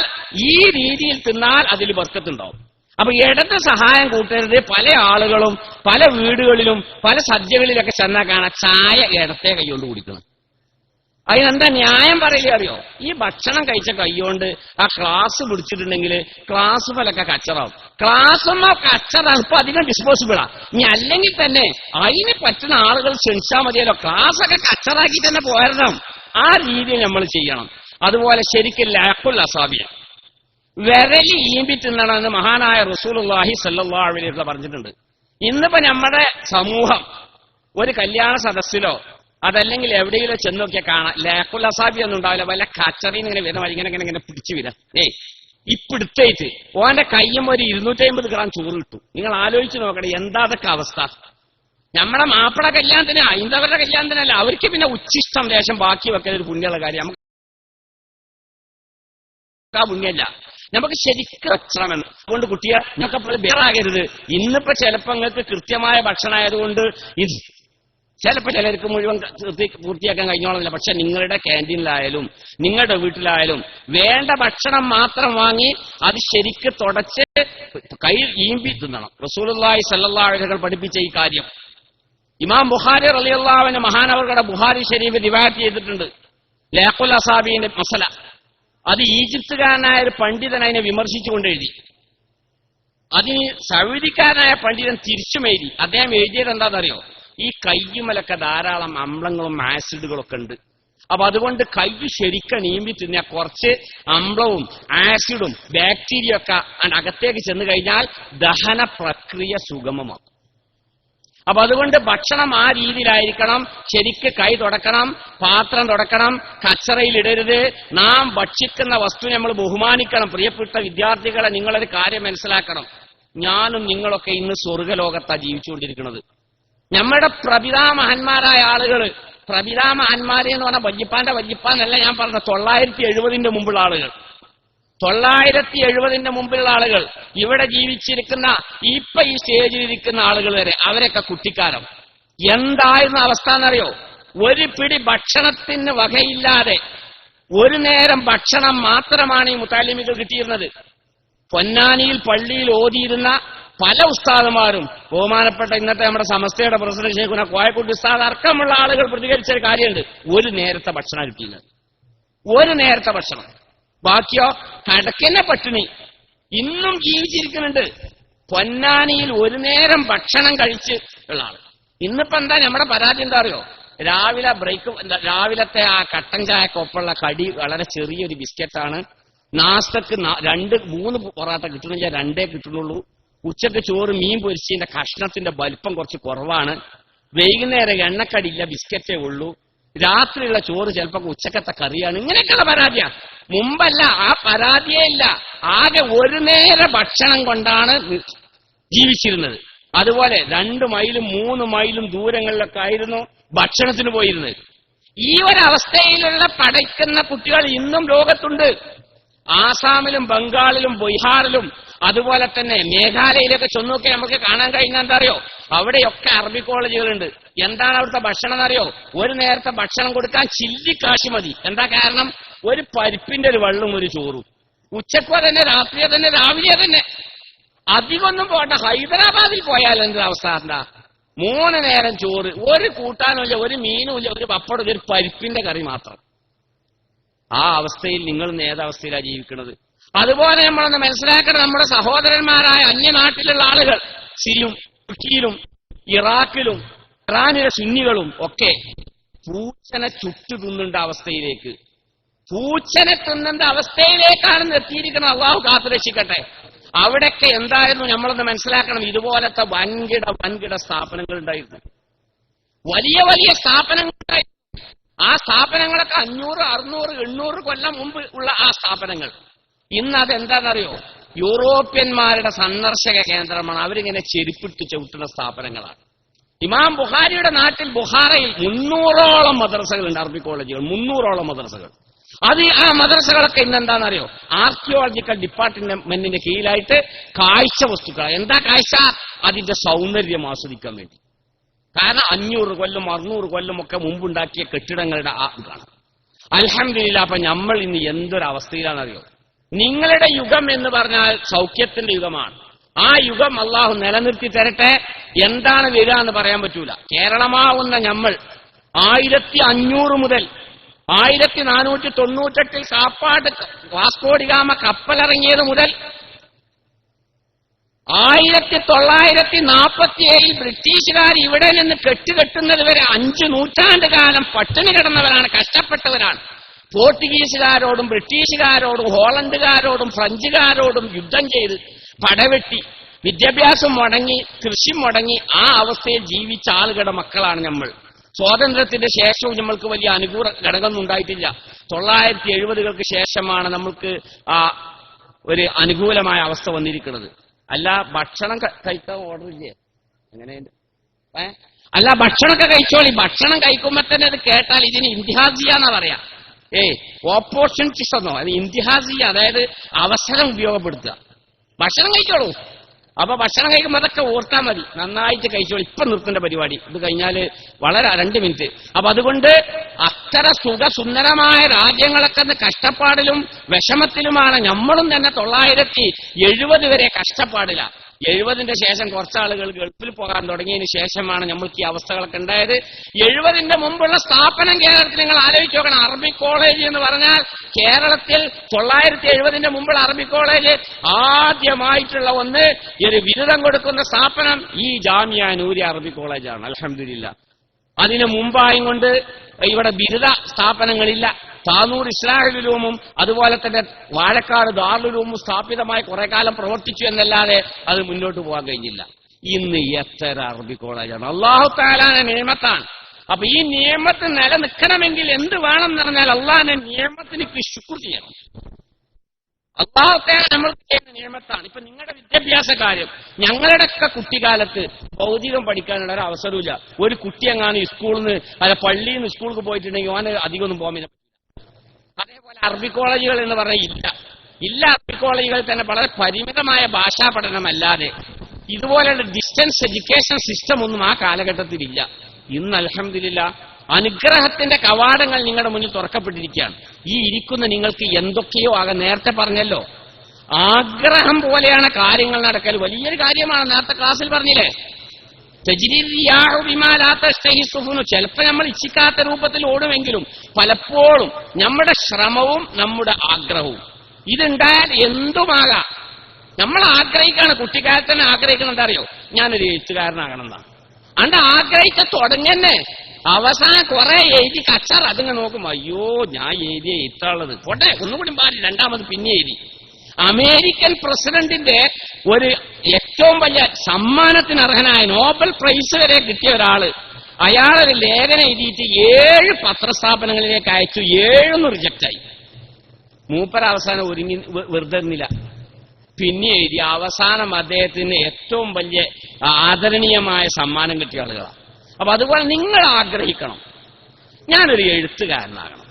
ഈ രീതിയിൽ തിന്നാൽ അതിൽ ബർക്കത്തുണ്ടാവും. അപ്പൊ ഇടത് സഹായം കൂട്ടരുത്. പല ആളുകളും പല വീടുകളിലും പല സദ്യകളിലൊക്കെ ചെന്നാൽ കാണാം ചായ ഇടത്തെ കൈകൊണ്ട് കുടിക്കണം. അതിനെന്താ ന്യായം പറയില്ല അറിയോ? ഈ ഭക്ഷണം കഴിച്ച കൈകൊണ്ട് ആ ക്ലാസ് പിടിച്ചിട്ടുണ്ടെങ്കിൽ ക്ലാസ് പോലൊക്കെ കച്ചറാവും. ക്ലാസ്സൊന്നും കച്ചറാണ്, ഇപ്പൊ അധികം ഡിസ്പോസിബിളാ. ഇനി അല്ലെങ്കിൽ തന്നെ അതിന് പറ്റുന്ന ആളുകൾ ക്ഷണിച്ചാൽ മതിയല്ലോ. ക്ലാസ്സൊക്കെ കച്ചറാക്കി തന്നെ പോരണം. ആ രീതിയിൽ നമ്മൾ ചെയ്യണം. അതുപോലെ ശരിക്കും ലാഖുൽ അസാബിയ, വിരലി ഈമ്പി തിന്നണമെന്ന് മഹാനായ റസൂലുള്ളാഹി സ്വല്ലല്ലാഹു അലൈഹി വസല്ലം പറഞ്ഞിട്ടുണ്ട്. ഇന്നിപ്പോ നമ്മുടെ സമൂഹം ഒരു കല്യാണ സദസ്സിലോ അതല്ലെങ്കിൽ എവിടെയെങ്കിലും ചെന്ന് നോക്കിയാൽ കാണാം ലാഖുൽ അസാബി ഒന്നും ഉണ്ടാവില്ല. വല്ല കച്ചറിന്ന് ഇങ്ങനെ വരുന്ന വഴി ഇങ്ങനെ പിടിച്ചു വരാം. ഇപ്പിടുത്തേറ്റ് ഓന്റെ കയ്യും ഒരു 250 ഗ്രാം ചോറ് കിട്ടും. നിങ്ങൾ ആലോചിച്ച് നോക്കണേ, എന്താ അതൊക്കെ അവസ്ഥ. നമ്മുടെ മാപ്പിള കല്യാണത്തിന് ഹൈന്ദവരുടെ കല്യാണത്തിനല്ല, അവർക്ക് പിന്നെ ഉച്ചിഷ്ടം ലേശം ബാക്കി വെക്കുന്ന ഒരു പുണ്യമുള്ള കാര്യം. നമുക്ക് ആ പുണ്യല്ല, നമുക്ക് ശരിക്കും ഭക്ഷണമെന്ന്. അതുകൊണ്ട് കുട്ടിയെ ഞങ്ങൾക്ക് ബേറാകരുത്. ഇന്നിപ്പോ ചിലപ്പോ നിങ്ങൾക്ക് കൃത്യമായ ഭക്ഷണമായതുകൊണ്ട് ഇത് ചിലപ്പോൾ ചിലർക്ക് മുഴുവൻ പൂർത്തിയാക്കാൻ കഴിഞ്ഞോളന്നില്ല. പക്ഷെ നിങ്ങളുടെ ക്യാൻറ്റീനിലായാലും നിങ്ങളുടെ വീട്ടിലായാലും വേണ്ട ഭക്ഷണം മാത്രം വാങ്ങി അത് ശരിക്ക് തുടച്ച് കയ്യിൽ ഈമ്പി തിന്നണം. റസൂലുള്ളാഹി സ്വല്ലല്ലാഹു അലൈഹി വസല്ലം പഠിപ്പിച്ച ഈ കാര്യം ഇമാം ബുഖാരി റളിയല്ലാഹു അൻഹു മഹാനവർകളുടെ ബുഖാരി ഷരീഫ് റിവായത്ത് ചെയ്തിട്ടുണ്ട്. ലാഖുൽ അസാബിന്റെ മസല അത് ഈജിപ്തുകാരനായ ഒരു പണ്ഡിതൻ അതിനെ വിമർശിച്ചുകൊണ്ട് എഴുതി. അതിന് സൗദിക്കാരനായ പണ്ഡിതൻ തിരിച്ചും എഴുതി. അദ്ദേഹം എഴുതിയത് എന്താണെന്നറിയോ? ഈ കയ്യുമലൊക്കെ ധാരാളം അമ്ലങ്ങളും ആസിഡുകളൊക്കെ ഉണ്ട്. അപ്പൊ അതുകൊണ്ട് കൈ ശരിക്കും നീമ്പി തിന്നാ കുറച്ച് അമ്ലവും ആസിഡും ബാക്ടീരിയ ഒക്കെ അകത്തേക്ക് ചെന്ന് കഴിഞ്ഞാൽ ദഹന പ്രക്രിയ സുഗമമാക്കും. അപ്പൊ അതുകൊണ്ട് ഭക്ഷണം ആ രീതിയിലായിരിക്കണം. ശരിക്ക് കൈ തുടക്കണം, പാത്രം തുടക്കണം, കച്ചറയിൽ ഇടരുത്. നാം ഭക്ഷിക്കുന്ന വസ്തു നമ്മൾ ബഹുമാനിക്കണം. പ്രിയപ്പെട്ട വിദ്യാർത്ഥികളെ, നിങ്ങളൊരു കാര്യം മനസ്സിലാക്കണം. ഞാനും നിങ്ങളൊക്കെ ഇന്ന് സ്വർഗലോകത്താണ് ജീവിച്ചുകൊണ്ടിരിക്കുന്നത്. നമ്മുടെ പ്രപിതാമഹന്മാരായ ആളുകൾ, പ്രപിതാമഹന്മാരെ എന്ന് പറഞ്ഞാൽ വല്യപ്പാന്റെ വല്യപ്പാന്നല്ല ഞാൻ പറഞ്ഞ 970 മുമ്പുള്ള ആളുകൾ, 970 മുമ്പിലുള്ള ആളുകൾ, ഇവിടെ ജീവിച്ചിരിക്കുന്ന ഇപ്പൊ ഈ സ്റ്റേജിലിരിക്കുന്ന ആളുകൾ വരെ അവരൊക്കെ കുട്ടിക്കാലം എന്തായിരുന്ന അവസ്ഥ എന്നറിയോ? ഒരു പിടി ഭക്ഷണത്തിന് വകയില്ലാതെ ഒരു നേരം ഭക്ഷണം മാത്രമാണ് ഈ മുത്താലിമികൾ കിട്ടിയിരുന്നത്. പൊന്നാനിയിൽ പള്ളിയിൽ ഓതിയിരുന്ന പല ഉസ്താദുമാരും, ബഹുമാനപ്പെട്ട ഇന്നത്തെ നമ്മുടെ സമസ്തയുടെ പ്രസിഡന്റ് ശൈഖുന കോയക്കുട്ടി ഉസ്താദ് അടക്കമുള്ള ആളുകൾ പ്രതികരിച്ച ഒരു കാര്യമുണ്ട്. ഒരു നേരത്തെ ഭക്ഷണം കിട്ടിയിരുന്നത്, ഒരു നേരത്തെ ഭക്ഷണം. ബാക്കിയോ കടക്കന്നെ പട്ടിണി. ഇന്നും ജീവിച്ചിരിക്കുന്നുണ്ട്. പൊന്നാനിയിൽ ഒരു നേരം ഭക്ഷണം കഴിച്ച് ഉള്ള ആള്. ഇന്നിപ്പോ എന്താ നമ്മുടെ പരാതി എന്താ അറിയോ? രാവിലെ രാവിലത്തെ ആ കട്ടൻ ചായക്കൊപ്പമുള്ള കടി വളരെ ചെറിയൊരു ബിസ്ക്കറ്റാണ്. നാസ്തക്ക് 2-3 പൊറാട്ട കിട്ടണമെങ്കിൽ 2 കിട്ടുന്നുള്ളൂ. ഉച്ചക്ക് ചോറ് മീൻ പൊരിച്ചതിന്റെ കഷ്ണത്തിന്റെ വലിപ്പം കുറച്ച് കുറവാണ്. വൈകുന്നേരം എണ്ണക്കടിയില്ല, ബിസ്ക്കറ്റേ ഉള്ളൂ. രാത്രിയുള്ള ചോറ് ചിലപ്പോൾ ഉച്ചക്കത്തെ കറിയാണ്. ഇങ്ങനെയൊക്കെയുള്ള പരാതിയാണ്. മുമ്പല്ല, ആ പരാതിയേ ഇല്ല. ആകെ ഒരു നേര ഭക്ഷണം കൊണ്ടാണ് ജീവിച്ചിരുന്നത്. അതുപോലെ 2 മൈലും 3 മൈലും ദൂരങ്ങളിലൊക്കെ ആയിരുന്നു ഭക്ഷണത്തിന് പോയിരുന്നത്. ഈ ഒരവസ്ഥയിലുള്ള പഠിക്കുന്ന കുട്ടികൾ ഇന്നും ലോകത്തുണ്ട്. ആസാമിലും ബംഗാളിലും ബീഹാറിലും അതുപോലെ തന്നെ മേഘാലയയിലൊക്കെ ചെന്നൊക്കെ നമുക്ക് കാണാൻ കഴിഞ്ഞാൽ എന്താ അറിയോ? അവിടെയൊക്കെ അറബി കോളേജുകളുണ്ട്. എന്താണ് അവിടുത്തെ ഭക്ഷണം എന്നറിയോ? ഒരു നേരത്തെ ഭക്ഷണം കൊടുക്കാൻ ചില്ലിക്കാശ് മതി. എന്താ കാരണം? ഒരു പരിപ്പിന്റെ ഒരു വെള്ളം ഒരു ചോറും. ഉച്ചക്കോ തന്നെ രാത്രിയോ തന്നെ രാവിലെ തന്നെ. അധികമൊന്നും പോട്ടെ, ഹൈദരാബാദിൽ പോയാൽ എന്താ അവസ്ഥ? എന്താ 3 നേരം ചോറ്, ഒരു കൂട്ടാനുമില്ല, ഒരു മീനുമില്ല, ഒരു പപ്പടം, ഒരു പരിപ്പിന്റെ കറി മാത്രം. ആ അവസ്ഥയിൽ നിങ്ങൾ ഏതവസ്ഥയിലാണ് ജീവിക്കുന്നത്? അതുപോലെ നമ്മളൊന്ന് മനസ്സിലാക്കണം. നമ്മുടെ സഹോദരന്മാരായ അന്യനാട്ടിലുള്ള ആളുകൾ സിരിയും തുർക്കിയിലും ഇറാഖിലും ഇറാനിലെ സുന്നികളും ഒക്കെ പൂച്ചനെ ചുട്ടു തിന്നേണ്ട അവസ്ഥയിലേക്ക്, പൂച്ചനെ തിന്നേണ്ട അവസ്ഥയിലേക്കാണ് എത്തിയിരിക്കുന്നത്. അള്ളാഹു കാത്തുരക്ഷിക്കട്ടെ. അവിടെയൊക്കെ എന്തായിരുന്നു നമ്മളൊന്ന് മനസ്സിലാക്കണം. ഇതുപോലത്തെ വൻകിട സ്ഥാപനങ്ങൾ ഉണ്ടായിരുന്നു. വലിയ വലിയ സ്ഥാപനങ്ങൾ ഉണ്ടായിരുന്നു. ആ സ്ഥാപനങ്ങളൊക്കെ 500, 600, 800 കൊല്ലം മുമ്പ് ഉള്ള ആ സ്ഥാപനങ്ങൾ ഇന്ന് അതെന്താണെന്നറിയോ? യൂറോപ്യന്മാരുടെ സന്ദർശക കേന്ദ്രമാണ്. അവരിങ്ങനെ ചെരുപ്പിട്ട് ചവിട്ടുന്ന സ്ഥാപനങ്ങളാണ്. ഇമാം ബുഖാരിയുടെ നാട്ടിൽ ബുഖാറയിൽ 300ഓളം മദ്രസകളുണ്ട്, അറബി കോളേജുകൾ 300ഓളം മദ്രസകൾ. അത് ആ മദ്രസകളൊക്കെ ഇന്നെന്താണെന്നറിയോ, ആർക്കിയോളജിക്കൽ ഡിപ്പാർട്ട്മെന്റിന്റെ കീഴിലായിട്ട് കാഴ്ച വസ്തുക്കൾ. എന്താ കാഴ്ച? അതിന്റെ സൗന്ദര്യം ആസ്വദിക്കാൻ വേണ്ടി. കാരണം 500 കൊല്ലം 600 കൊല്ലം ഒക്കെ മുമ്പുണ്ടാക്കിയ കെട്ടിടങ്ങളുടെ ആ ഇതാണ്. അൽഹംദുലില്ലാ. അപ്പൊ നമ്മൾ ഇന്ന് എന്തൊരവസ്ഥയിലാണെന്നറിയോ? നിങ്ങളുടെ യുഗം എന്ന് പറഞ്ഞാൽ സൗഖ്യത്തിന്റെ യുഗമാണ്. ആ യുഗം അള്ളാഹു നിലനിർത്തി തരട്ടെ. എന്താണ് വരിക എന്ന് പറയാൻ പറ്റൂല. കേരളമാവുന്ന നമ്മൾ 1500 മുതൽ 1498 കാപ്പാട് വാസ്കോഡിഗാമ കപ്പലിറങ്ങിയത് മുതൽ 1947 ബ്രിട്ടീഷുകാർ ഇവിടെ നിന്ന് കെട്ടുകെട്ടുന്നത് വരെ 5 നൂറ്റാണ്ട് കാലം പട്ടിണി കിടന്നവരാണ്, കഷ്ടപ്പെട്ടവരാണ്. പോർച്ചുഗീസുകാരോടും ബ്രിട്ടീഷുകാരോടും ഹോളണ്ടുകാരോടും ഫ്രഞ്ചുകാരോടും യുദ്ധം ചെയ്ത് പടവെട്ടി വിദ്യാഭ്യാസം മുടങ്ങി, കൃഷി മുടങ്ങി, ആ അവസ്ഥയിൽ ജീവിച്ച ആളുകളുടെ മക്കളാണ് നമ്മൾ. സ്വാതന്ത്ര്യത്തിന്റെ ശേഷവും നമ്മൾക്ക് വലിയ അനുകൂല ഘടകമൊന്നും ഉണ്ടായിട്ടില്ല. 1970-കൾക്ക് ശേഷമാണ് നമ്മൾക്ക് ആ ഒരു അനുകൂലമായ അവസ്ഥ വന്നിരിക്കുന്നത്. അല്ല ഭക്ഷണം കഴിക്കാൻ ഓർഡർ ഇല്ലേ? എങ്ങനെ? അല്ല ഭക്ഷണമൊക്കെ കഴിച്ചോളി. ഭക്ഷണം കഴിക്കുമ്പോ തന്നെ അത് കേട്ടാൽ ഇതിന് ഇന്തിഹാസിയ എന്നാ പറയാ. ഓപ്പോർച്യൂണിറ്റീസ് എന്നോ, അത് ഇന്തിഹാസിയ, അതായത് അവസരം ഉപയോഗപ്പെടുത്തുക. ഭക്ഷണം കഴിച്ചോളൂ. അപ്പൊ ഭക്ഷണം കഴിക്കുമ്പോൾ അതൊക്കെ ഓർത്താൽ മതി, നന്നായിട്ട് കഴിച്ചോളൂ. ഇപ്പൊ നിർത്തേണ്ട പരിപാടി, ഇത് കഴിഞ്ഞാല് വളരെ 2 മിനിറ്റ്. അപ്പൊ അതുകൊണ്ട് അത്ര സുഖസുന്ദരമായ രാജ്യങ്ങളൊക്കെ കഷ്ടപ്പാടിലും വിഷമത്തിലുമാണ്. നമ്മളും തന്നെ 970 വരെ കഷ്ടപ്പാടില്ല. 70-ന്റെ ശേഷം കുറച്ചാളുകൾ ഗൾഫിൽ പോകാൻ തുടങ്ങിയതിന് ശേഷമാണ് നമ്മൾക്ക് ഈ അവസ്ഥകളൊക്കെ ഉണ്ടായത്. 70-ന്റെ മുമ്പുള്ള സ്ഥാപനം കേരളത്തിൽ നിങ്ങൾ ആലോചിച്ച് നോക്കണം. അറബിക് കോളേജ് എന്ന് പറഞ്ഞാൽ കേരളത്തിൽ 970-ന്റെ മുമ്പുള്ള അറബിക് കോളേജ് ആദ്യമായിട്ടുള്ള ഒന്ന് ഒരു ബിരുദം കൊടുക്കുന്ന സ്ഥാപനം ഈ ജാമിയ നൂരിയ അറബിക് കോളേജാണ്. അൽഹംദുലില്ലാ. അതിനു മുമ്പായും കൊണ്ട് ഇവിടെ ബിരുദ സ്ഥാപനങ്ങളില്ല. താനൂർ ഇസ്ലാഹുലൂമും അതുപോലെ തന്നെ വാഴക്കാട് ദാറുലൂമും സ്ഥാപിതമായി കുറെ കാലം പ്രവർത്തിച്ചു എന്നല്ലാതെ അത് മുന്നോട്ട് പോകാൻ കഴിഞ്ഞില്ല. ഇന്ന് എത്ര അറബി കോളേജാണ്! അല്ലാഹു തആലാന്റെ നിയമത്താണ്. അപ്പൊ ഈ നിയമത്ത് നിലനിൽക്കണമെങ്കിൽ എന്ത് വേണം എന്ന് പറഞ്ഞാൽ അള്ളാഹിന്റെ നിയമത്തിന് ശുക്ർ ചെയ്യണം. അല്ലാഹു തആല നമ്മൾക്ക് ചെയ്യുന്ന നിയമത്താണ്. ഇപ്പൊ നിങ്ങളുടെ വിദ്യാഭ്യാസ കാര്യം, ഞങ്ങളുടെയൊക്കെ കുട്ടിക്കാലത്ത് ഭൗതികം പഠിക്കാനുള്ള ഒരു അവസരമില്ല. ഒരു കുട്ടി എങ്ങാനും സ്കൂളിൽ നിന്ന് അല്ല പള്ളിയിൽ നിന്ന് സ്കൂൾക്ക് പോയിട്ടുണ്ടെങ്കിൽ ഓന് അധികമൊന്നും പോകാൻ. അതേപോലെ അറബി കോളേജുകൾ എന്ന് പറഞ്ഞാൽ ഇല്ല. അറബി കോളേജുകളിൽ തന്നെ വളരെ പരിമിതമായ ഭാഷാ പഠനമല്ലാതെ ഇതുപോലെയുള്ള ഡിസ്റ്റൻസ് എഡ്യൂക്കേഷൻ സിസ്റ്റം ഒന്നും ആ കാലഘട്ടത്തിലില്ല. ഇന്ന് അൽഹംദുലില്ലാ അനുഗ്രഹത്തിന്റെ കവാടങ്ങൾ നിങ്ങളുടെ മുന്നിൽ തുറക്കപ്പെട്ടിരിക്കുകയാണ്. ഈ ഇരിക്കുന്ന നിങ്ങൾക്ക് എന്തൊക്കെയോ ആകെ നേരത്തെ പറഞ്ഞല്ലോ, ആഗ്രഹം പോലെയാണ് കാര്യങ്ങൾ നടക്കൽ. വലിയൊരു കാര്യമാണ്. നേരത്തെ ക്ലാസ്സിൽ പറഞ്ഞില്ലേ, ചിലപ്പോൾ നമ്മൾ ഇച്ഛിക്കാത്ത രൂപത്തിൽ ഓടുമെങ്കിലും പലപ്പോഴും നമ്മുടെ ശ്രമവും നമ്മുടെ ആഗ്രഹവും ഇതുണ്ടായാൽ എന്തുമാകാം. നമ്മൾ ആഗ്രഹിക്കാണ്, കുട്ടിക്കാലത്ത് തന്നെ ആഗ്രഹിക്കണം. എന്താ അറിയോ, ഞാനൊരു എഴുത്തുകാരനാകണം എന്നാണ്. അണ്ട് ആഗ്രഹിച്ച തുടങ്ങന്നെ അവസാനം കുറെ എഴുതി കച്ചാർ അതിങ്ങനെ നോക്കും, അയ്യോ ഞാൻ എഴുതിയ എഴുത്താളത് പോട്ടെ, ഒന്നുകൂടി മാറി രണ്ടാമത് പിന്നെ എഴുതി. അമേരിക്കൻ പ്രസിഡന്റിന്റെ ഒരു ഏറ്റവും വലിയ സമ്മാനത്തിന് അർഹനായ നോബൽ പ്രൈസ് വരെ കിട്ടിയ ഒരാള്, അയാളൊരു ലേഖനം എഴുതിയിട്ട് 7 പത്രസ്ഥാപനങ്ങളിലേക്ക് അയച്ചു. 7 റിജക്റ്റായി. മൂപ്പര അവസാനം ഒരുങ്ങി വെറുതെ നില പിന്നെ എഴുതി. അവസാനം അദ്ദേഹത്തിന് ഏറ്റവും വലിയ ആദരണീയമായ സമ്മാനം കിട്ടിയ ആളുകളാണ്. അപ്പൊ അതുപോലെ നിങ്ങൾ ആഗ്രഹിക്കണം, ഞാനൊരു എഴുത്തുകാരനാകണം,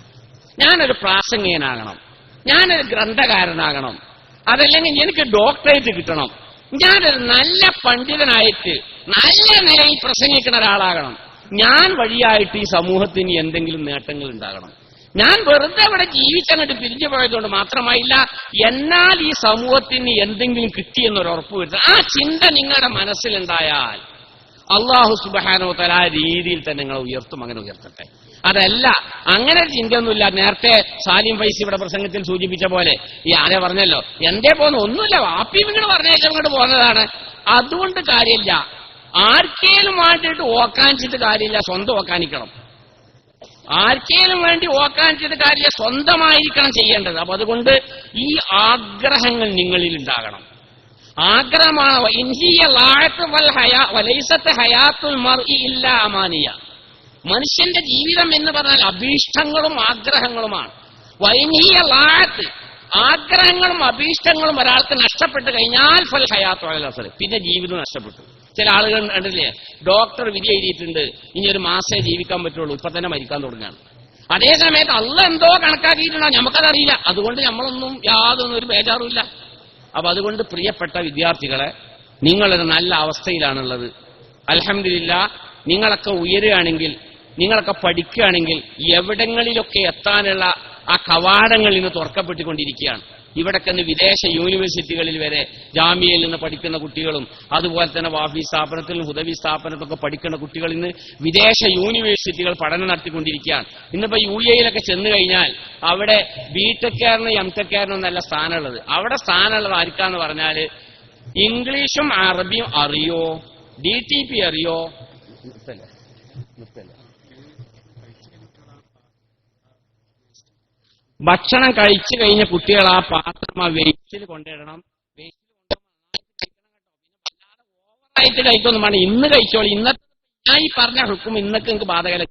ഞാനൊരു പ്രാസംഗികനാകണം, ഞാനൊരു ഗ്രന്ഥകാരനാകണം, അതല്ലെങ്കിൽ എനിക്ക് ഡോക്ടറേറ്റ് കിട്ടണം, ഞാനൊരു നല്ല പണ്ഡിതനായിട്ട് നല്ല നിലയിൽ പ്രസംഗിക്കുന്ന ഒരാളാകണം, ഞാൻ വഴിയായിട്ട് ഈ സമൂഹത്തിന് എന്തെങ്കിലും നേട്ടങ്ങൾ ഉണ്ടാകണം, ഞാൻ വെറുതെ അവിടെ ജീവിച്ചങ്ങോട്ട് പിരിഞ്ഞു പോയതുകൊണ്ട് മാത്രമായില്ല, എന്നാൽ ഈ സമൂഹത്തിന് എന്തെങ്കിലും കിട്ടിയെന്നൊരു ഉറപ്പ് വരുത്തുക. ആ ചിന്ത നിങ്ങളുടെ മനസ്സിലുണ്ടായാൽ അല്ലാഹു സുബ്ഹാനഹു വ തആല ആ രീതിയിൽ തന്നെ നിങ്ങളെ ഉയർത്തും. അങ്ങനെ ഉയർത്തട്ടെ. അതല്ല അങ്ങനെ ചിന്തയൊന്നുമില്ല. നേരത്തെ സാലിം ഫൈസി ഇവിടെ പ്രസംഗത്തിൽ സൂചിപ്പിച്ച പോലെ ഈ ആരെ പറഞ്ഞല്ലോ, എന്തേ പോകുന്ന ഒന്നുമില്ല, വാപ്പി നിങ്ങൾ പറഞ്ഞേച്ച് അങ്ങോട്ട് പോകുന്നതാണ്, അതുകൊണ്ട് കാര്യമില്ല. ആർക്കേലും വേണ്ടിയിട്ട് ഓക്കാനിച്ചിട്ട് കാര്യമില്ല, സ്വന്തം ഓക്കാനിക്കണം. ആർക്കേലും വേണ്ടി ഓക്കാനിച്ചിട്ട് കാര്യമില്ല, സ്വന്തമായിരിക്കണം ചെയ്യേണ്ടത്. അപ്പൊ അതുകൊണ്ട് ഈ ആഗ്രഹങ്ങൾ നിങ്ങളിൽ ഉണ്ടാകണം. ആഗ്രഹമാണ് മനുഷ്യന്റെ ജീവിതം എന്ന് പറഞ്ഞാൽ അഭീഷ്ടങ്ങളും ആഗ്രഹങ്ങളുമാണ്. ആഗ്രഹങ്ങളും അഭീഷ്ടങ്ങളും ഒരാൾക്ക് നഷ്ടപ്പെട്ട് കഴിഞ്ഞാൽ ഫൽ ഹയാത്തു അലൽ അസ്ർ, പിന്നെ ജീവിതം നഷ്ടപ്പെട്ടു. ചില ആളുകൾ കണ്ടില്ലേ, ഡോക്ടർ വിധി എഴുതിയിട്ടുണ്ട്, ഇനി ഒരു മാസേ ജീവിക്കാൻ പറ്റുള്ളൂ, ഇപ്പൊ തന്നെ മരിക്കാൻ തുടങ്ങുകയാണ്. അതേ സമയത്ത് അള്ള എന്തോ കണക്കാക്കിയിട്ടുണ്ടോ നമുക്കതറിയില്ല. അതുകൊണ്ട് നമ്മളൊന്നും യാതൊന്നും ഒരു ബേജാറുമില്ല. അപ്പൊ അതുകൊണ്ട് പ്രിയപ്പെട്ട വിദ്യാർത്ഥികളെ, നിങ്ങളൊരു നല്ല അവസ്ഥയിലാണുള്ളത്. അൽഹംദുലില്ലാ, നിങ്ങളൊക്കെ ഉയരുകയാണെങ്കിൽ, നിങ്ങളൊക്കെ പഠിക്കുകയാണെങ്കിൽ എവിടങ്ങളിലൊക്കെ എത്താനുള്ള ആ കവാടങ്ങൾ ഇന്ന് തുറക്കപ്പെട്ടുകൊണ്ടിരിക്കുകയാണ്. ഇവിടൊക്കെ ഇന്ന് വിദേശ യൂണിവേഴ്സിറ്റികളിൽ വരെ ജാമ്യയിൽ നിന്ന് പഠിക്കുന്ന കുട്ടികളും അതുപോലെ തന്നെ വാഫി സ്ഥാപനത്തിലും ഹുദവി സ്ഥാപനത്തിലൊക്കെ പഠിക്കുന്ന കുട്ടികൾ ഇന്ന് വിദേശ യൂണിവേഴ്സിറ്റികൾ പഠനം നടത്തിക്കൊണ്ടിരിക്കുകയാണ്. ഇന്നിപ്പോ UAE ചെന്ന് കഴിഞ്ഞാൽ അവിടെ ബിടെക്കാരനും എംടെക്കാരനും നല്ല സ്ഥാനമുള്ളത്. അവിടെ സ്ഥാനമുള്ളത് ആർക്കാന്ന് പറഞ്ഞാല് ഇംഗ്ലീഷും അറബിയും അറിയോ, DTP അറിയോ, ഭക്ഷണം കഴിച്ചു കഴിഞ്ഞ കുട്ടികൾ ആ പാത്രം ആ വേസ്റ്റിൽ കൊണ്ടിടണം. ഓവറായിട്ട് കഴിക്കൊന്നും വേണം. ഇന്ന് കഴിച്ചോളി. ഇന്നത്തെ ഞാൻ ഈ പറഞ്ഞ ഹുക്കും ഇന്നൊക്കെ നിങ്ങൾക്ക് ബാധകല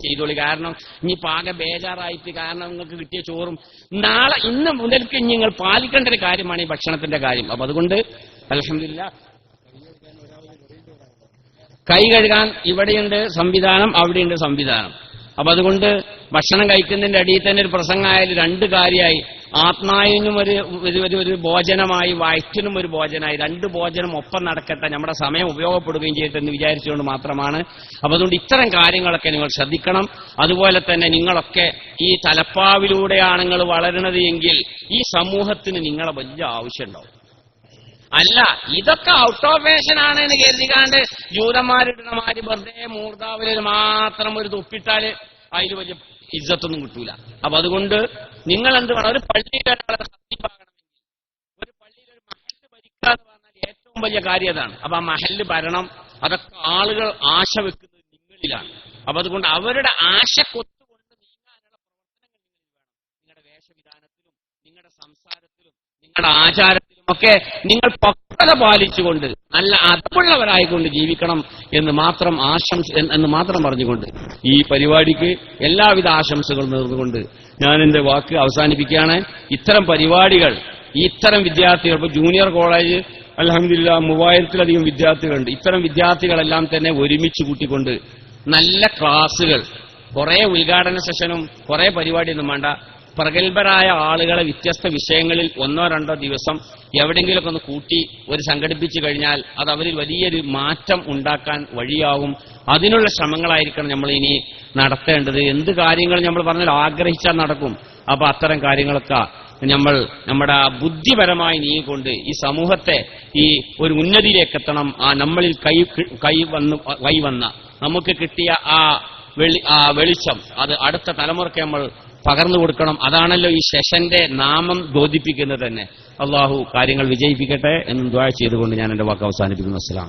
ചെയ്തോളി. കാരണം ഇനി പാകെ ബേജാറായിട്ട്, കാരണം നിങ്ങൾക്ക് കിട്ടിയ ചോറും നാളെ ഇന്ന് മുതൽക്ക് ഇനി നിങ്ങൾ പാലിക്കേണ്ട ഒരു കാര്യമാണ് ഈ ഭക്ഷണത്തിന്റെ കാര്യം. അപ്പൊ അതുകൊണ്ട് അൽഹംദുലില്ലാ, കൈ കഴുകാൻ ഇവിടെയുണ്ട് സംവിധാനം, അവിടെയുണ്ട് സംവിധാനം. അപ്പൊ അതുകൊണ്ട് ഭക്ഷണം കഴിക്കുന്നതിന്റെ അടിയിൽ തന്നെ ഒരു പ്രസംഗമായാലും രണ്ട് കാര്യമായി. ആത്മാവിനും ഒരു ഭോജനമായി, വയറ്റിനും ഒരു ഭോജനമായി. രണ്ട് ഭോജനം ഒപ്പം നടക്കട്ടെ, നമ്മുടെ സമയം ഉപയോഗപ്പെടുകയും ചെയ്തിട്ടെന്ന് വിചാരിച്ചുകൊണ്ട് മാത്രമാണ്. അപ്പൊ അതുകൊണ്ട് ഇത്തരം കാര്യങ്ങളൊക്കെ നിങ്ങൾ ശ്രദ്ധിക്കണം. അതുപോലെ തന്നെ നിങ്ങളൊക്കെ ഈ തലപ്പാവിലൂടെയാണ് നിങ്ങൾ വളരുന്നത് എങ്കിൽ ഈ സമൂഹത്തിന് നിങ്ങളെ വലിയ ആവശ്യമുണ്ടാവും. അല്ല, ഇതൊക്കെ ഔട്ട് ഓഫ് ഫാഷൻ ആണ് എന്ന് കരുതിക്കാണ്ട് ജൂതന്മാരിടുന്നമാര് വെറുതെ മൂർധാവിൽ മാത്രം ഒരു തൊപ്പിട്ടാല് അതിൽ വലിയ ഇജ്ജത്തൊന്നും കിട്ടൂല. അപ്പൊ അതുകൊണ്ട് നിങ്ങൾ എന്ത് വേണം, ഒരു പള്ളിയിൽ ഒരാളെ സത്യമാകണമെങ്കിൽ, ഒരു പള്ളിയിൽ ഒരു മഹല്ല് ഭരിക്കുക എന്ന് പറഞ്ഞാൽ ഏറ്റവും വലിയ കാര്യം അതാണ്. അപ്പൊ ആ മഹല്ല് ഭരണം, അതൊക്കെ ആളുകൾ ആശ വെക്കുന്നത് നിങ്ങളിലാണ്. അപ്പൊ അതുകൊണ്ട് അവരുടെ ആശക്കൊത്തുകൊണ്ട് നീങ്ങാനുള്ള പ്രവർത്തനങ്ങൾ നിങ്ങൾ വേണം. നിങ്ങളുടെ വേഷവിധാനത്തിലും നിങ്ങളുടെ സംസാരത്തിലും നിങ്ങളുടെ ആചാരത്തിലും ഒക്കെ നിങ്ങൾ പക്വത പാലിച്ചുകൊണ്ട് നല്ല അതപ്പുള്ളവരായിക്കൊണ്ട് ജീവിക്കണം എന്ന് മാത്രം പറഞ്ഞുകൊണ്ട് ഈ പരിപാടിക്ക് എല്ലാവിധ ആശംസകൾ നേർന്നുകൊണ്ട് ഞാൻ എന്റെ വാക്ക് അവസാനിപ്പിക്കുകയാണ്. ഇത്തരം പരിപാടികൾ, ഇത്തരം വിദ്യാർത്ഥികൾ, ഇപ്പൊ ജൂനിയർ കോളേജ് അൽഹംദുലില്ലാ 3000-ലധികം വിദ്യാർത്ഥികളുണ്ട്. ഇത്തരം വിദ്യാർത്ഥികളെല്ലാം തന്നെ ഒരുമിച്ച് കൂട്ടിക്കൊണ്ട് നല്ല ക്ലാസുകൾ, കുറെ ഉദ്ഘാടന സെഷനും കുറെ പരിപാടിയൊന്നും വേണ്ട, പ്രഗത്ഭരായ ആളുകളെ വ്യത്യസ്ത വിഷയങ്ങളിൽ 1-2 ദിവസം എവിടെയെങ്കിലുമൊക്കെ ഒന്ന് കൂട്ടി ഒരു സംഘടിപ്പിച്ചു കഴിഞ്ഞാൽ അത് അവരിൽ വലിയൊരു മാറ്റം ഉണ്ടാക്കാൻ വഴിയാകും. അതിനുള്ള ശ്രമങ്ങളായിരിക്കണം നമ്മൾ ഇനി നടത്തേണ്ടത്. എന്ത് കാര്യങ്ങൾ നമ്മൾ പറഞ്ഞാൽ ആഗ്രഹിച്ചാൽ നടക്കും. അപ്പൊ അത്തരം കാര്യങ്ങളൊക്കെ നമ്മൾ നമ്മുടെ ബുദ്ധിപരമായി നീങ്ങിക്കൊണ്ട് ഈ സമൂഹത്തെ ഈ ഒരു ഉന്നതിയിലേക്ക് എത്തണം. ആ നമ്മളിൽ കൈവന്ന നമുക്ക് കിട്ടിയ ആ വെളിച്ചം അത് അടുത്ത തലമുറയ്ക്ക് നമ്മൾ പകർന്നു കൊടുക്കണം. അതാണല്ലോ ഈ സെഷന്റെ നാമം ബോധിപ്പിക്കുന്നത് തന്നെ. അള്ളാഹു കാര്യങ്ങൾ വിജയിപ്പിക്കട്ടെ എന്ന് ദുആ ചെയ്തുകൊണ്ട് ഞാൻ എന്റെ വാക്ക് അവസാനിപ്പിക്കുന്നു. അസ്സലാം.